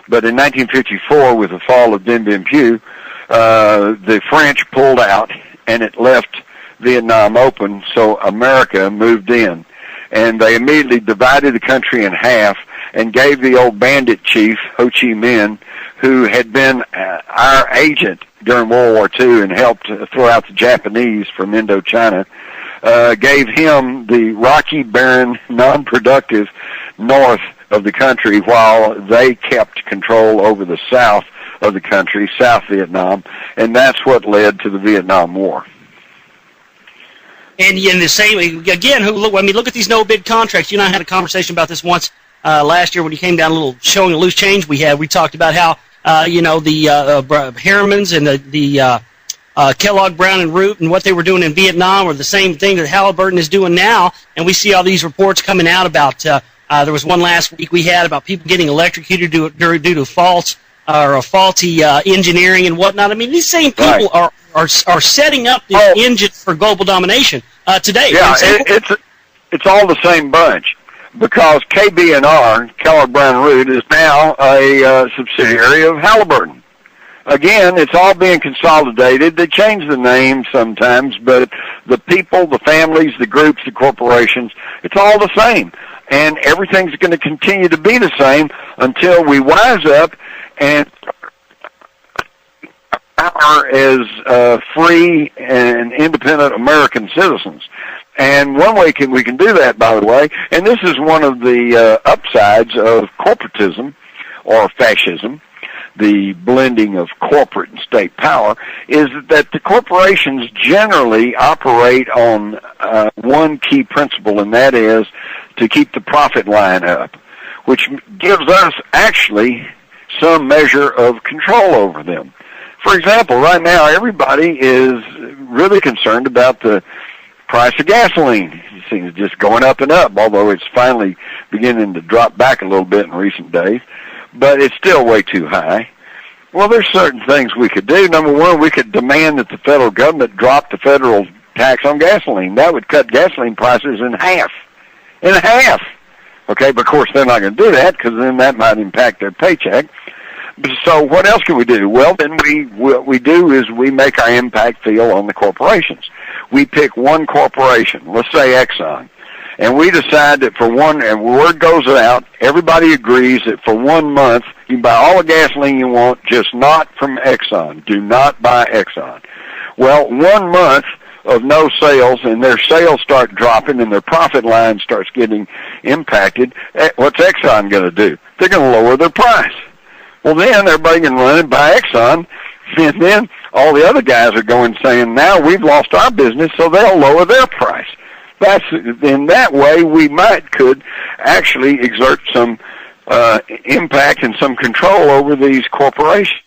Speaker 2: But in 1954, with the fall of Dien Bien Phu, the French pulled out, and it left Vietnam open, so America moved in. And they immediately divided the country in half and gave the old bandit chief, Ho Chi Minh, who had been our agent during World War II and helped throw out the Japanese from Indochina, gave him the rocky, barren, non-productive north of the country while they kept control over the south of the country, South Vietnam, and that's what led to the Vietnam War.
Speaker 1: And in the same, again, look at these no-bid contracts. You and I had a conversation about this once last year when you came down showing a loose change we had. We talked about how, the Harrimans and the Kellogg, Brown, and Root and what they were doing in Vietnam were the same thing that Halliburton is doing now. And we see all these reports coming out about, there was one last week we had about people getting electrocuted due to faulty engineering and whatnot. I mean, these same people are setting up this engine for global domination today.
Speaker 2: Yeah, it's all the same bunch, because KB&R, Kellogg Brown Root, is now a subsidiary of Halliburton. Again, it's all being consolidated. They change the name sometimes, but the people, the families, the groups, the corporations, it's all the same. And everything's going to continue to be the same until we wise up and power as free and independent American citizens. And one way we can do that, by the way, and this is one of the upsides of corporatism or fascism, the blending of corporate and state power, is that the corporations generally operate on one key principle, and that is to keep the profit line up, which gives us actually some measure of control over them. For example, right now everybody is really concerned about the price of gasoline. It seems just going up and up, although it's finally beginning to drop back a little bit in recent days, but it's still way too high. Well, there's certain things we could do. Number one, we could demand that the federal government drop the federal tax on gasoline. That would cut gasoline prices in half. In half. Okay, but of course they're not going to do that because then that might impact their paycheck. So what else can we do? Well, then what we do is we make our impact feel on the corporations. We pick one corporation, let's say Exxon, and we decide that for one, and word goes out, everybody agrees that for 1 month you can buy all the gasoline you want, just not from Exxon. Do not buy Exxon. Well, 1 month of no sales, and their sales start dropping and their profit line starts getting impacted, what's Exxon going to do? They're going to lower their price. Well, then everybody can run and buy Exxon, and then all the other guys are going saying, now we've lost our business, so they'll lower their price. That's in that way we could actually exert some impact and some control over these corporations.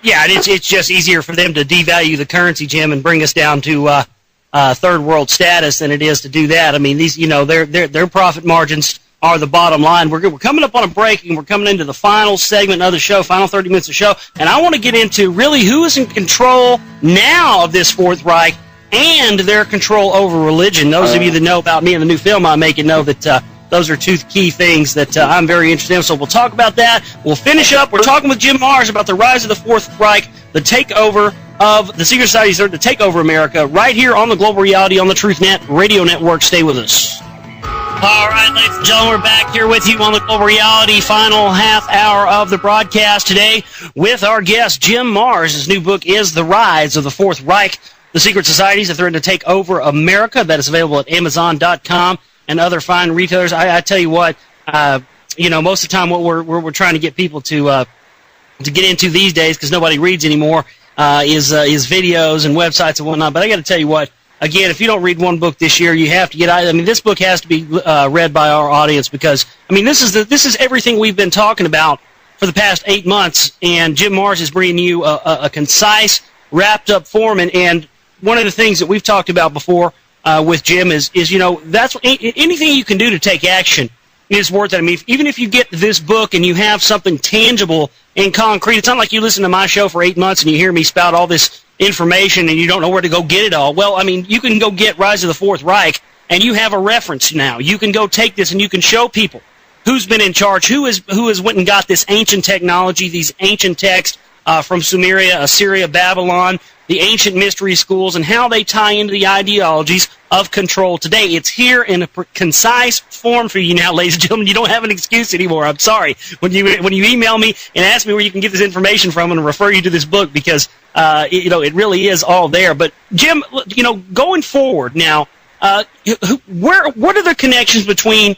Speaker 1: Yeah, and it's just easier for them to devalue the currency, Jim, and bring us down to third world status than it is to do that. I mean, these, their profit margins are the bottom line. We're coming up on a break, and we're coming into the final segment of the show, final 30 minutes of the show, and I want to get into really who is in control now of this Fourth Reich and their control over religion. Those of you that know about me and the new film I'm making know that those are two key things that I'm very interested in. So we'll talk about that. We'll finish up. We're talking with Jim Marrs about the rise of the Fourth Reich, the takeover of the secret societies to take over America, right here on the Global Reality on the TruthNet Radio Network. Stay with us. All right, ladies and gentlemen, we're back here with you on the Global Reality final half hour of the broadcast today with our guest, Jim Marrs. His new book is The Rise of the Fourth Reich, the secret societies that threaten to take over America. That is available at Amazon.com and other fine retailers. I tell you what, most of the time what we're trying to get people to get into these days, because nobody reads anymore, is videos and websites and whatnot. But I got to tell you what, again, if you don't read one book this year, you have to get out. I mean, this book has to be read by our audience because, I mean, this is everything we've been talking about for the past 8 months, and Jim Marrs is bringing you a concise, wrapped-up form. And one of the things that we've talked about before with Jim is that's anything you can do to take action is worth it. I mean, even if you get this book and you have something tangible and concrete, it's not like you listen to my show for 8 months and you hear me spout all this information and you don't know where to go get it all. Well, I mean, you can go get Rise of the Fourth Reich and you have a reference now. You can go take this and you can show people who's been in charge, who has went and got this ancient technology, these ancient texts from Sumeria, Assyria, Babylon, the ancient mystery schools, and how they tie into the ideologies of control today. It's here in a concise form for you now, ladies and gentlemen. You don't have an excuse anymore. I'm sorry. When you email me and ask me where you can get this information from, I'm going to refer you to this book because it really is all there. But Jim, going forward now, what are the connections between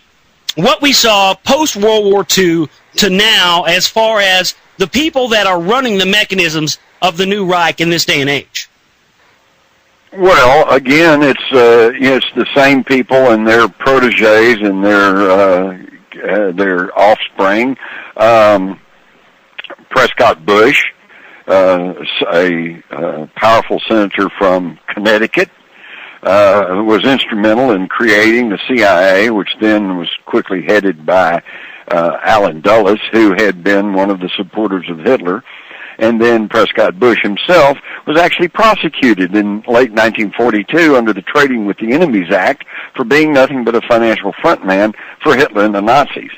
Speaker 1: what we saw post World War II to now, as far as the people that are running the mechanisms of the new Reich in this day and age?
Speaker 2: Well, again, it's the same people and their proteges and their offspring. Prescott Bush, a powerful senator from Connecticut, who was instrumental in creating the CIA, which then was quickly headed by Allen Dulles, who had been one of the supporters of Hitler. And then Prescott Bush himself was actually prosecuted in late 1942 under the Trading with the Enemies Act for being nothing but a financial frontman for Hitler and the Nazis.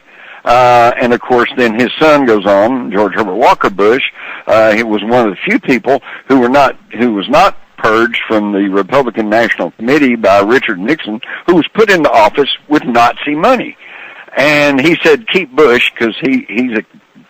Speaker 2: And of course, then his son goes on, George Herbert Walker Bush. He was one of the few people who was not purged from the Republican National Committee by Richard Nixon, who was put into office with Nazi money. And he said, keep Bush, because he's a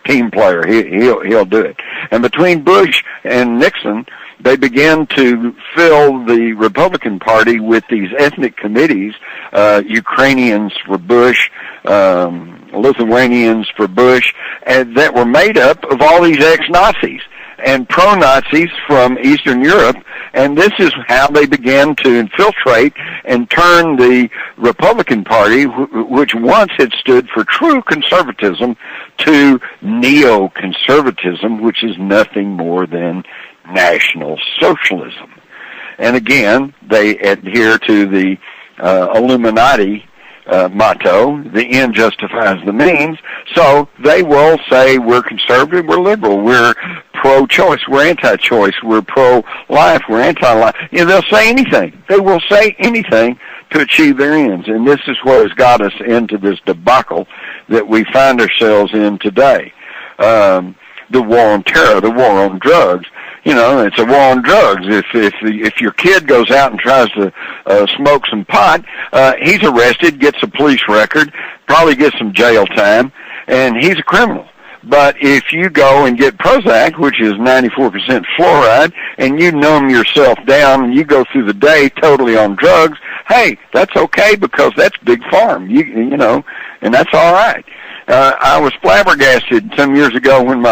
Speaker 2: team player. He'll do it. And between Bush and Nixon, they began to fill the Republican Party with these ethnic committees, Ukrainians for Bush, Lithuanians for Bush, and that were made up of all these ex-Nazis and pro-Nazis from Eastern Europe, and this is how they began to infiltrate and turn the Republican Party, which once had stood for true conservatism, to neoconservatism, which is nothing more than National Socialism. And again, they adhere to the Illuminati motto, the end justifies the means, so they will say we're conservative, we're liberal, we're pro-choice, we're anti-choice, we're pro-life, we're anti-life. You know, they'll say anything. They will say anything to achieve their ends, and this is what has got us into this debacle that we find ourselves in today. The war on terror, the war on drugs. You know, it's a war on drugs. If your kid goes out and tries to smoke some pot, he's arrested, gets a police record, probably gets some jail time, and he's a criminal. But if you go and get Prozac, which is 94% fluoride, and you numb yourself down and you go through the day totally on drugs, hey, that's okay because that's big farm. You know, and that's all right. I was flabbergasted some years ago when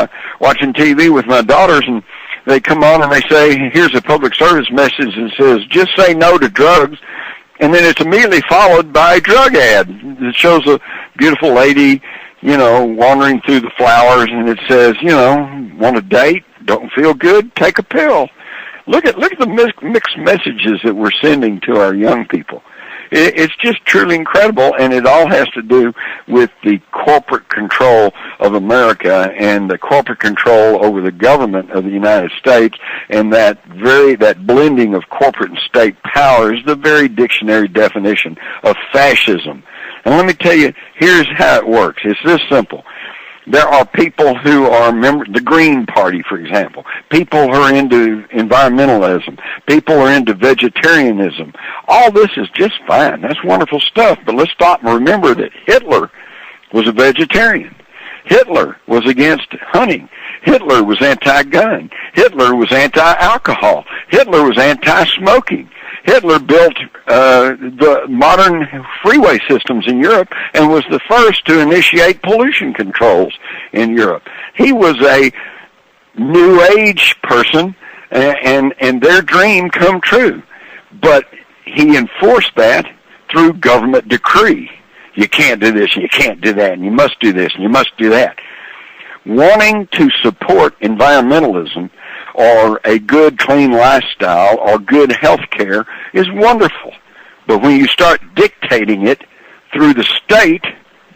Speaker 2: watching TV with my daughters, and they come on and they say, here's a public service message that says, just say no to drugs. And then it's immediately followed by a drug ad that shows a beautiful lady, you know, wandering through the flowers, and it says, you know, want a date? Don't feel good? Take a pill. Look at the mixed messages that we're sending to our young people. It's just truly incredible, and it all has to do with the corporate control of America and the corporate control over the government of the United States, and that blending of corporate and state power is the very dictionary definition of fascism. And let me tell you, here's how it works. It's this simple. There are people who are the Green Party, for example. People who are into environmentalism. People who are into vegetarianism. All this is just fine. That's wonderful stuff. But let's stop and remember that Hitler was a vegetarian. Hitler was against hunting. Hitler was anti-gun. Hitler was anti-alcohol. Hitler was anti-smoking. Hitler built the modern freeway systems in Europe and was the first to initiate pollution controls in Europe. He was a New Age person, and their dream come true. But he enforced that through government decree. You can't do this, and you can't do that, and you must do this, and you must do that. Wanting to support environmentalism or a good, clean lifestyle or good health care is wonderful. But when you start dictating it through the state,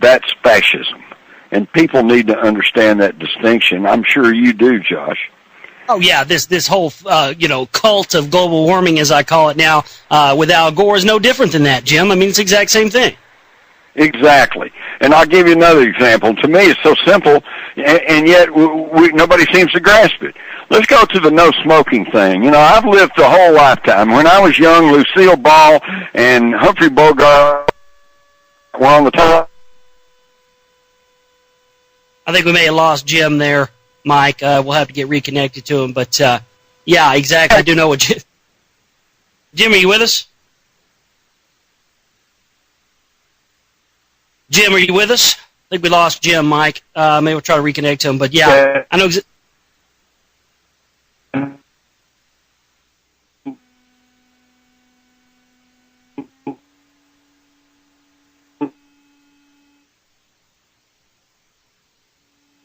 Speaker 2: that's fascism. And people need to understand that distinction. I'm sure you do, Josh.
Speaker 1: Oh, yeah, this whole, cult of global warming, as I call it now, with Al Gore is no different than that, Jim. I mean, it's the exact same thing.
Speaker 2: Exactly. And I'll give you another example. To me, it's so simple, and yet nobody seems to grasp it. Let's go to the no smoking thing. You know, I've lived the whole lifetime. When I was young, Lucille Ball and Humphrey Bogart were on the top.
Speaker 1: I think we may have lost Jim there, Mike. We'll have to get reconnected to him. But, yeah, exactly. I do know what Jim, are you with us? Jim, are you with us? I think we lost Jim, Mike. Maybe we'll try to reconnect to him. But, yeah, I know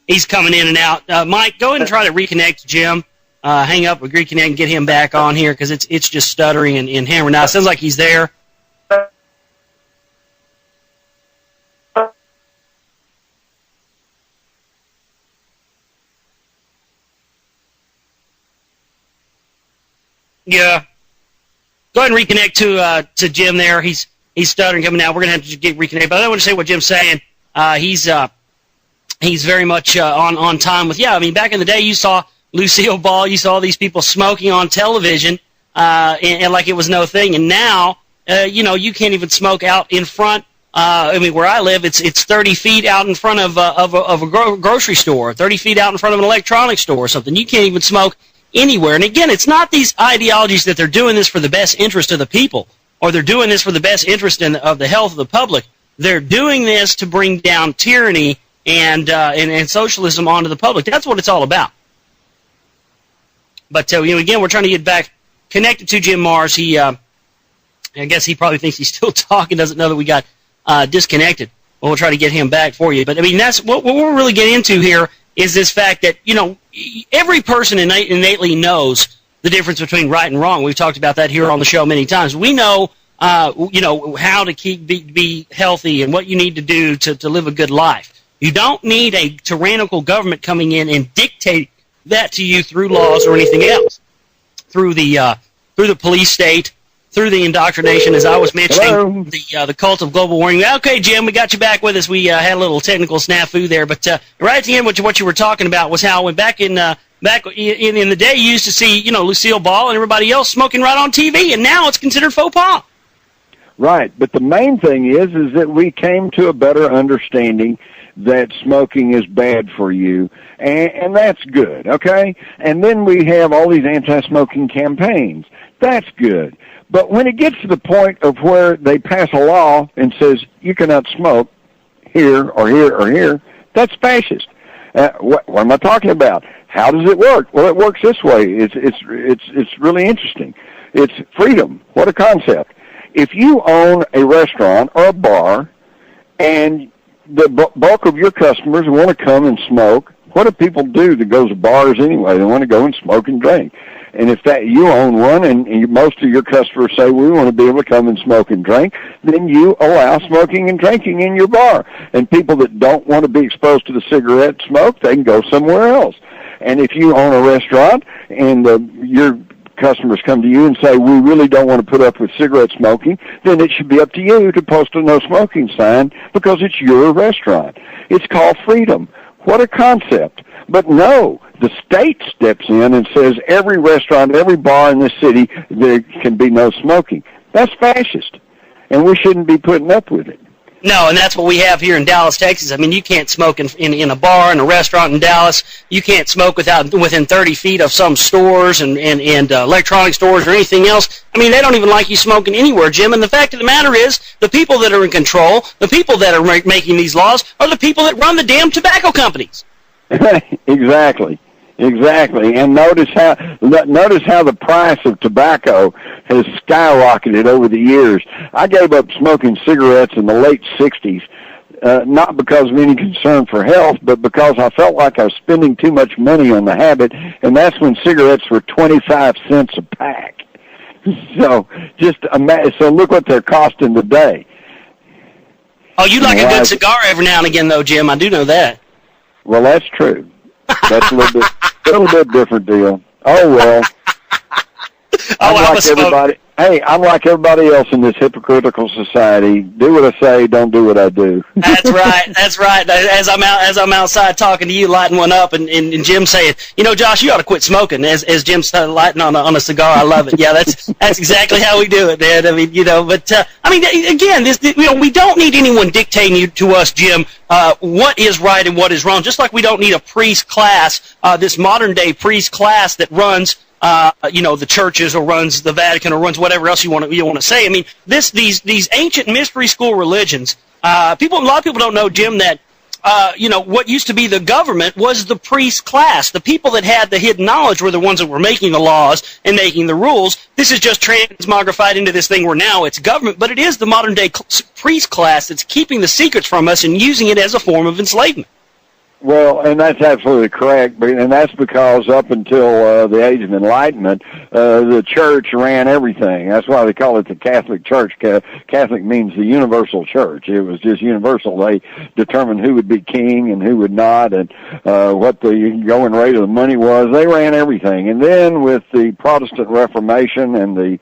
Speaker 1: he's coming in and out. Mike, go ahead and try to reconnect Jim. Hang up, reconnect, and get him back on here because it's just stuttering and hammering. Now, it sounds like he's there. Yeah. Go ahead and reconnect to Jim there. He's stuttering coming out. We're going to have to get reconnected. But I want to say what Jim's saying. He's very much on time with, I mean, back in the day you saw Lucille Ball, you saw these people smoking on television and like it was no thing. And now, you can't even smoke out in front I mean, where I live, it's 30 feet out in front of a grocery store, 30 feet out in front of an electronics store or something. You can't even smoke anywhere. And again, it's not these ideologies that they're doing this for the best interest of the people, or they're doing this for the best interest of the health of the public. They're doing this to bring down tyranny and socialism onto the public. That's what it's all about. But again, we're trying to get back connected to Jim Mars. He, I guess he probably thinks he's still talking, doesn't know that we got disconnected. Well, we'll try to get him back for you. But I mean, that's what we're really getting into here is this fact that every person innately knows the difference between right and wrong. We've talked about that here on the show many times. We know how to be healthy and what you need to do to live a good life. You don't need a tyrannical government coming in and dictate that to you through laws or anything else, through the police state, through the indoctrination, as I was mentioning, the cult of global warming. Okay, Jim, we got you back with us. We had a little technical snafu there, but right at the end, what you were talking about was how when back in the day, you used to see Lucille Ball and everybody else smoking right on TV, and now it's considered faux pas.
Speaker 2: Right, but the main thing is that we came to a better understanding that smoking is bad for you, and that's good, okay? And then we have all these anti-smoking campaigns. That's good. But when it gets to the point of where they pass a law and says you cannot smoke here or here or here, that's fascist. What am I talking about? How does it work? Well, it works this way. It's really interesting. It's freedom. What a concept. If you own a restaurant or a bar and the bulk of your customers want to come and smoke, what do people do that goes to bars anyway? They want to go and smoke and drink. And if that you own one and most of your customers say, we want to be able to come and smoke and drink, then you allow smoking and drinking in your bar. And people that don't want to be exposed to the cigarette smoke, they can go somewhere else. And if you own a restaurant and your customers come to you and say, we really don't want to put up with cigarette smoking, then it should be up to you to post a no smoking sign because it's your restaurant. It's called freedom. What a concept. But no, the state steps in and says every restaurant, every bar in this city, there can be no smoking. That's fascist, and we shouldn't be putting up with it.
Speaker 1: No, and that's what we have here in Dallas, Texas. I mean, you can't smoke in a bar, in a restaurant in Dallas. You can't smoke within 30 feet of some stores and electronic stores or anything else. I mean, they don't even like you smoking anywhere, Jim. And the fact of the matter is, the people that are in control, the people that are making these laws, are the people that run the damn tobacco companies.
Speaker 2: Exactly. And notice how the price of tobacco has skyrocketed over the years. I gave up smoking cigarettes in the late 60s, not because of any concern for health, but because I felt like I was spending too much money on the habit, and that's when cigarettes were 25 cents a pack. So so look what they're costing today.
Speaker 1: Oh, you like a good cigar every now and again, though, Jim. I do know that.
Speaker 2: Well, that's true. That's a little bit different deal. Oh, well. I'm like everybody else in this hypocritical society. Do what I say, don't do what I do.
Speaker 1: That's right. As I'm outside talking to you, lighting one up, and Jim saying, Josh, you ought to quit smoking. As Jim's lighting on a cigar, I love it. Yeah, that's exactly how we do it, man. I mean, but again, we don't need anyone dictating to us, Jim, what is right and what is wrong. Just like we don't need a priest class, this modern day priest class that runs the churches or runs the Vatican or runs whatever else you want to say. I mean, these ancient mystery school religions. A lot of people don't know, Jim, that what used to be the government was the priest class. The people that had the hidden knowledge were the ones that were making the laws and making the rules. This is just transmogrified into this thing where now it's government, but it is the modern day priest class that's keeping the secrets from us and using it as a form of enslavement.
Speaker 2: Well, and that's absolutely correct, and that's because up until the Age of Enlightenment, the church ran everything. That's why they call it the Catholic Church. Catholic means the universal church. It was just universal. They determined who would be king and who would not, and what the going rate of the money was. They ran everything. And then with the Protestant Reformation and the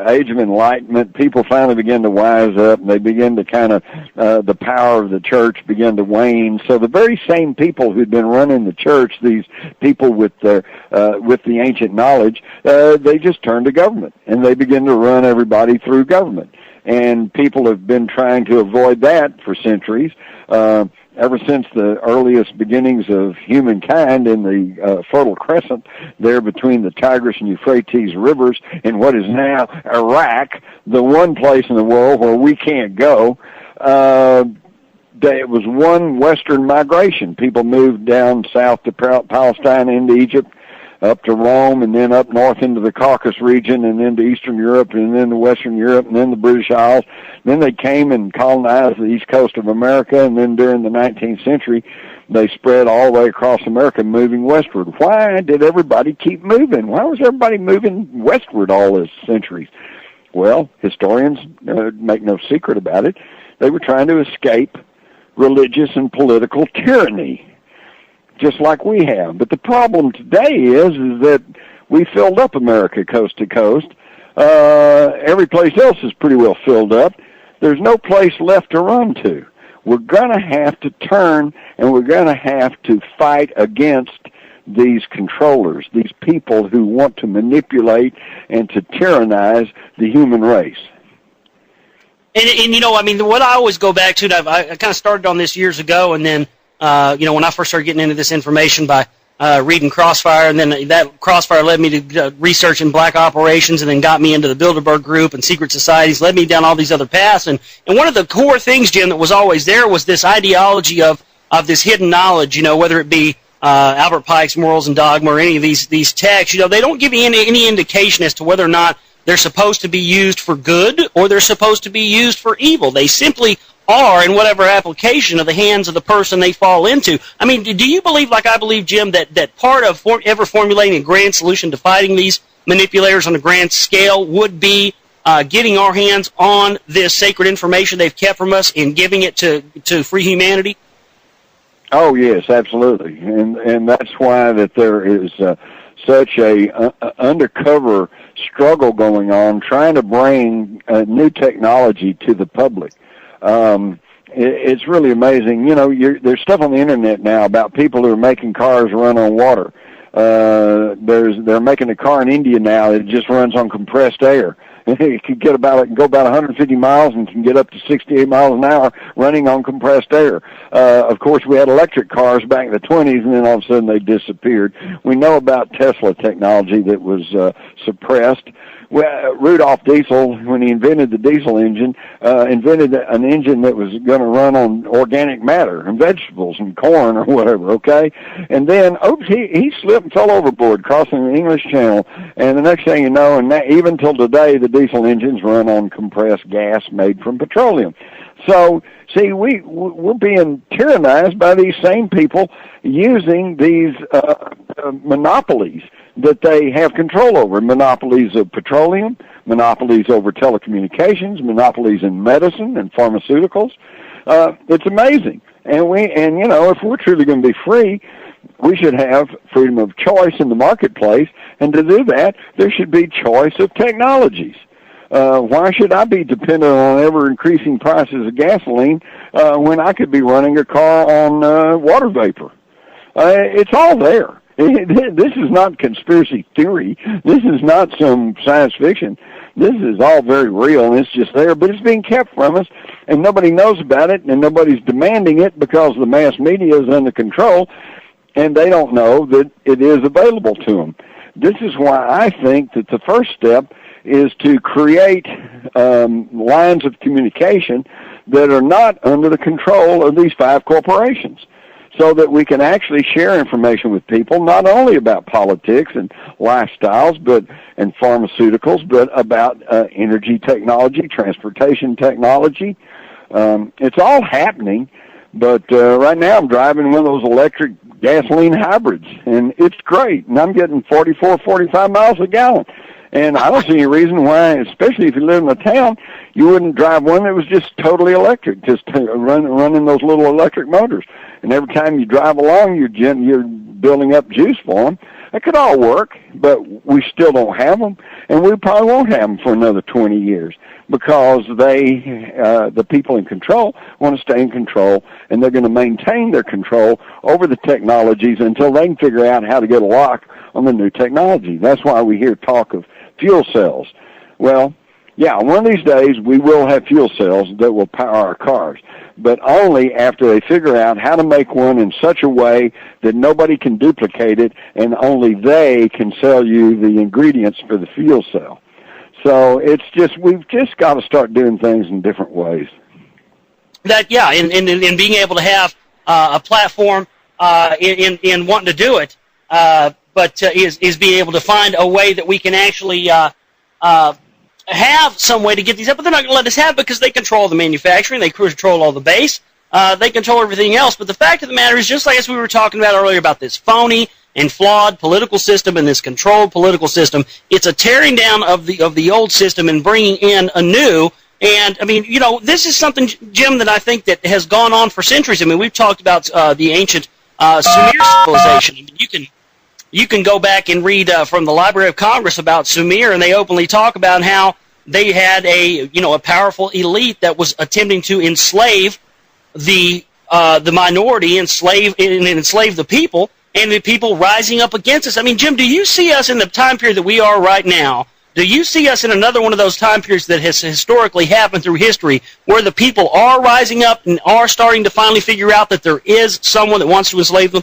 Speaker 2: Age of Enlightenment, people finally began to wise up, and they began to kind of, the power of the church began to wane. So the very same people who'd been running the church, these people with the ancient knowledge, they just turned to government, and they began to run everybody through government. and people have been trying to avoid that for centuries. Ever since the earliest beginnings of humankind in the Fertile Crescent, there between the Tigris and Euphrates rivers in what is now Iraq, the one place in the world where we can't go, it was one Western migration. People moved down south to Palestine, into Egypt, up to Rome, and then up north into the Caucasus region, and then to Eastern Europe, and then to Western Europe, and then the British Isles. Then they came and colonized the east coast of America, and then during the 19th century, they spread all the way across America, moving westward. Why did everybody keep moving? Why was everybody moving westward all these centuries? Well, historians make no secret about it. They were trying to escape religious and political tyranny, just like we have. But the problem today is that we filled up America coast to coast. Every place else is pretty well filled up. There's no place left to run to. We're going to have to turn, and we're going to have to fight against these controllers, these people who want to manipulate and to tyrannize the human race.
Speaker 1: And you know, I mean, what I always go back to, I kind of started on this years ago, and then when I first started getting into this information by reading Crossfire, and then that Crossfire led me to researching black operations, and then got me into the Bilderberg Group and secret societies, led me down all these other paths. And one of the core things, Jim, that was always there was this ideology of this hidden knowledge, whether it be Albert Pike's Morals and Dogma or any of these texts. They don't give you any indication as to whether or not they're supposed to be used for good or they're supposed to be used for evil. They simply are in whatever application of the hands of the person they fall into. I mean, do you believe, like I believe, Jim, that part of ever formulating a grand solution to fighting these manipulators on a grand scale would be getting our hands on this sacred information they've kept from us and giving it to free humanity?
Speaker 2: Oh, yes, absolutely. And that's why that there is such a undercover struggle going on, trying to bring new technology to the public. It's really amazing. There's stuff on the internet now about people who are making cars run on water. They're making a car in India now that just runs on compressed air. It could go about 150 miles and can get up to 68 miles an hour running on compressed air. Of course, we had electric cars back in the 20s, and then all of a sudden they disappeared. We know about Tesla technology that was suppressed. Well, Rudolf Diesel, when he invented the diesel engine, invented an engine that was going to run on organic matter and vegetables and corn or whatever, okay? And then, he slipped and fell overboard crossing the English Channel. And the next thing you know, and even till today, the diesel engines run on compressed gas made from petroleum. So, see, we're being tyrannized by these same people using these monopolies that they have control over. Monopolies of petroleum, monopolies over telecommunications, monopolies in medicine and pharmaceuticals. It's amazing. And if we're truly going to be free, we should have freedom of choice in the marketplace. And to do that, there should be choice of technologies. Why should I be dependent on ever-increasing prices of gasoline when I could be running a car on water vapor? It's all there. This is not conspiracy theory. This is not some science fiction. This is all very real, and it's just there, but it's being kept from us, and nobody knows about it, and nobody's demanding it because the mass media is under control, and they don't know that it is available to them. This is why I think that the first step is to create lines of communication that are not under the control of these 5 corporations, so that we can actually share information with people, not only about politics and lifestyles and pharmaceuticals, but about energy technology, transportation technology. It's all happening, but right now I'm driving one of those electric gasoline hybrids, and it's great, and I'm getting 44, 45 miles a gallon. And I don't see any reason why, especially if you live in a town, you wouldn't drive one that was just totally electric, just running those little electric motors. And every time you drive along, you're building up juice for them. That could all work, but we still don't have them, and we probably won't have them for another 20 years because the people in control want to stay in control, and they're going to maintain their control over the technologies until they can figure out how to get a lock on the new technology. That's why we hear talk of fuel cells. Well, yeah, one of these days we will have fuel cells that will power our cars, but only after they figure out how to make one in such a way that nobody can duplicate it, and only they can sell you the ingredients for the fuel cell. So we've just got to start doing things in different ways.
Speaker 1: And being able to have a platform in wanting to do it, but is being able to find a way that we can actually have some way to get these up, but they're not going to let us have it because they control the manufacturing, they control all the base, they control everything else. But the fact of the matter is, just like as we were talking about earlier about this phony and flawed political system and this controlled political system, it's a tearing down of the old system and bringing in a new. And, I mean, this is something, Jim, that I think that has gone on for centuries. I mean, we've talked about the ancient Sumer civilization. I mean, you can go back and read from the Library of Congress about Sumer, and they openly talk about how they had a powerful elite that was attempting to enslave the minority, enslave the people, and the people rising up against us. I mean, Jim, do you see us in the time period that we are right now? Do you see us in another one of those time periods that has historically happened through history where the people are rising up and are starting to finally figure out that there is someone that wants to enslave them?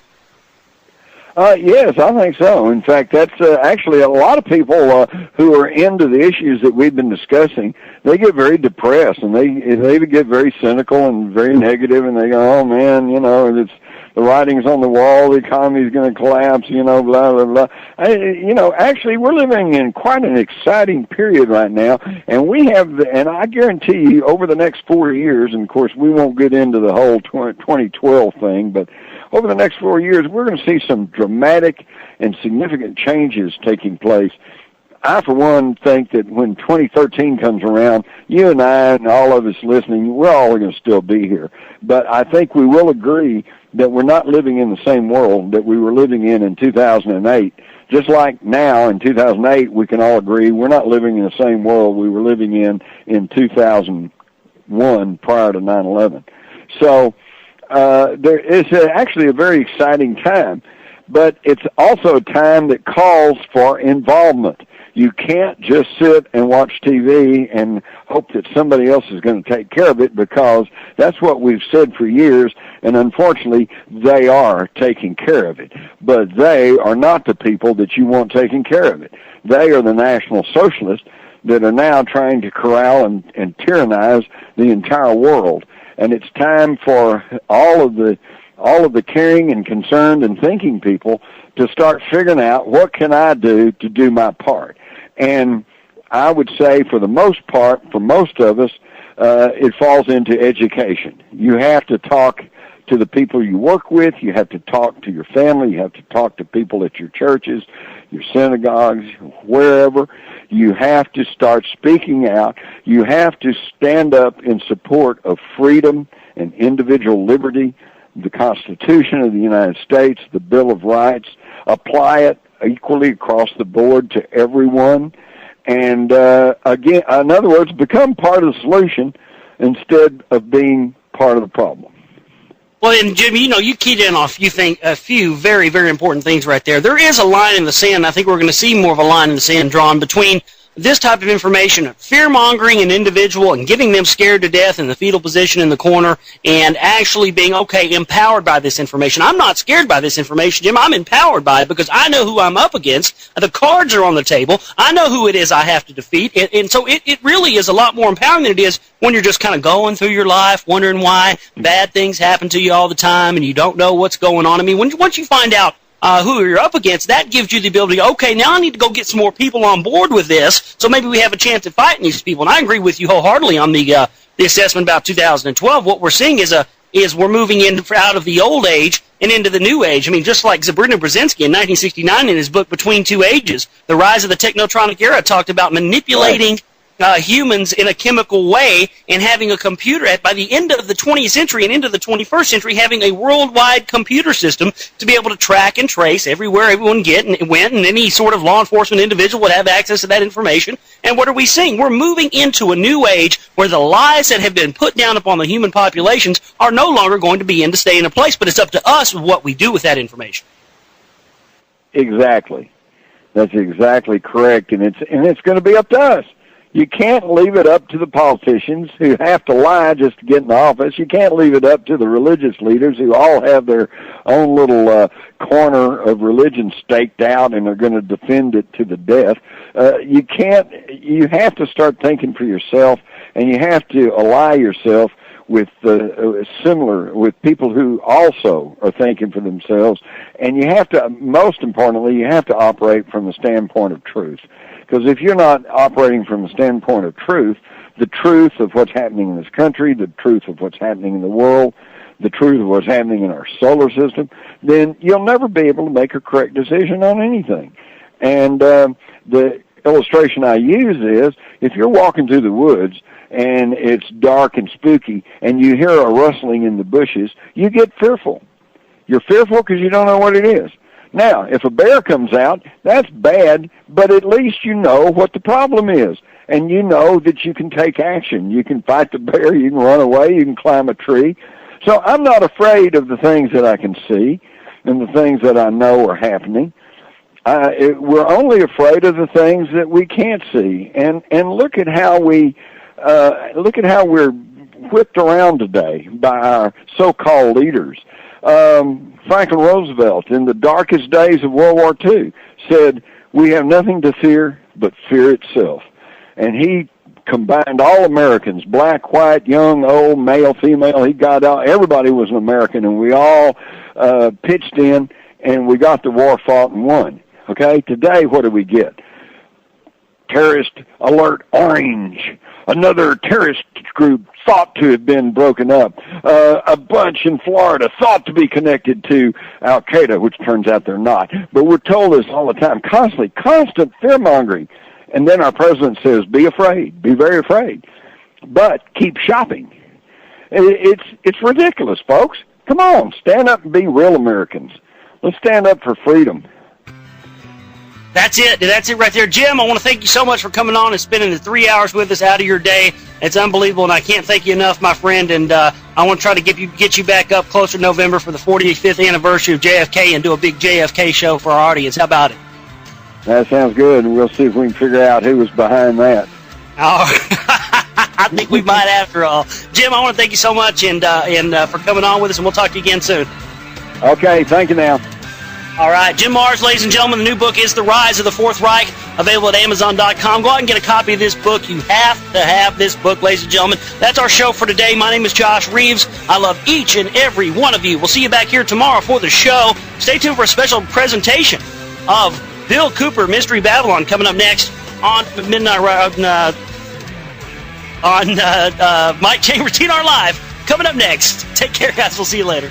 Speaker 2: Yes, I think so. In fact, that's actually a lot of people who are into the issues that we've been discussing. They get very depressed, and they get very cynical and very negative, and they go, "Oh man, it's the writing's on the wall. The economy's going to collapse. Blah blah blah." Actually, we're living in quite an exciting period right now, and and I guarantee you, over the next 4 years, and of course, we won't get into the whole 2012 thing, but over the next 4 years, we're going to see some dramatic and significant changes taking place. I, for one, think that when 2013 comes around, you and I and all of us listening, we're all going to still be here. But I think we will agree that we're not living in the same world that we were living in 2008. Just like now, in 2008, we can all agree we're not living in the same world we were living in 2001 prior to 9/11. So there is actually a very exciting time, but it's also a time that calls for involvement. You can't just sit and watch TV and hope that somebody else is going to take care of it, because that's what we've said for years, and unfortunately, they are taking care of it. But they are not the people that you want taking care of it. They are the National Socialists that are now trying to corral and tyrannize the entire world. And it's time for all of the caring and concerned and thinking people to start figuring out, what can I do to do my part? And I would say, for the most part, for most of us, it falls into education. You have to talk to the people you work with. You have to talk to your family. You have to talk to people at your churches, your synagogues, wherever. You have to start speaking out. You have to stand up in support of freedom and individual liberty, the Constitution of the United States, the Bill of Rights. Apply it equally across the board to everyone. And again, in other words, become part of the solution instead of being part of the problem.
Speaker 1: Well, and Jim, you keyed in off a few very, very important things right there. There is a line in the sand. I think we're going to see more of a line in the sand drawn between this type of information, fear-mongering an individual and getting them scared to death in the fetal position in the corner, and actually being, empowered by this information. I'm not scared by this information, Jim. I'm empowered by it because I know who I'm up against. The cards are on the table. I know who it is I have to defeat. And so it really is a lot more empowering than it is when you're just kind of going through your life wondering why bad things happen to you all the time and you don't know what's going on. I mean, once you find out who you're up against, that gives you the ability, now I need to go get some more people on board with this, so maybe we have a chance at fighting these people. And I agree with you wholeheartedly on the assessment about 2012. What we're seeing is we're moving out of the old age and into the new age. I mean, just like Zabrina Brzezinski in 1969 in his book Between Two Ages, The Rise of the Technotronic Era, talked about manipulating humans in a chemical way and having a computer by the end of the 20th century and into the 21st century, having a worldwide computer system to be able to track and trace everywhere everyone went, and any sort of law enforcement individual would have access to that information. And what are we seeing? We're moving into a new age where the lies that have been put down upon the human populations are no longer going to be in to stay in a place, but it's up to us what we do with that information.
Speaker 2: Exactly. That's exactly correct, and it's going to be up to us You can't leave it up to the politicians who have to lie just to get in office. You can't leave it up to the religious leaders who all have their own little corner of religion staked out and are going to defend it to the death. You can't. You have to start thinking for yourself, and you have to ally yourself with with people who also are thinking for themselves. And you have to, most importantly, you have to operate from the standpoint of truth. Because if you're not operating from the standpoint of truth, the truth of what's happening in this country, the truth of what's happening in the world, the truth of what's happening in our solar system, then you'll never be able to make a correct decision on anything. And the illustration I use is, if you're walking through the woods and it's dark and spooky and you hear a rustling in the bushes, you get fearful. You're fearful because you don't know what it is. Now, if a bear comes out, that's bad, but at least you know what the problem is, and you know that you can take action. You can fight the bear, you can run away, you can climb a tree. So I'm not afraid of the things that I can see and the things that I know are happening. We're only afraid of the things that we can't see. And look at how we're whipped around today by our so-called leaders. Franklin Roosevelt, in the darkest days of World War II, said, "We have nothing to fear but fear itself." And he combined all Americans, black, white, young, old, male, female. He got out. Everybody was an American, and we all pitched in, and we got the war fought and won. Okay? Today, what do we get? Terrorist alert orange. Another terrorist group thought to have been broken up. A bunch in Florida thought to be connected to Al-Qaeda, which turns out they're not. But we're told this all the time, constantly, constant fear-mongering. And then our president says, be afraid, be very afraid. But keep shopping. It's ridiculous, folks. Come on, stand up and be real Americans. Let's stand up for freedom.
Speaker 1: That's it. That's it right there. Jim, I want to thank you so much for coming on and spending the 3 hours with us out of your day. It's unbelievable, and I can't thank you enough, my friend. And I want to try to get you back up closer to November for the 45th anniversary of JFK and do a big JFK show for our audience. How about it?
Speaker 2: That sounds good, and we'll see if we can figure out who was behind that.
Speaker 1: Oh, I think we might after all. Jim, I want to thank you so much and for coming on with us, and we'll talk to you again soon.
Speaker 2: Okay, thank you now.
Speaker 1: All right, Jim Marrs, ladies and gentlemen, the new book is The Rise of the Fourth Reich, available at Amazon.com. Go out and get a copy of this book. You have to have this book, ladies and gentlemen. That's our show for today. My name is Josh Reeves. I love each and every one of you. We'll see you back here tomorrow for the show. Stay tuned for a special presentation of Bill Cooper, Mystery Babylon, coming up next on Midnight on Mike Chambers, TNR Live. Coming up next. Take care, guys. We'll see you later.